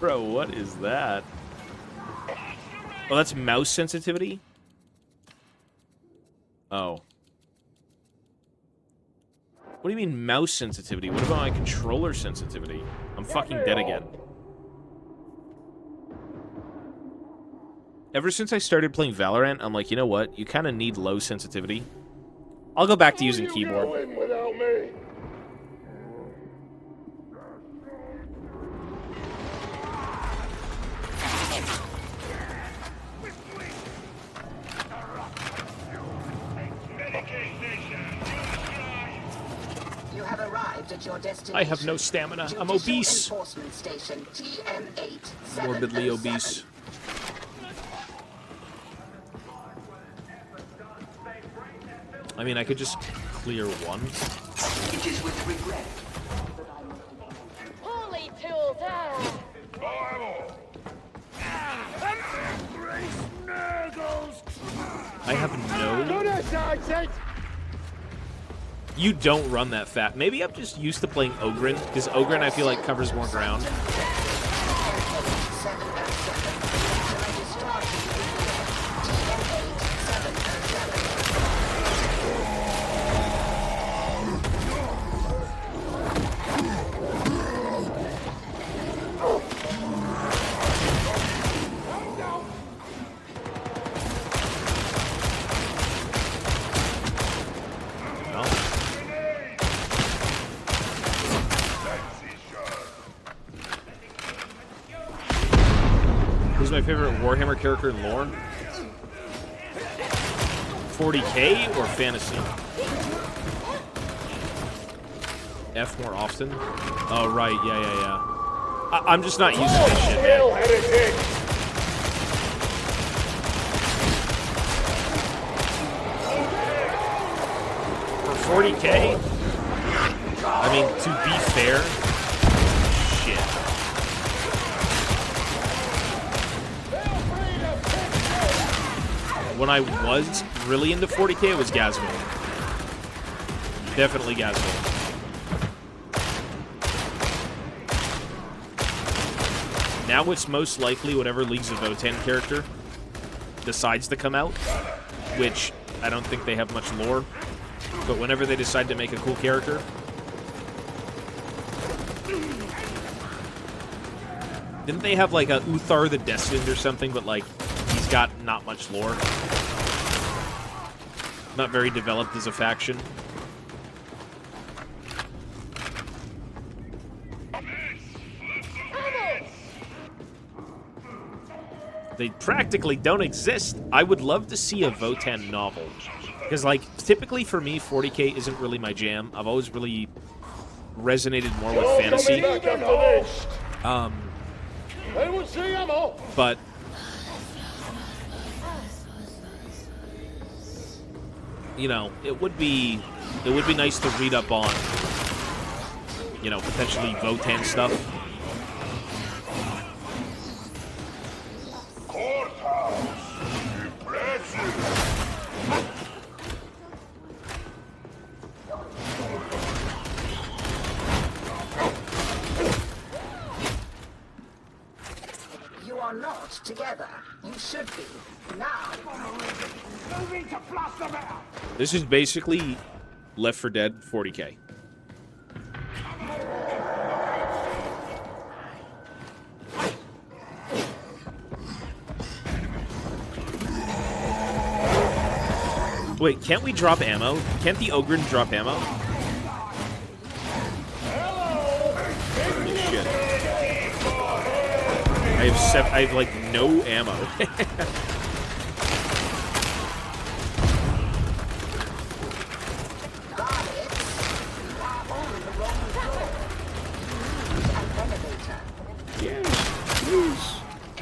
Bro, what is that? Oh, that's mouse sensitivity? Oh. What do you mean mouse sensitivity? What about my controller sensitivity? I'm fucking dead again. Ever since I started playing Valorant, I'm like, you know what? You kind of need low sensitivity. I'll go back to using keyboard. Without me? You have arrived at your destination. I have no stamina. I'm obese. Station, TM8, Morbidly obese. I mean, I could just clear one. It is with regret. Holy tools, I have no... You don't run that fast. Maybe I'm just used to playing Ogren, because Ogren I feel like covers more ground. Who's my favorite Warhammer character in lore? 40k or fantasy? F more often? Oh, right, yeah. I'm just not used to this shit, man. For 40k? I mean, to be fair, shit. When I was really into 40k, it was Gazmo. Definitely Gazmo. Now it's most likely whatever Leagues of Votan character decides to come out. which I don't think they have much lore. But whenever they decide to make a cool character, didn't they have like a Uthar the Destined or something? But like, he's got not much lore, not very developed as a faction. They practically don't exist. I would love to see a Votan novel. Because, like, typically for me, 40k isn't really my jam. I've always really resonated more with fantasy. But you know, it would be nice to read up on, you know, potentially Votan stuff. You are not together. You should be. Now. Moving to flush them out. This is basically Left 4 Dead 40k. Wait, can't we drop ammo? Can't the Ogren drop ammo? Holy shit. I have like no ammo.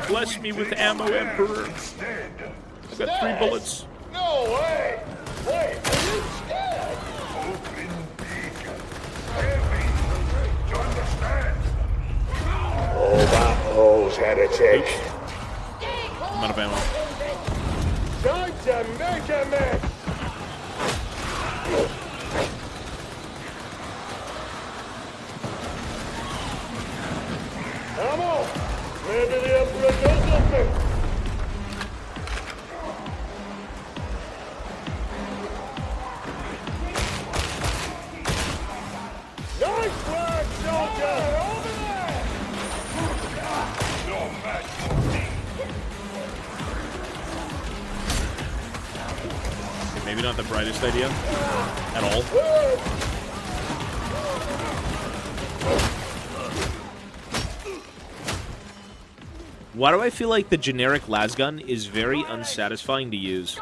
Bless me with ammo, Emperor. I've got 3 bullets. No way! Wait, are you scared? Open beacon. Heavy. You understand? Oh, that hole's heretic. I'm out of ammo. Time to make a mess! Ammo! Maybe the Emperor does something! Nice work, soldier! Over there! No match for me! Maybe not the brightest idea at all. Why do I feel like the generic lasgun is very unsatisfying to use?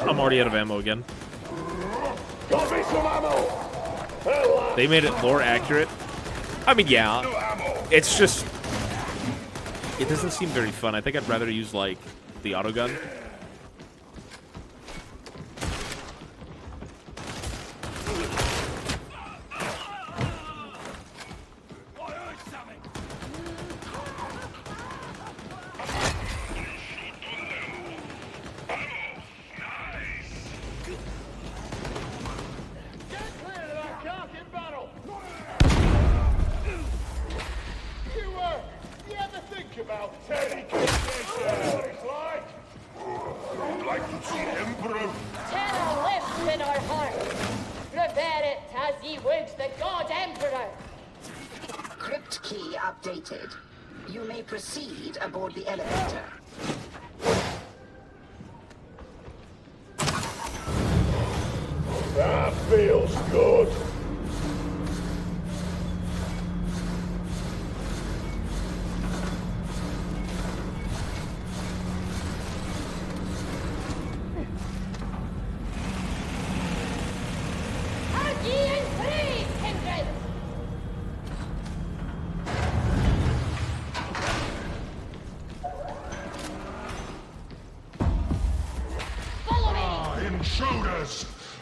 I'm already out of ammo again. Got me some ammo! They made it lore accurate. I mean, yeah. It's just... It doesn't seem very fun. I think I'd rather use, like, the autogun. You may proceed aboard the elevator. That feels good.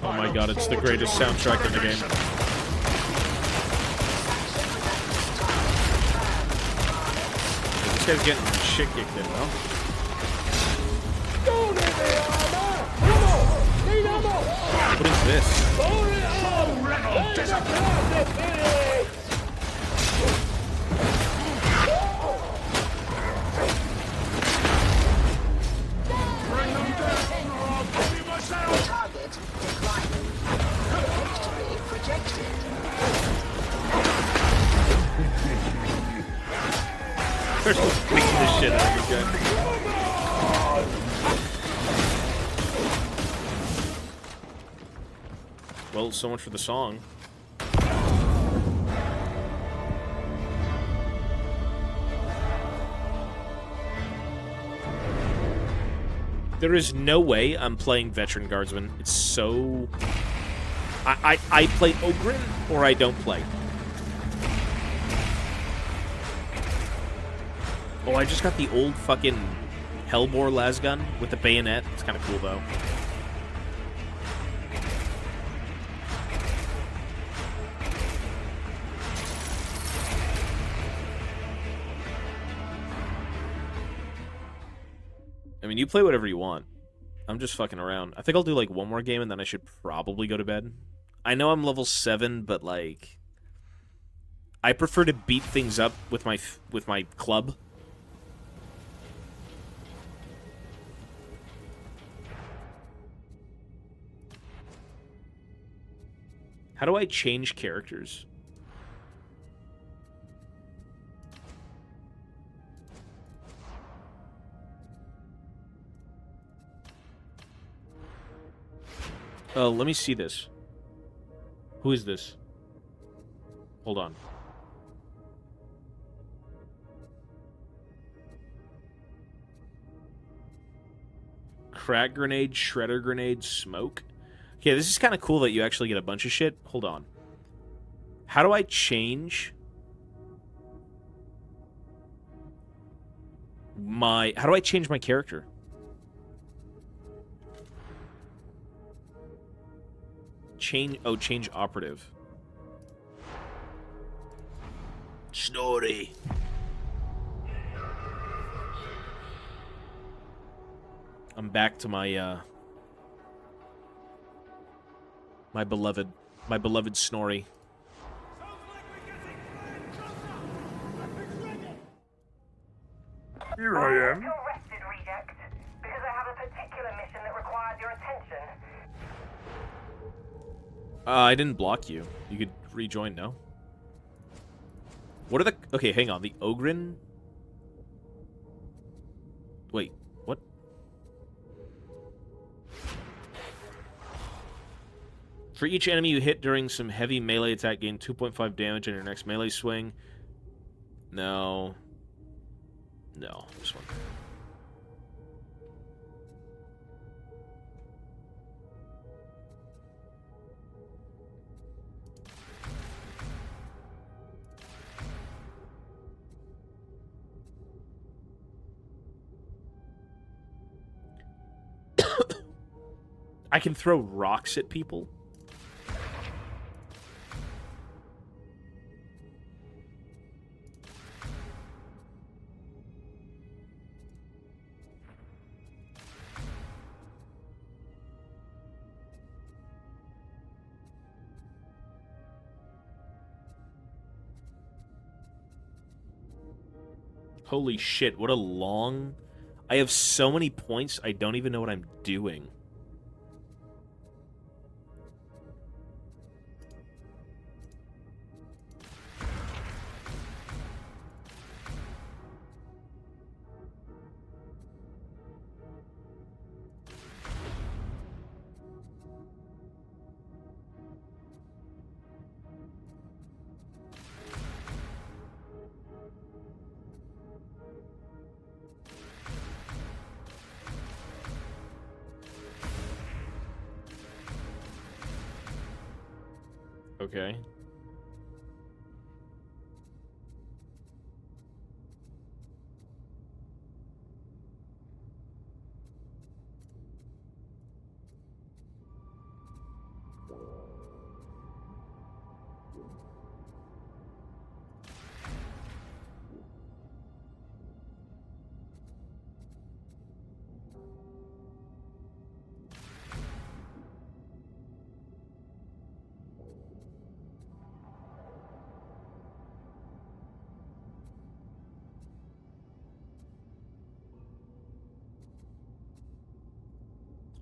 Oh my god, it's the greatest soundtrack in the game. This guy's getting shit kicked in, though. Don't hit the armor! What is this? Target declining. Victory projected. They're just beating the shit out of this guy. Well, so much for the song. There is no way I'm playing Veteran Guardsman. It's so... I play Ogren, or I don't play. Oh, I just got the old fucking Hellbore lasgun with the bayonet. It's kind of cool, though. I mean, you play whatever you want. I'm just fucking around. I think I'll do, like, one more game, and then I should probably go to bed. I know I'm level 7, but, like... I prefer to beat things up with my club. How do I change characters? Oh, let me see this. Who is this? Hold on. Crack grenade, shredder grenade, smoke. Okay, this is kind of cool that you actually get a bunch of shit. Hold on. How do I change my... How do I change my character? Change... Oh, change operative. Snorri. I'm back to my, my beloved Snorri. Here I am. You're arrested, Reject, because I have a particular mission that requires your attention. I didn't block you. You could rejoin, no? What are the... Okay, hang on. The Ogren... Wait, what? For each enemy you hit during some heavy melee attack, gain 2.5 damage on your next melee swing. No. No, this one. I can throw rocks at people. Holy shit, what a long... I have so many points, I don't even know what I'm doing. Okay.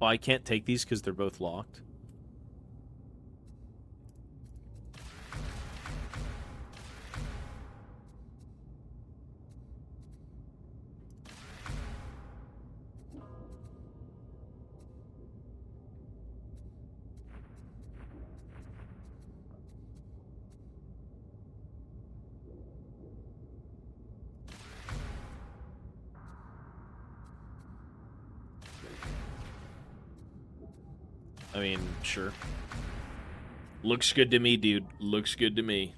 Oh, I can't take these because they're both locked. I mean, sure. Looks good to me, dude. Looks good to me.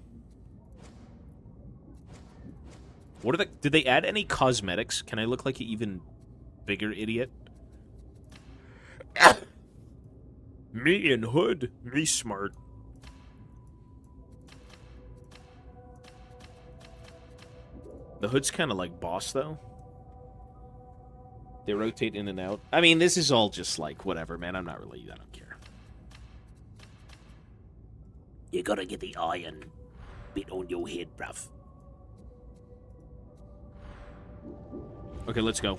What are the... Did they add any cosmetics? Can I look like an even bigger idiot? Me in hood. Me smart. The hood's kind of like boss, though. They rotate in and out. I mean, this is all just like, whatever, man. I'm not really... I don't care. You gotta get the iron bit on your head, bruv. Okay, let's go.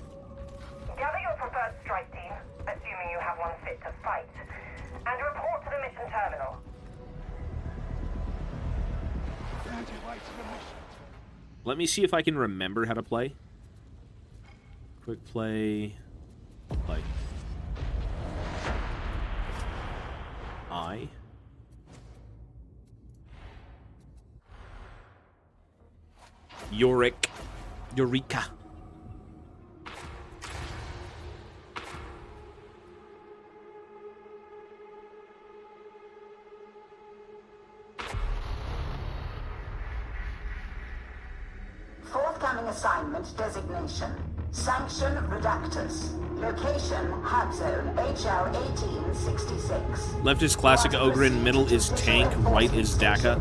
Gather your preferred strike team, assuming you have one fit to fight, and report to the mission terminal. Let me see if I can remember how to play. Quick play. Play. Eureka. Forthcoming assignment designation. Sanction Redactus. Location Hub Zone HL 1866. Left is classic Ogrin, middle is tank, right is Daka.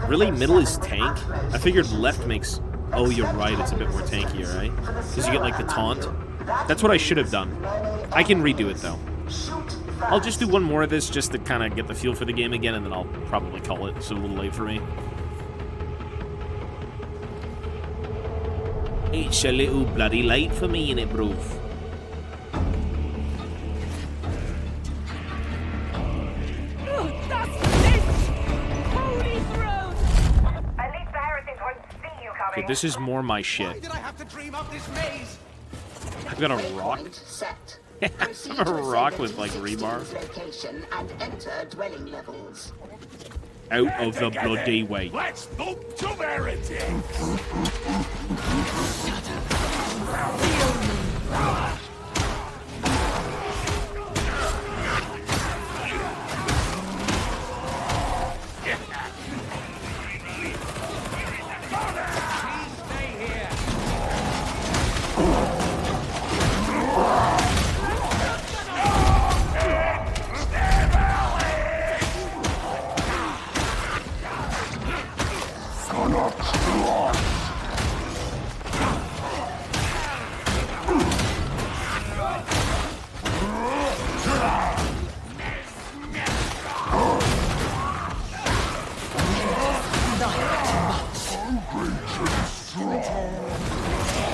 Really, middle is tank? I figured left makes... Oh, you're right, it's a bit more tankier, right? Because you get, like, the taunt. That's what I should have done. I can redo it, though. I'll just do one more of this just to kind of get the feel for the game again, and then I'll probably call it. It's a little late for me. It's a little bloody late for me, innit, bro? Okay, this is more my shit. Why did I have to dream up this maze? I've got a rock. I'm a rock with like rebar. And enter dwelling levels. Out of the bloody way. Let's move to verity.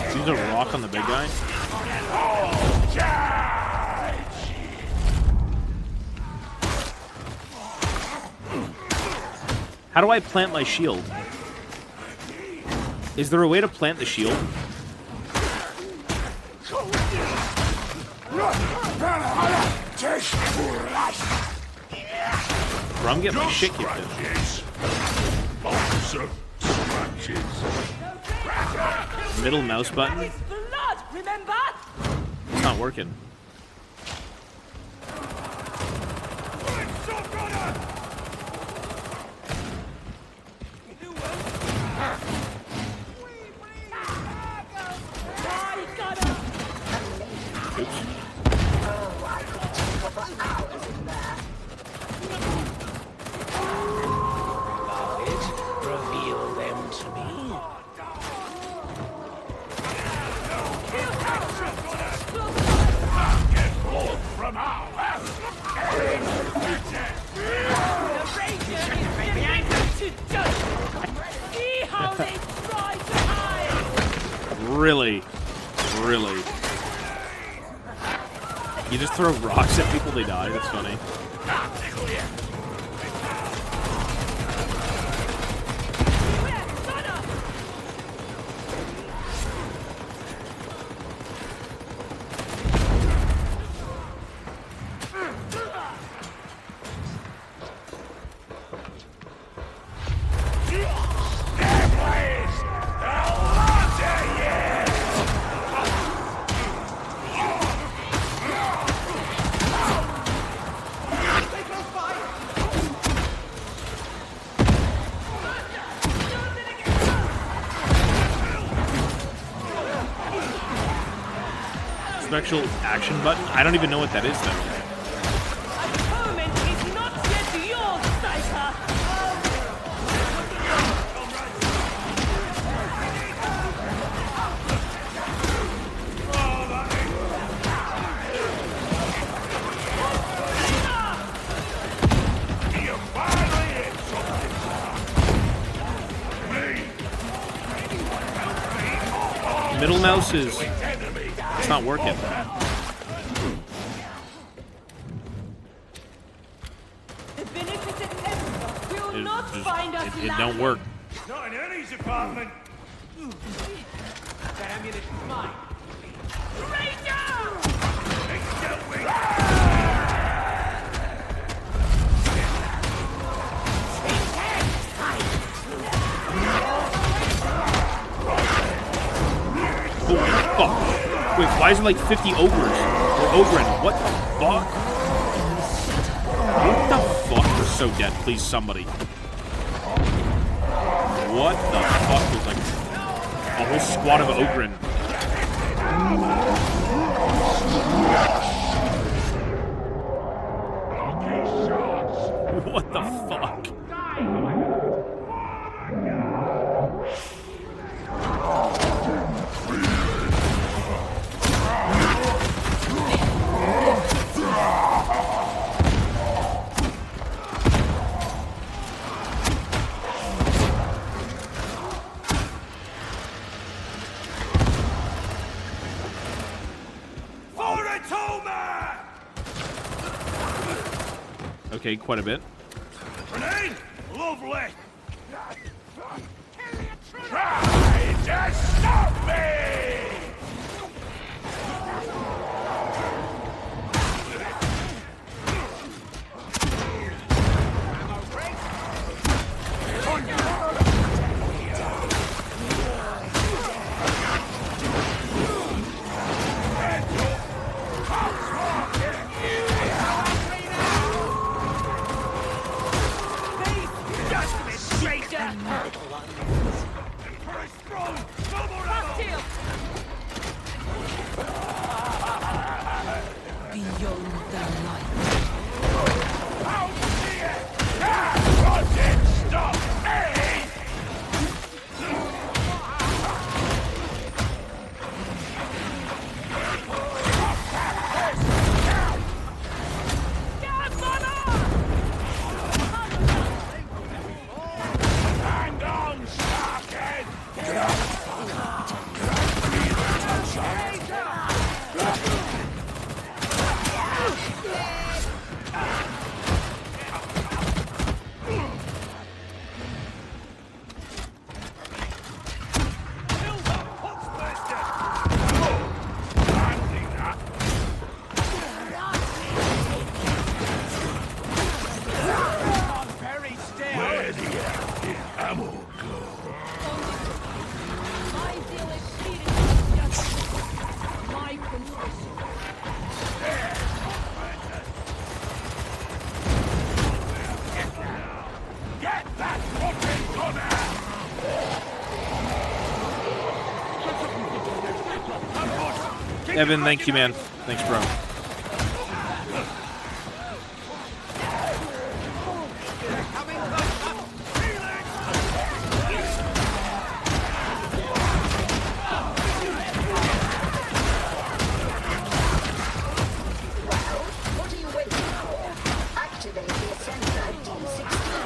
Is a rock on the big guy? How do I plant my shield? Is there a way to plant the shield? Bro, I'm getting my shit kicked in. Middle mouse button? It's not working. Really? Really? You just throw rocks at people, they die. That's funny. Special action button? I don't even know what that is, though. Atonement is not yet yours, Psyker! Middle mouse is... It's not working. It don't work. Not in Ernie's apartment. That ammunition's mine. Oh, fuck. Wait, why is it like 50 ogres? Or ogren? What the fuck? What the fuck? We're so dead. Please, somebody. What the fuck? There's like a whole squad of ogren. What the fuck? Okay, quite a bit. Grenade! Lovely! Try to stop me! Evan, thank you, man. Thanks, bro. What are you waiting for? Activate the sensor D16.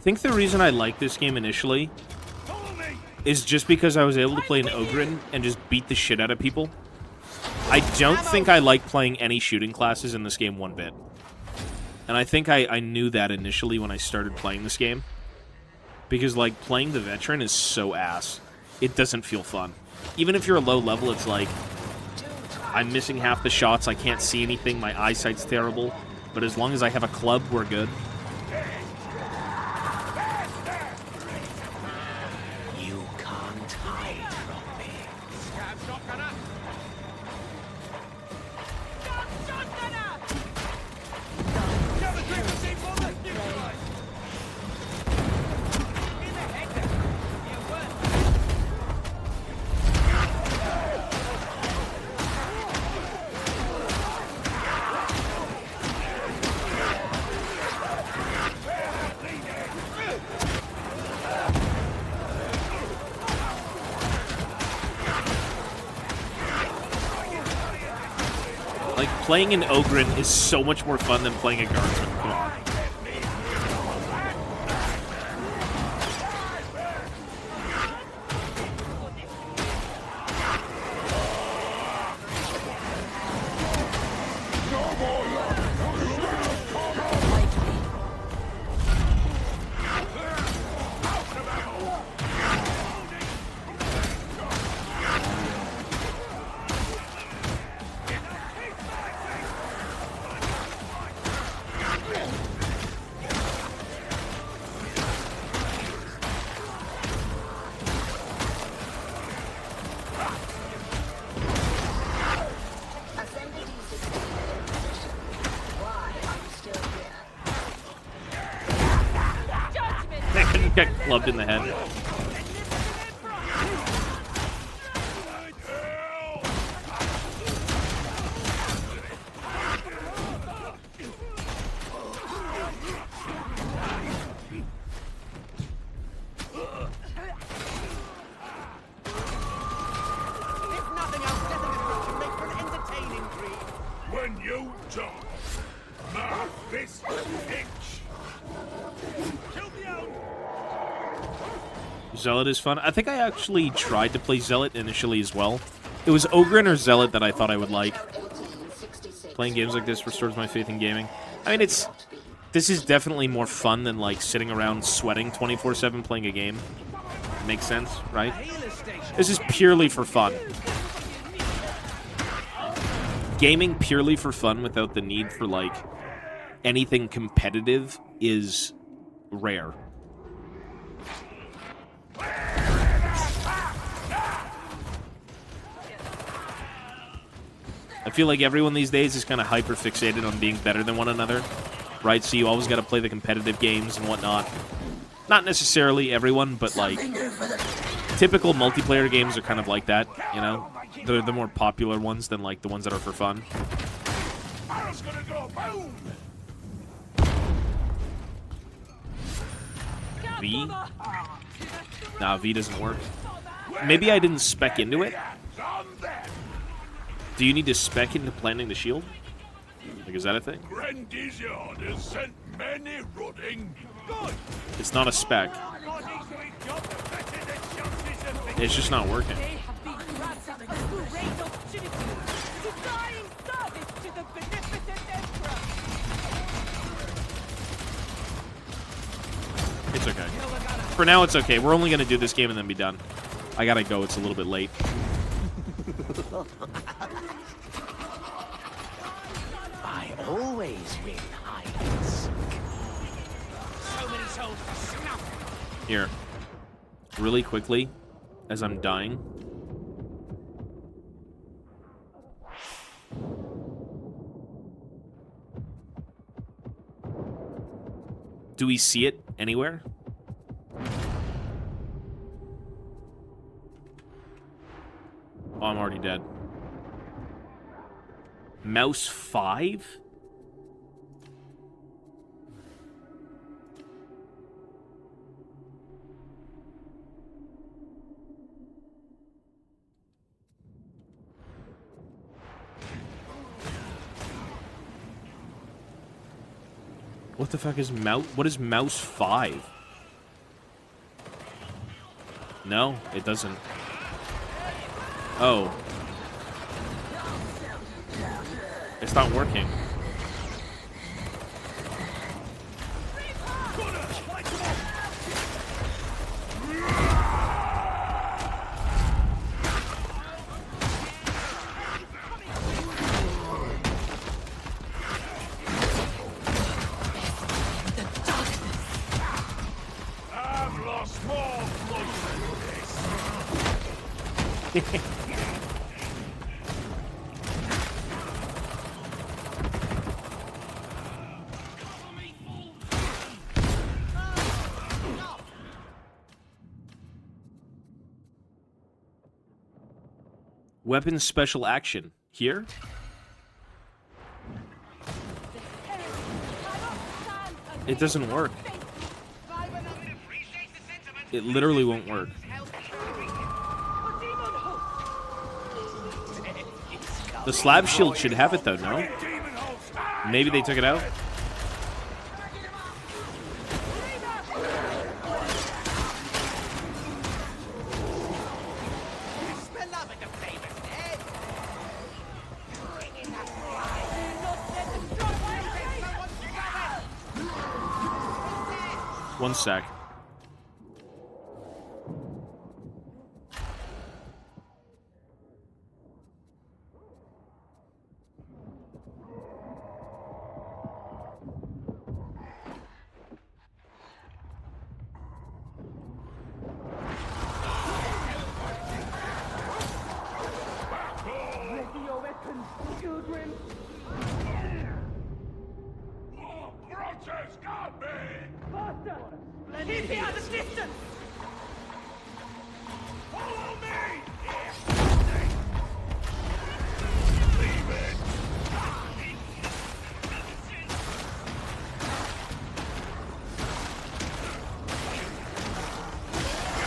think the reason I liked this game initially is just because I was able to play an Ogryn and just beat the shit out of people. I don't think I like playing any shooting classes in this game one bit. And I think I knew that initially when I started playing this game. Because, like, playing the veteran is so ass. It doesn't feel fun. Even if you're a low level, it's like, I'm missing half the shots, I can't see anything, my eyesight's terrible. But as long as I have a club, we're good. You can't hide from me. Like, playing an Ogryn is so much more fun than playing a Guardsman. Come on. Get clubbed in the head. When you die, mark this inch. Kill the out. Zealot is fun. I think I actually tried to play Zealot initially as well. It was Ogryn or Zealot that I thought I would like. Playing games like this restores my faith in gaming. I mean, this is definitely more fun than, like, sitting around sweating 24/7 playing a game. Makes sense, right? This is purely for fun. Gaming purely for fun without the need for, like, anything competitive is rare. I feel like everyone these days is kind of hyper-fixated on being better than one another, right? So you always got to play the competitive games and whatnot. Not necessarily everyone, but, like, typical multiplayer games are kind of like that, you know? They're the more popular ones than, like, the ones that are for fun. V? Nah, V doesn't work. Maybe I didn't spec into it. Do you need to spec into planting the shield? Like, is that a thing? It's not a spec. It's just not working. It's okay. For now, it's okay. We're only going to do this game and then be done. I gotta go. It's a little bit late. I always win hide and seek. So many souls to snuff. Here. Really quickly, as I'm dying. Do we see it anywhere? Oh, I'm already dead. Mouse 5? What the fuck is mouse? What is mouse 5? No, it doesn't. Oh. It's not working. I've lost more blood than this. Weapons special action. Here? It doesn't work. It literally won't work. The slab shield should have it though, no? Maybe they took it out? One sec. Roger's got me! Keep me at a distance! Follow me! Leave it!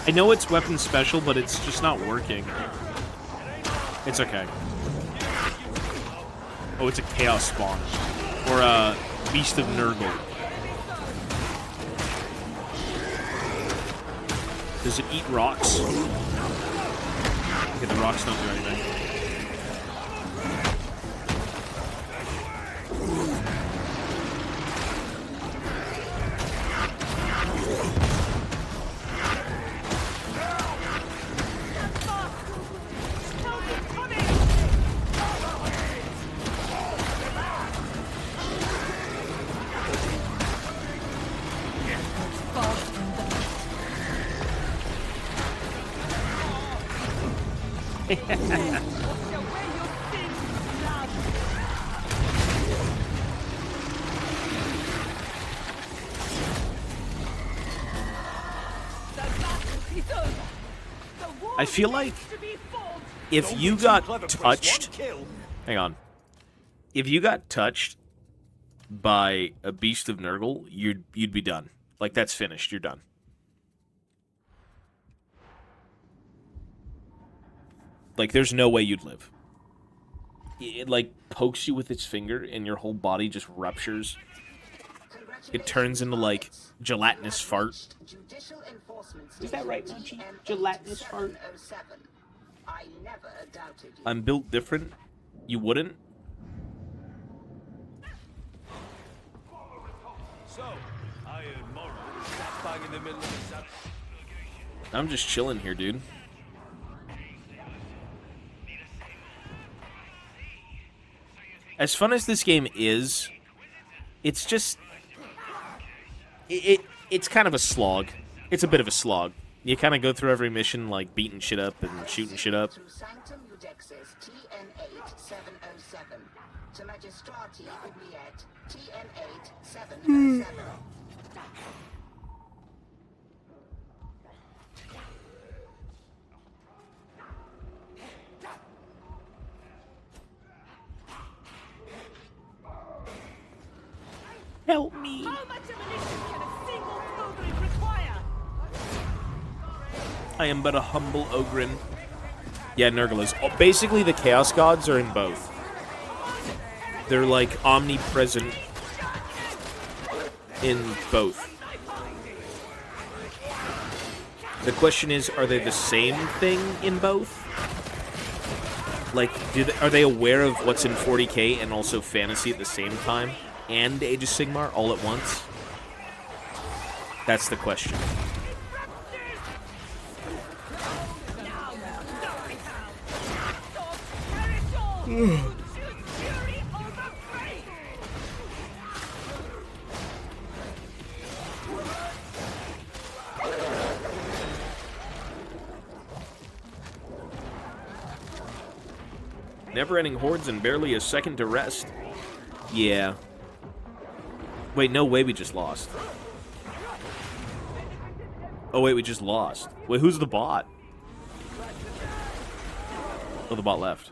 I know it's weapon special, but it's just not working. It's okay. Oh, it's a chaos spawn. Or a beast of Nurgle. Does it eat rocks? Okay, the rocks don't do anything. I feel like if you got touched, hang on, if you got touched by a beast of Nurgle, you'd be done. Like, that's finished. You're done. Like, there's no way you'd live. It like pokes you with its finger, and your whole body just ruptures. It turns into like gelatinous fart. Is that right, Munchie? Gelatinous fart. I'm built different. You wouldn't? So, I heard Morrow sat bang in the middle of the sub. I'm just chilling here, dude. As fun as this game is, it's just... It's kind of a slog. It's a bit of a slog. You kind of go through every mission, like, beating shit up and shooting shit up. Help me. How much ammunition can a single pilgrim require? I am but a humble ogrin. Yeah, Nurgle is. Oh, basically, the Chaos Gods are in both. They're, like, omnipresent in both. The question is, are they the same thing in both? Like, are they aware of what's in 40k and also fantasy at the same time? And Age of Sigmar all at once? That's the question. Never-ending hordes and barely a second to rest. Yeah. Wait, no way we just lost. Oh, wait, we just lost. Wait, who's the bot? Oh, the bot left.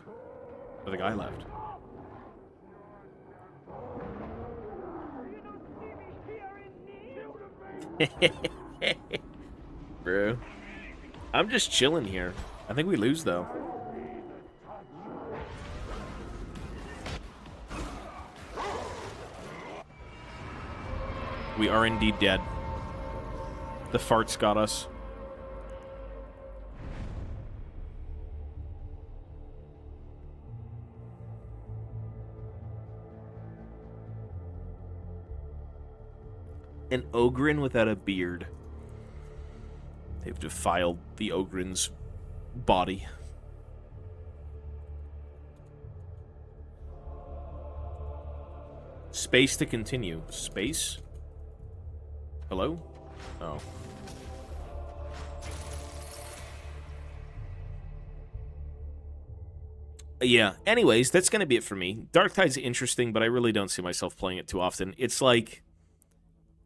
Or the guy left. Bro. I'm just chilling here. I think we lose, though. We are indeed dead. The farts got us. An Ogren without a beard. They've defiled the Ogren's body. Space to continue. Space? Hello? Oh. Yeah, anyways, that's going to be it for me. Darktide's interesting, but I really don't see myself playing it too often. It's, like,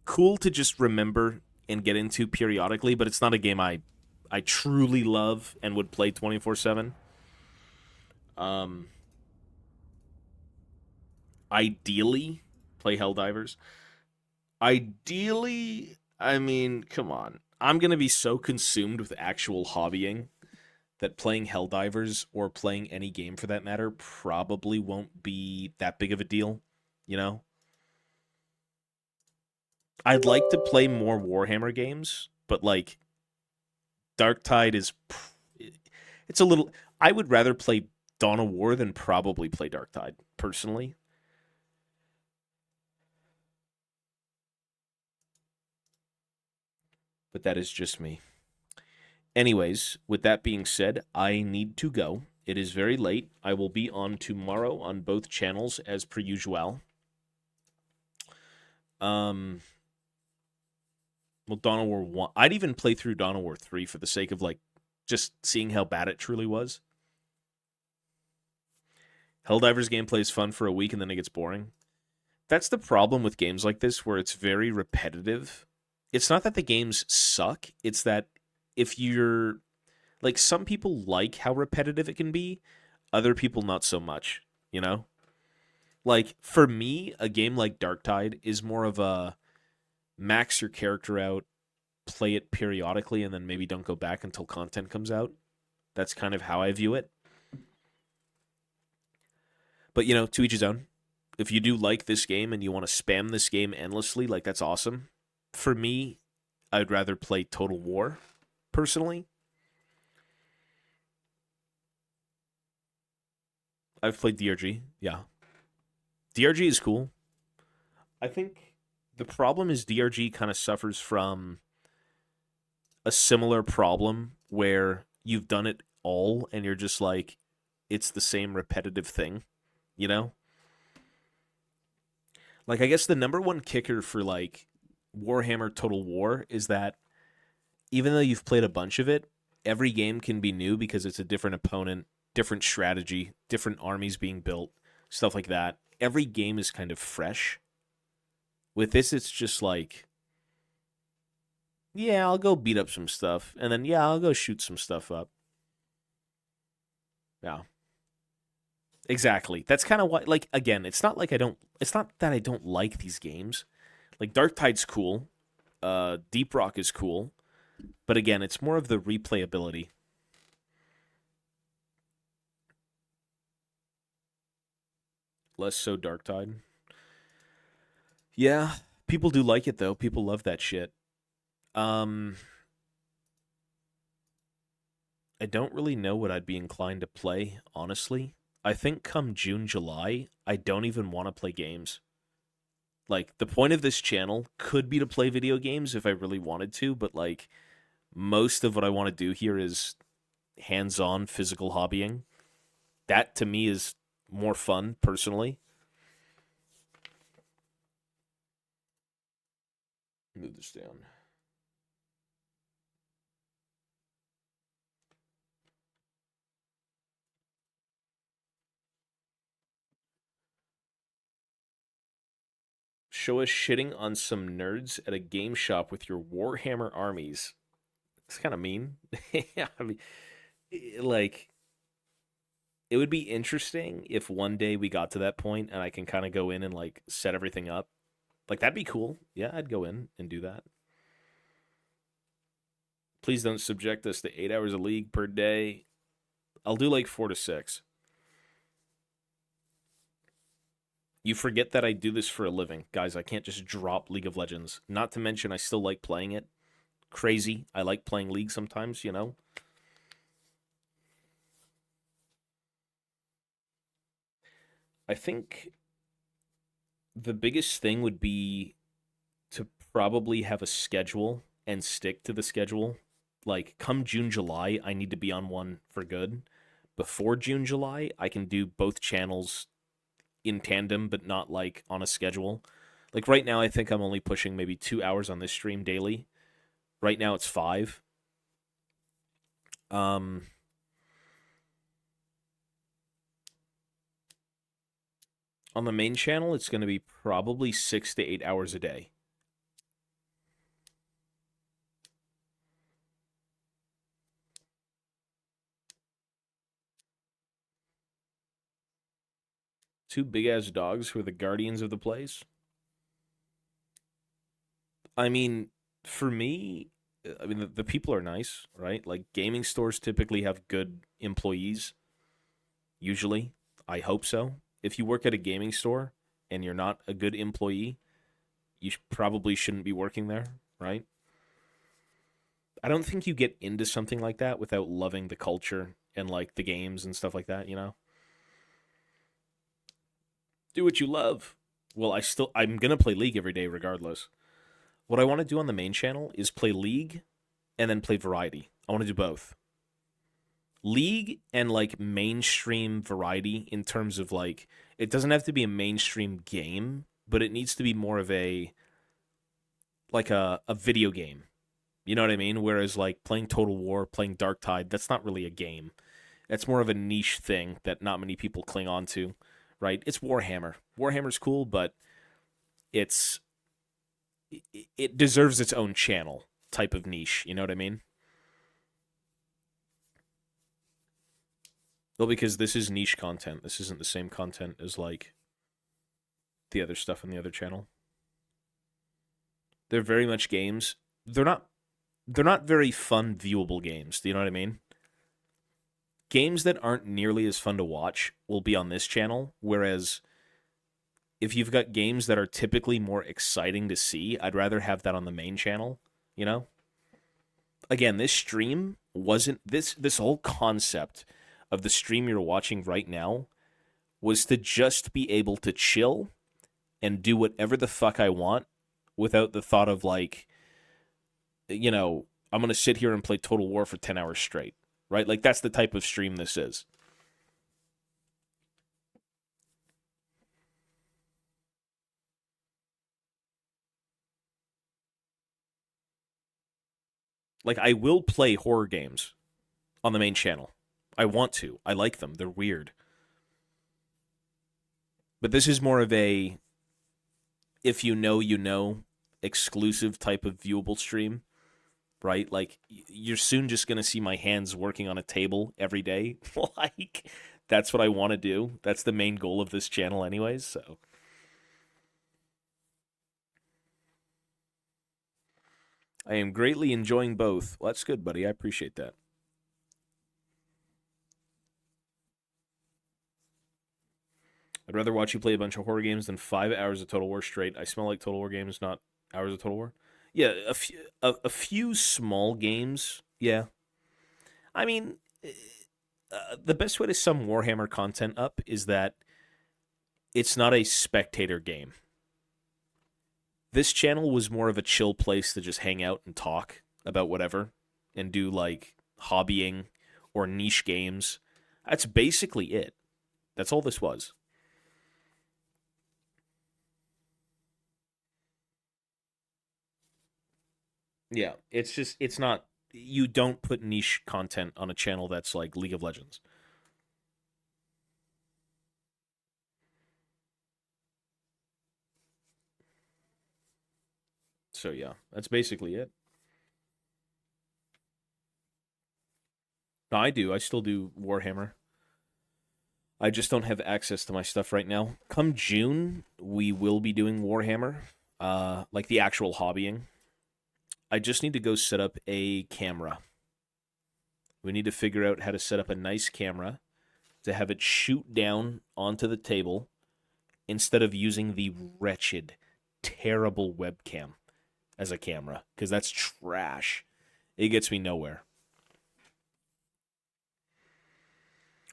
cool to just remember and get into periodically, but it's not a game I truly love and would play 24/7. Ideally, play Helldivers. Ideally, I mean, come on. I'm going to be so consumed with actual hobbying that playing Helldivers, or playing any game for that matter, probably won't be that big of a deal, you know? I'd like to play more Warhammer games, but, like, Darktide is... It's a little... I would rather play Dawn of War than probably play Darktide, personally. But that is just me. Anyways, with that being said, I need to go. It is very late. I will be on tomorrow on both channels as per usual. Well, Dawn of War 1. I'd even play through Dawn of War 3 for the sake of, like, just seeing how bad it truly was. Helldivers gameplay is fun for a week and then it gets boring. That's the problem with games like this, where it's very repetitive. It's not that the games suck, it's that if you're... Like, some people like how repetitive it can be, other people not so much, you know? Like, for me, a game like Darktide is more of a max your character out, play it periodically, and then maybe don't go back until content comes out. That's kind of how I view it. But, you know, to each his own. If you do like this game and you want to spam this game endlessly, like, that's awesome. For me, I'd rather play Total War, personally. I've played DRG, yeah. DRG is cool. I think the problem is DRG kind of suffers from a similar problem where you've done it all and you're just like, it's the same repetitive thing, you know? Like, I guess the number one kicker for, like, Warhammer Total War is that even though you've played a bunch of it, every game can be new because it's a different opponent, different strategy, different armies being built, stuff like that. Every game is kind of fresh. With this, it's just like, yeah, I'll go beat up some stuff, and then, yeah, I'll go shoot some stuff up. Yeah. Exactly. That's kind of what, like, again, it's not that I don't like these games. Like, Darktide's cool. Deep Rock is cool. But again, it's more of the replayability. Less so Darktide. Yeah, people do like it, though. People love that shit. I don't really know what I'd be inclined to play, honestly. I think come June, July, I don't even want to play games. Like, the point of this channel could be to play video games if I really wanted to, but, like, most of what I want to do here is hands-on physical hobbying. That, to me, is more fun, personally. Move this down. Show us shitting on some nerds at a game shop with your Warhammer armies. It's kind of mean. Yeah, I mean, like, it would be interesting if one day we got to that point and I can kind of go in and, like, set everything up. Like, that'd be cool. Yeah, I'd go in and do that. Please don't subject us to 8 hours of League per day. I'll do, like, 4 to 6. You forget that I do this for a living. Guys, I can't just drop League of Legends. Not to mention, I still like playing it. Crazy. I like playing League sometimes, you know? I think the biggest thing would be to probably have a schedule and stick to the schedule. Like, come June, July, I need to be on one for good. Before June, July, I can do both channels in tandem, but not, like, on a schedule. Like, right now, I think I'm only pushing maybe 2 hours on this stream daily. Right now, it's 5. On the main channel, it's going to be probably 6 to 8 hours a day. Two big-ass dogs who are the guardians of the place. I mean, for me, I mean, the people are nice, right? Like, gaming stores typically have good employees. Usually. I hope so. If you work at a gaming store and you're not a good employee, you probably shouldn't be working there, right? I don't think you get into something like that without loving the culture and, like, the games and stuff like that, you know? Do what you love. Well, I'm going to play League every day regardless. What I want to do on the main channel is play League and then play Variety. I want to do both. League and, like, mainstream Variety in terms of, like, it doesn't have to be a mainstream game, but it needs to be more of a, like, a video game. You know what I mean? Whereas, like, playing Total War, playing Dark Tide, that's not really a game. That's more of a niche thing that not many people cling on to, right? It's Warhammer. Warhammer's cool, but it deserves its own channel type of niche. You know what I mean? Well, because this is niche content. This isn't the same content as, like, the other stuff on the other channel. They're very much games. They're not very fun, viewable games. Do you know what I mean? Games that aren't nearly as fun to watch will be on this channel, whereas if you've got games that are typically more exciting to see, I'd rather have that on the main channel, you know? Again, this stream wasn't... This whole concept of the stream you're watching right now was to just be able to chill and do whatever the fuck I want without the thought of, like, you know, I'm going to sit here and play Total War for 10 hours straight, right? Like, that's the type of stream this is. Like, I will play horror games on the main channel. I want to. I like them. They're weird. But this is more of a, if you know, exclusive type of viewable stream, right? Like, you're soon just going to see my hands working on a table every day. Like, that's what I want to do. That's the main goal of this channel anyways, so. I am greatly enjoying both. Well, that's good, buddy. I appreciate that. I'd rather watch you play a bunch of horror games than 5 hours of Total War straight. I smell like Total War games, not hours of Total War. Yeah, a few small games, yeah. I mean, the best way to sum Warhammer content up is that it's not a spectator game. This channel was more of a chill place to just hang out and talk about whatever and do like hobbying or niche games. That's basically it. That's all this was. Yeah, it's not, you don't put niche content on a channel that's like League of Legends. So yeah, that's basically it. No, I do. I still do Warhammer. I just don't have access to my stuff right now. Come June, we will be doing Warhammer, like the actual hobbying. I just need to go set up a camera. We need to figure out how to set up a nice camera to have it shoot down onto the table instead of using the wretched, terrible webcam as a camera, because that's trash. It gets me nowhere.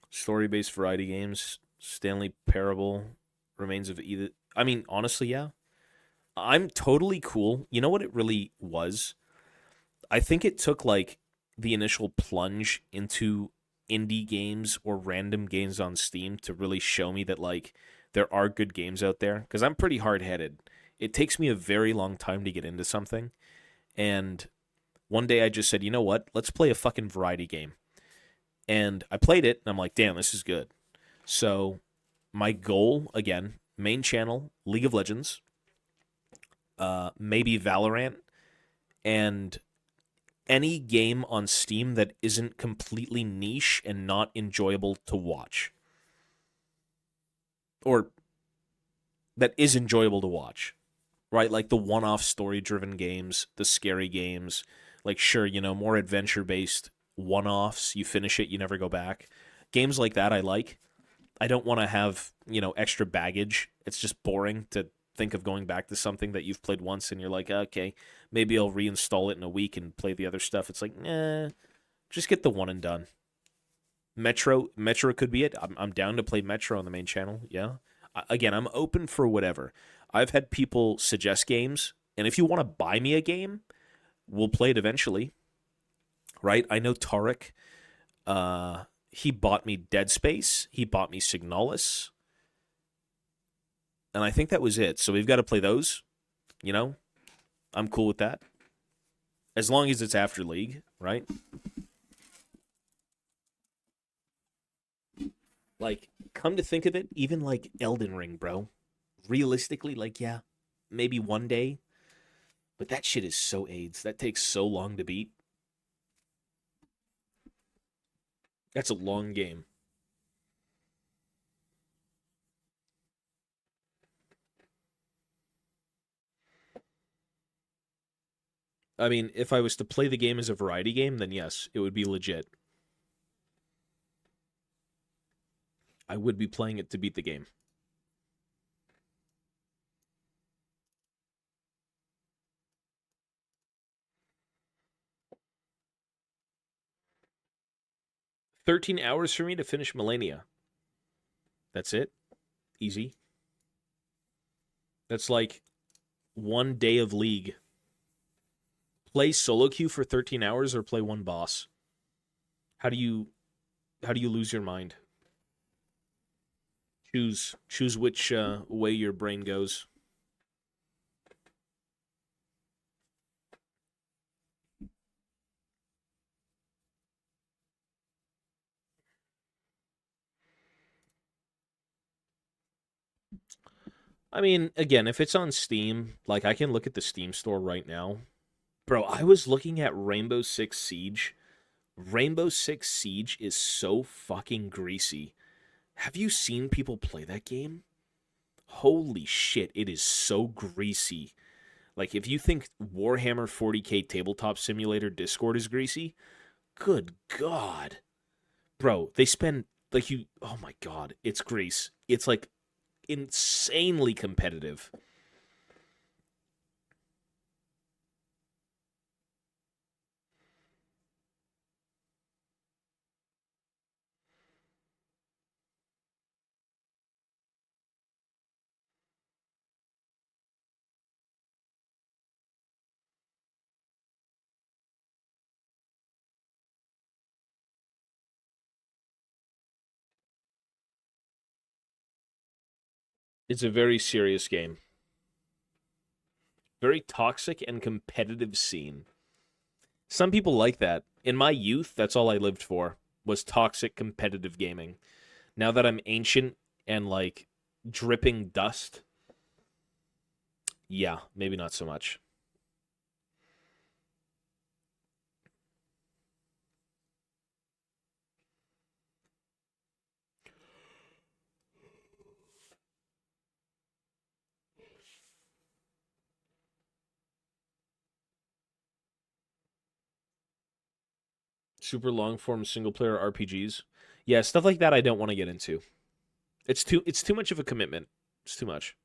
Story-based variety games, Stanley Parable, Remains of Edith. I mean, honestly, yeah. I'm totally cool. You know what it really was? I think it took like the initial plunge into indie games or random games on Steam to really show me that like there are good games out there, because I'm pretty hard-headed. It takes me a very long time to get into something. And one day I just said, you know what? Let's play a fucking variety game. And I played it, and I'm like, damn, this is good. So my goal, again, main channel, League of Legends, maybe Valorant, and any game on Steam that isn't completely niche and not enjoyable to watch. Or that is enjoyable to watch, right? Like the one-off story-driven games, the scary games, like sure, you know, more adventure-based one-offs. You finish it, you never go back. Games like that I like. I don't want to have, you know, extra baggage. It's just boring to think of going back to something that you've played once and you're like, okay, maybe I'll reinstall it in a week and play the other stuff. It's like, nah, just get the one and done. Metro could be it. I'm down to play Metro on the main channel. Yeah. Again, I'm open for whatever. I've had people suggest games, and if you want to buy me a game, we'll play it eventually. Right? I know Tarek. He bought me Dead Space. He bought me Signalis. And I think that was it. So we've got to play those. You know? I'm cool with that. As long as it's after League, right? Like, come to think of it, even like Elden Ring, bro. Realistically, like, yeah, maybe one day. But that shit is so AIDS. That takes so long to beat. That's a long game. I mean, if I was to play the game as a variety game, then yes, it would be legit. I would be playing it to beat the game. $13 for me to finish Millennia. That's it. Easy. That's like one day of League. Play solo queue for 13 hours or play one boss. How do you lose your mind? Choose which way your brain goes. I mean, again, if it's on Steam, like I can look at the Steam store right now. Bro, I was looking at Rainbow Six Siege. Rainbow Six Siege is so fucking greasy. Have you seen people play that game? Holy shit, it is so greasy. Like, if you think Warhammer 40k Tabletop Simulator Discord is greasy, good God. Bro, they spend, like, oh my God, it's grease. It's, like, insanely competitive. It's a very serious game. Very toxic and competitive scene. Some people like that. In my youth, that's all I lived for, was toxic competitive gaming. Now that I'm ancient and, like, dripping dust, yeah, maybe not so much. Super long form single player RPGs. Yeah, stuff like that I don't want to get into. It's too much of a commitment. It's too much.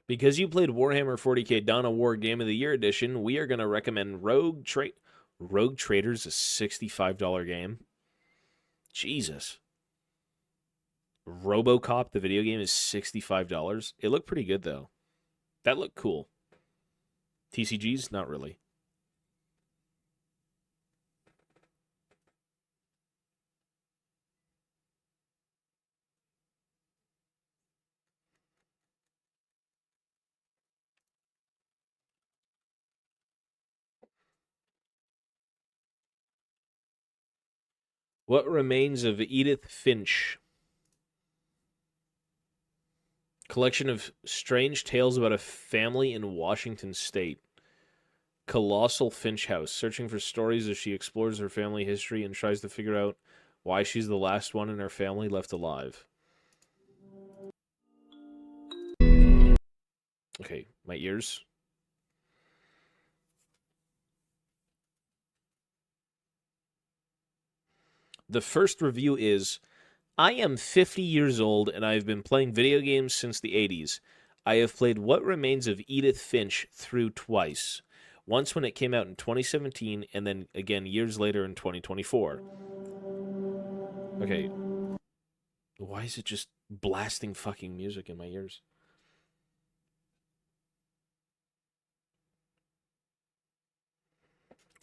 Because you played Warhammer 40K Dawn of War Game of the Year Edition, we are going to recommend Rogue Trader's a $65 game. Jesus. RoboCop, the video game, is $65. It looked pretty good, though. That looked cool. TCGs? Not really. What Remains of Edith Finch? Collection of strange tales about a family in Washington State. Colossal Finch House, searching for stories as she explores her family history and tries to figure out why she's the last one in her family left alive. Okay, my ears. The first review is, I am 50 years old and I have been playing video games since the 80s. I have played What Remains of Edith Finch through twice. Once when it came out in 2017 and then again years later in 2024. Okay. Why is it just blasting fucking music in my ears?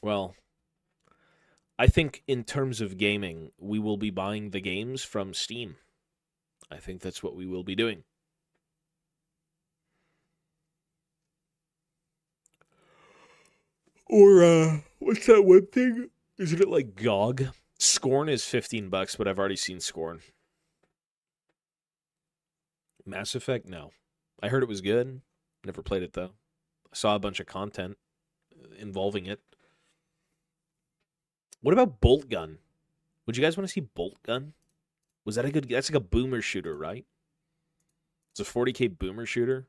Well, I think in terms of gaming, we will be buying the games from Steam. I think that's what we will be doing. Or, what's that one thing? Isn't it like GOG? Scorn is $15, but I've already seen Scorn. Mass Effect? No. I heard it was good. Never played it, though. I saw a bunch of content involving it. What about Bolt Gun? Would you guys want to see Bolt Gun? Was that a good... That's like a boomer shooter, right? It's a 40k boomer shooter.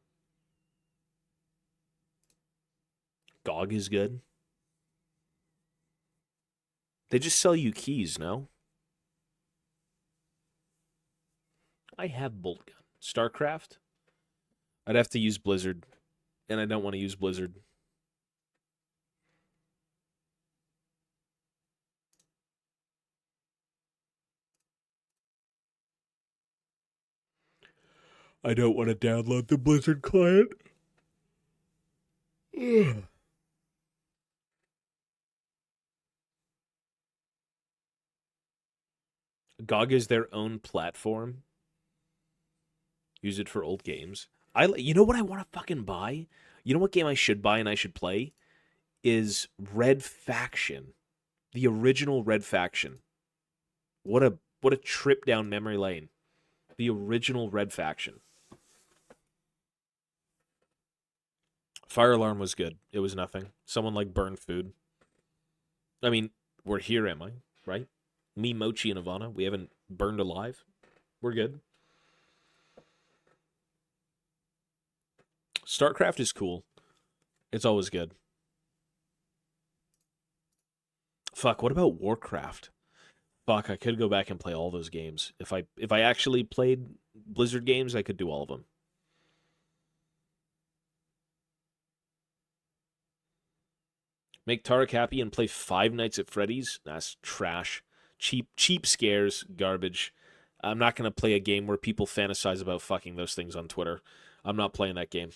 GOG is good. They just sell you keys, no? I have Bolt Gun. StarCraft? I'd have to use Blizzard. And I don't want to use Blizzard. I don't want to download the Blizzard client. GOG is their own platform. Use it for old games. You know what I want to fucking buy? You know what game I should buy and I should play? Is Red Faction. The original Red Faction. What a trip down memory lane. The original Red Faction. Fire Alarm was good. It was nothing. Someone like burned food. I mean, we're here, am I? Right? Me, Mochi, and Ivana. We haven't burned alive. We're good. StarCraft is cool. It's always good. Fuck, what about Warcraft? Fuck, I could go back and play all those games. If I actually played Blizzard games, I could do all of them. Make Tarek happy and play Five Nights at Freddy's? That's trash. Cheap scares, garbage. I'm not going to play a game where people fantasize about fucking those things on Twitter. I'm not playing that game.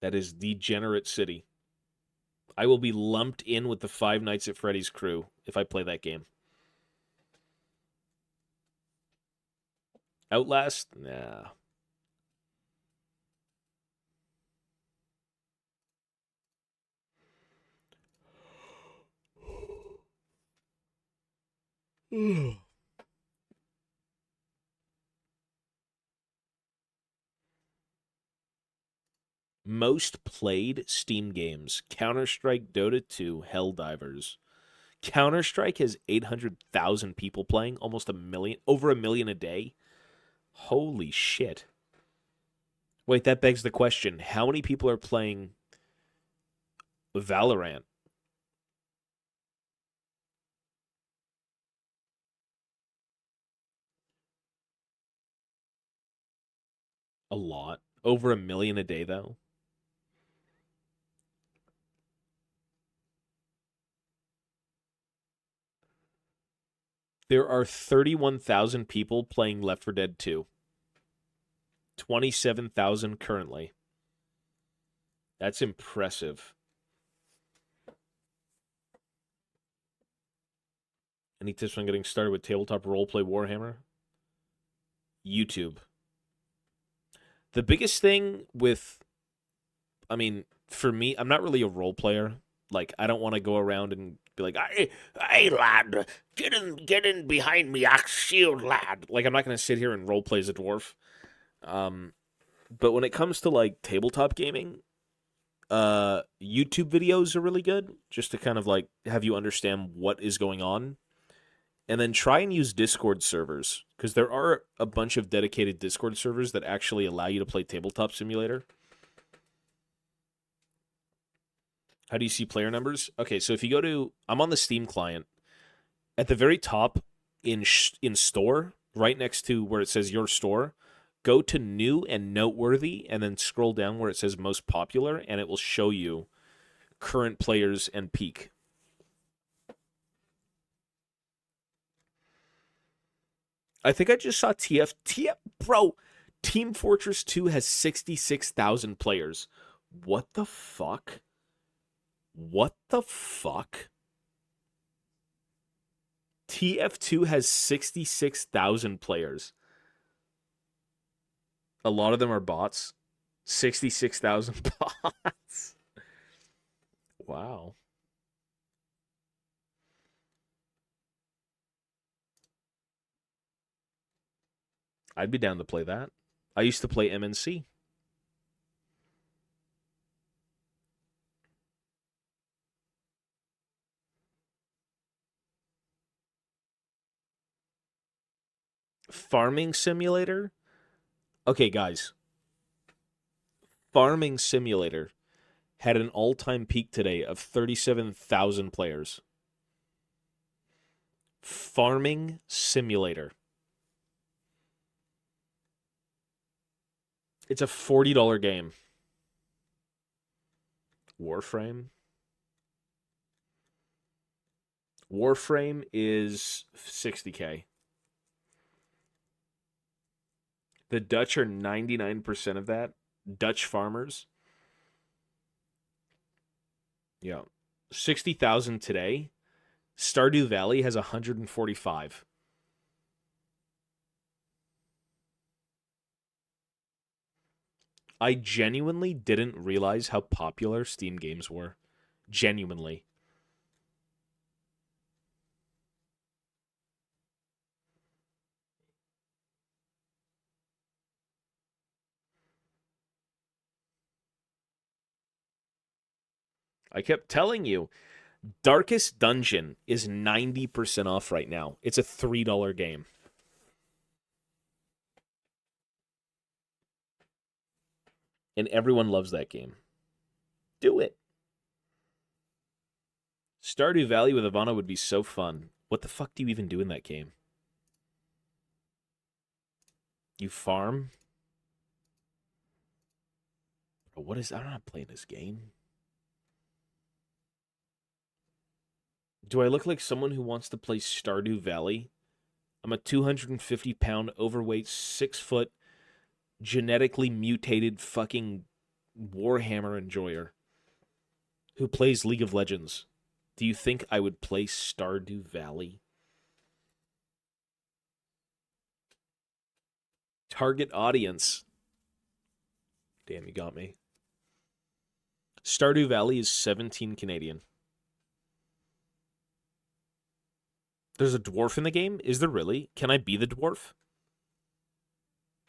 That is Degenerate City. I will be lumped in with the Five Nights at Freddy's crew if I play that game. Outlast? Nah. Most played Steam games: Counter-Strike, Dota 2, Helldivers. Counter-Strike has 800,000 people playing, almost a million, over a million a day. Holy shit. Wait, that begs the question. How many people are playing Valorant? A lot. Over a million a day, though. There are 31,000 people playing Left 4 Dead 2. 27,000 currently. That's impressive. Any tips on getting started with tabletop roleplay Warhammer? YouTube. The biggest thing with, I mean, for me, I'm not really a role player. Like, I don't want to go around and be like, hey, lad, get in behind me, axe shield, lad. Like, I'm not going to sit here and role play as a dwarf. But when it comes to, like, tabletop gaming, YouTube videos are really good, just to kind of, like, have you understand what is going on. And then try and use Discord servers, because there are a bunch of dedicated Discord servers that actually allow you to play Tabletop Simulator. How do you see player numbers? Okay, so if you go to, I'm on the Steam client. At the very top in store, right next to where it says your store, go to new and noteworthy, and then scroll down where it says most popular, and it will show you current players and peak. I think I just saw bro, Team Fortress 2 has 66,000 players. What the fuck? What the fuck? TF2 has 66,000 players. A lot of them are bots. 66,000 bots. Wow. I'd be down to play that. I used to play MNC. Farming Simulator? Okay, guys. Farming Simulator had an all-time peak today of 37,000 players. Farming Simulator. It's a $40 game. Warframe? Warframe is $60K. The Dutch are 99% of that. Dutch farmers. Yeah. 60,000 today. Stardew Valley has 145. I genuinely didn't realize how popular Steam games were. Genuinely. I kept telling you, Darkest Dungeon is 90% off right now. It's a $3 game. And everyone loves that game. Do it. Stardew Valley with Ivana would be so fun. What the fuck do you even do in that game? You farm? What is... I'm not playing this game. Do I look like someone who wants to play Stardew Valley I'm a 250-pound overweight, 6-foot, genetically mutated fucking Warhammer enjoyer who plays League of Legends. Do you think I would play Stardew Valley? Target audience. Damn, you got me. Stardew Valley is 17 Canadian. There's a dwarf in the game? Is there really? Can I be the dwarf?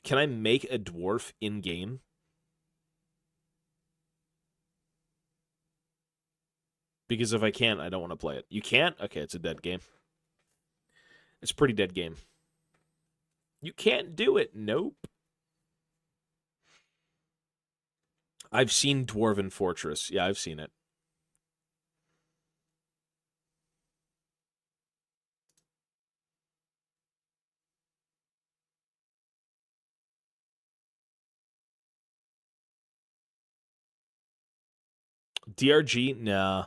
Can I make a dwarf in-game? Because if I can't, I don't want to play it. You can't? Okay, it's a dead game. It's a pretty dead game. You can't do it. Nope. I've seen Dwarven Fortress. Yeah, I've seen it. DRG? Nah.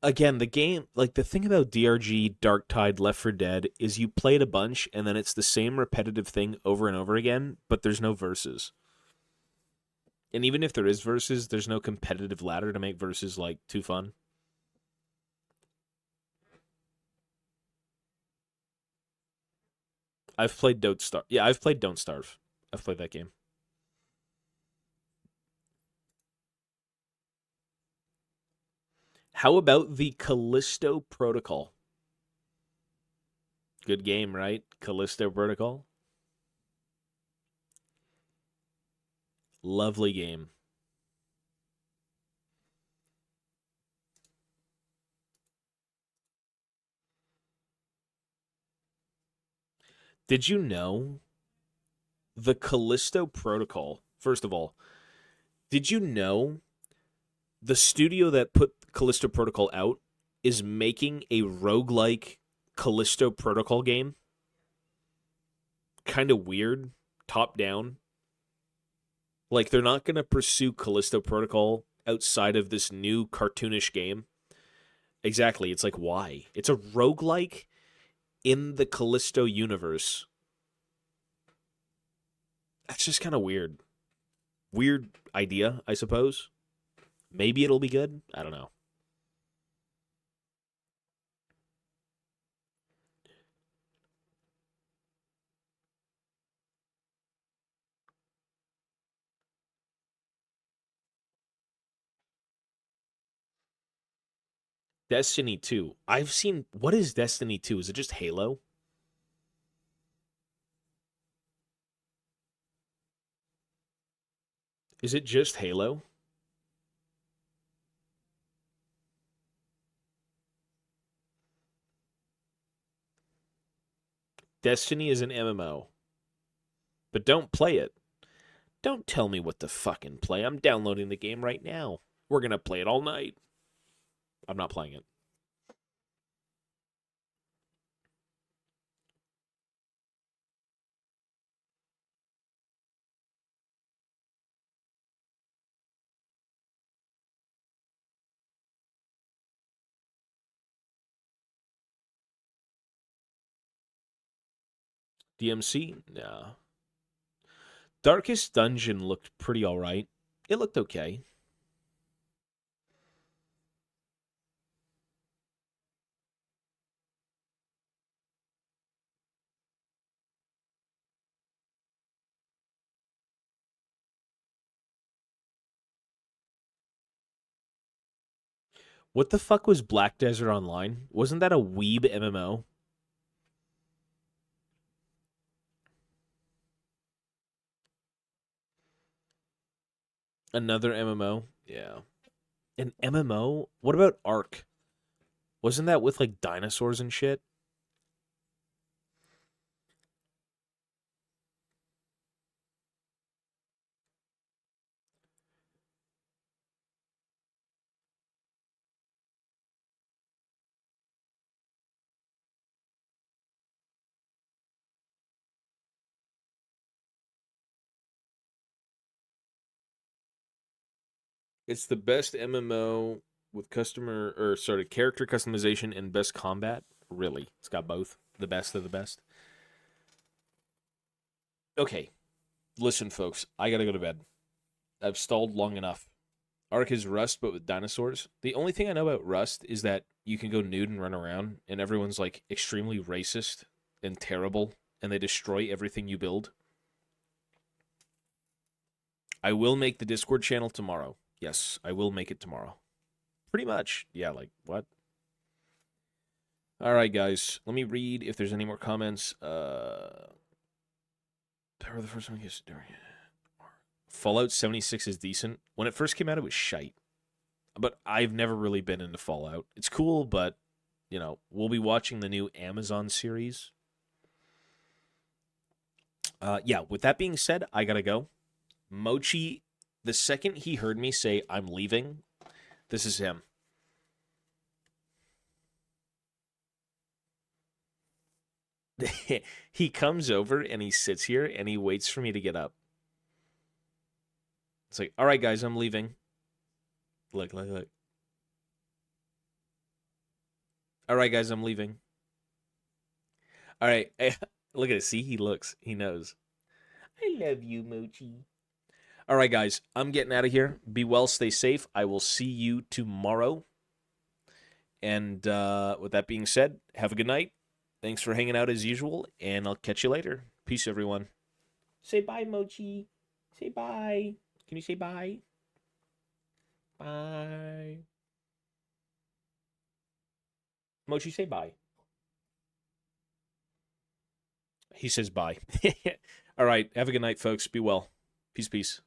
Again, the game, like the thing about DRG, Dark Tide, Left 4 Dead is you play it a bunch and then it's the same repetitive thing over and over again, but there's no verses. And even if there is verses, there's no competitive ladder to make verses like too fun. I've played Don't Starve. Yeah, I've played Don't Starve. I've played that game. How about the Callisto Protocol? Good game, right? Callisto Protocol. Lovely game. Did you know the Callisto Protocol? First of all, did you know the studio that put Callisto Protocol out is making a roguelike Callisto Protocol game? Kind of weird, top down. Like, they're not going to pursue Callisto Protocol outside of this new cartoonish game. Exactly. It's like, why? It's a roguelike in the Callisto universe. That's just kind of weird. Weird idea, I suppose. Maybe it'll be good. I don't know. Destiny 2. I've seen... What is Destiny 2? Is it just Halo? Is it just Halo? Destiny is an MMO. But don't play it. Don't tell me what to fucking play. I'm downloading the game right now. We're going to play it all night. I'm not playing it. DMC? No. Darkest Dungeon looked pretty alright. It looked okay. What the fuck was Black Desert Online? Wasn't that a weeb MMO? Another MMO? Yeah. An MMO? What about Ark? Wasn't that with like dinosaurs and shit? It's the best MMO with character customization and best combat. Really, it's got both. The best of the best. Okay. Listen, folks. I gotta go to bed. I've stalled long enough. Ark is Rust, but with dinosaurs. The only thing I know about Rust is that you can go nude and run around, and everyone's, like, extremely racist and terrible, and they destroy everything you build. I will make the Discord channel tomorrow. Yes, I will make it tomorrow. Pretty much. Yeah, like, what? All right, guys. Let me read if there's any more comments. Power the first one gets during Fallout 76 is decent. When it first came out, it was shite. But I've never really been into Fallout. It's cool, but, you know, we'll be watching the new Amazon series. Yeah, with that being said, I gotta go. Mochi, the second he heard me say, I'm leaving, this is him. He comes over and he sits here and he waits for me to get up. It's like, all right, guys, I'm leaving. Look. All right, guys, I'm leaving. All right. Look at it. See, he looks. He knows. I love you, Mochi. All right, guys, I'm getting out of here. Be well, stay safe. I will see you tomorrow. And with that being said, have a good night. Thanks for hanging out as usual, and I'll catch you later. Peace, everyone. Say bye, Mochi. Say bye. Can you say bye? Bye. Mochi, say bye. He says bye. All right. Have a good night, folks. Be well. Peace, peace.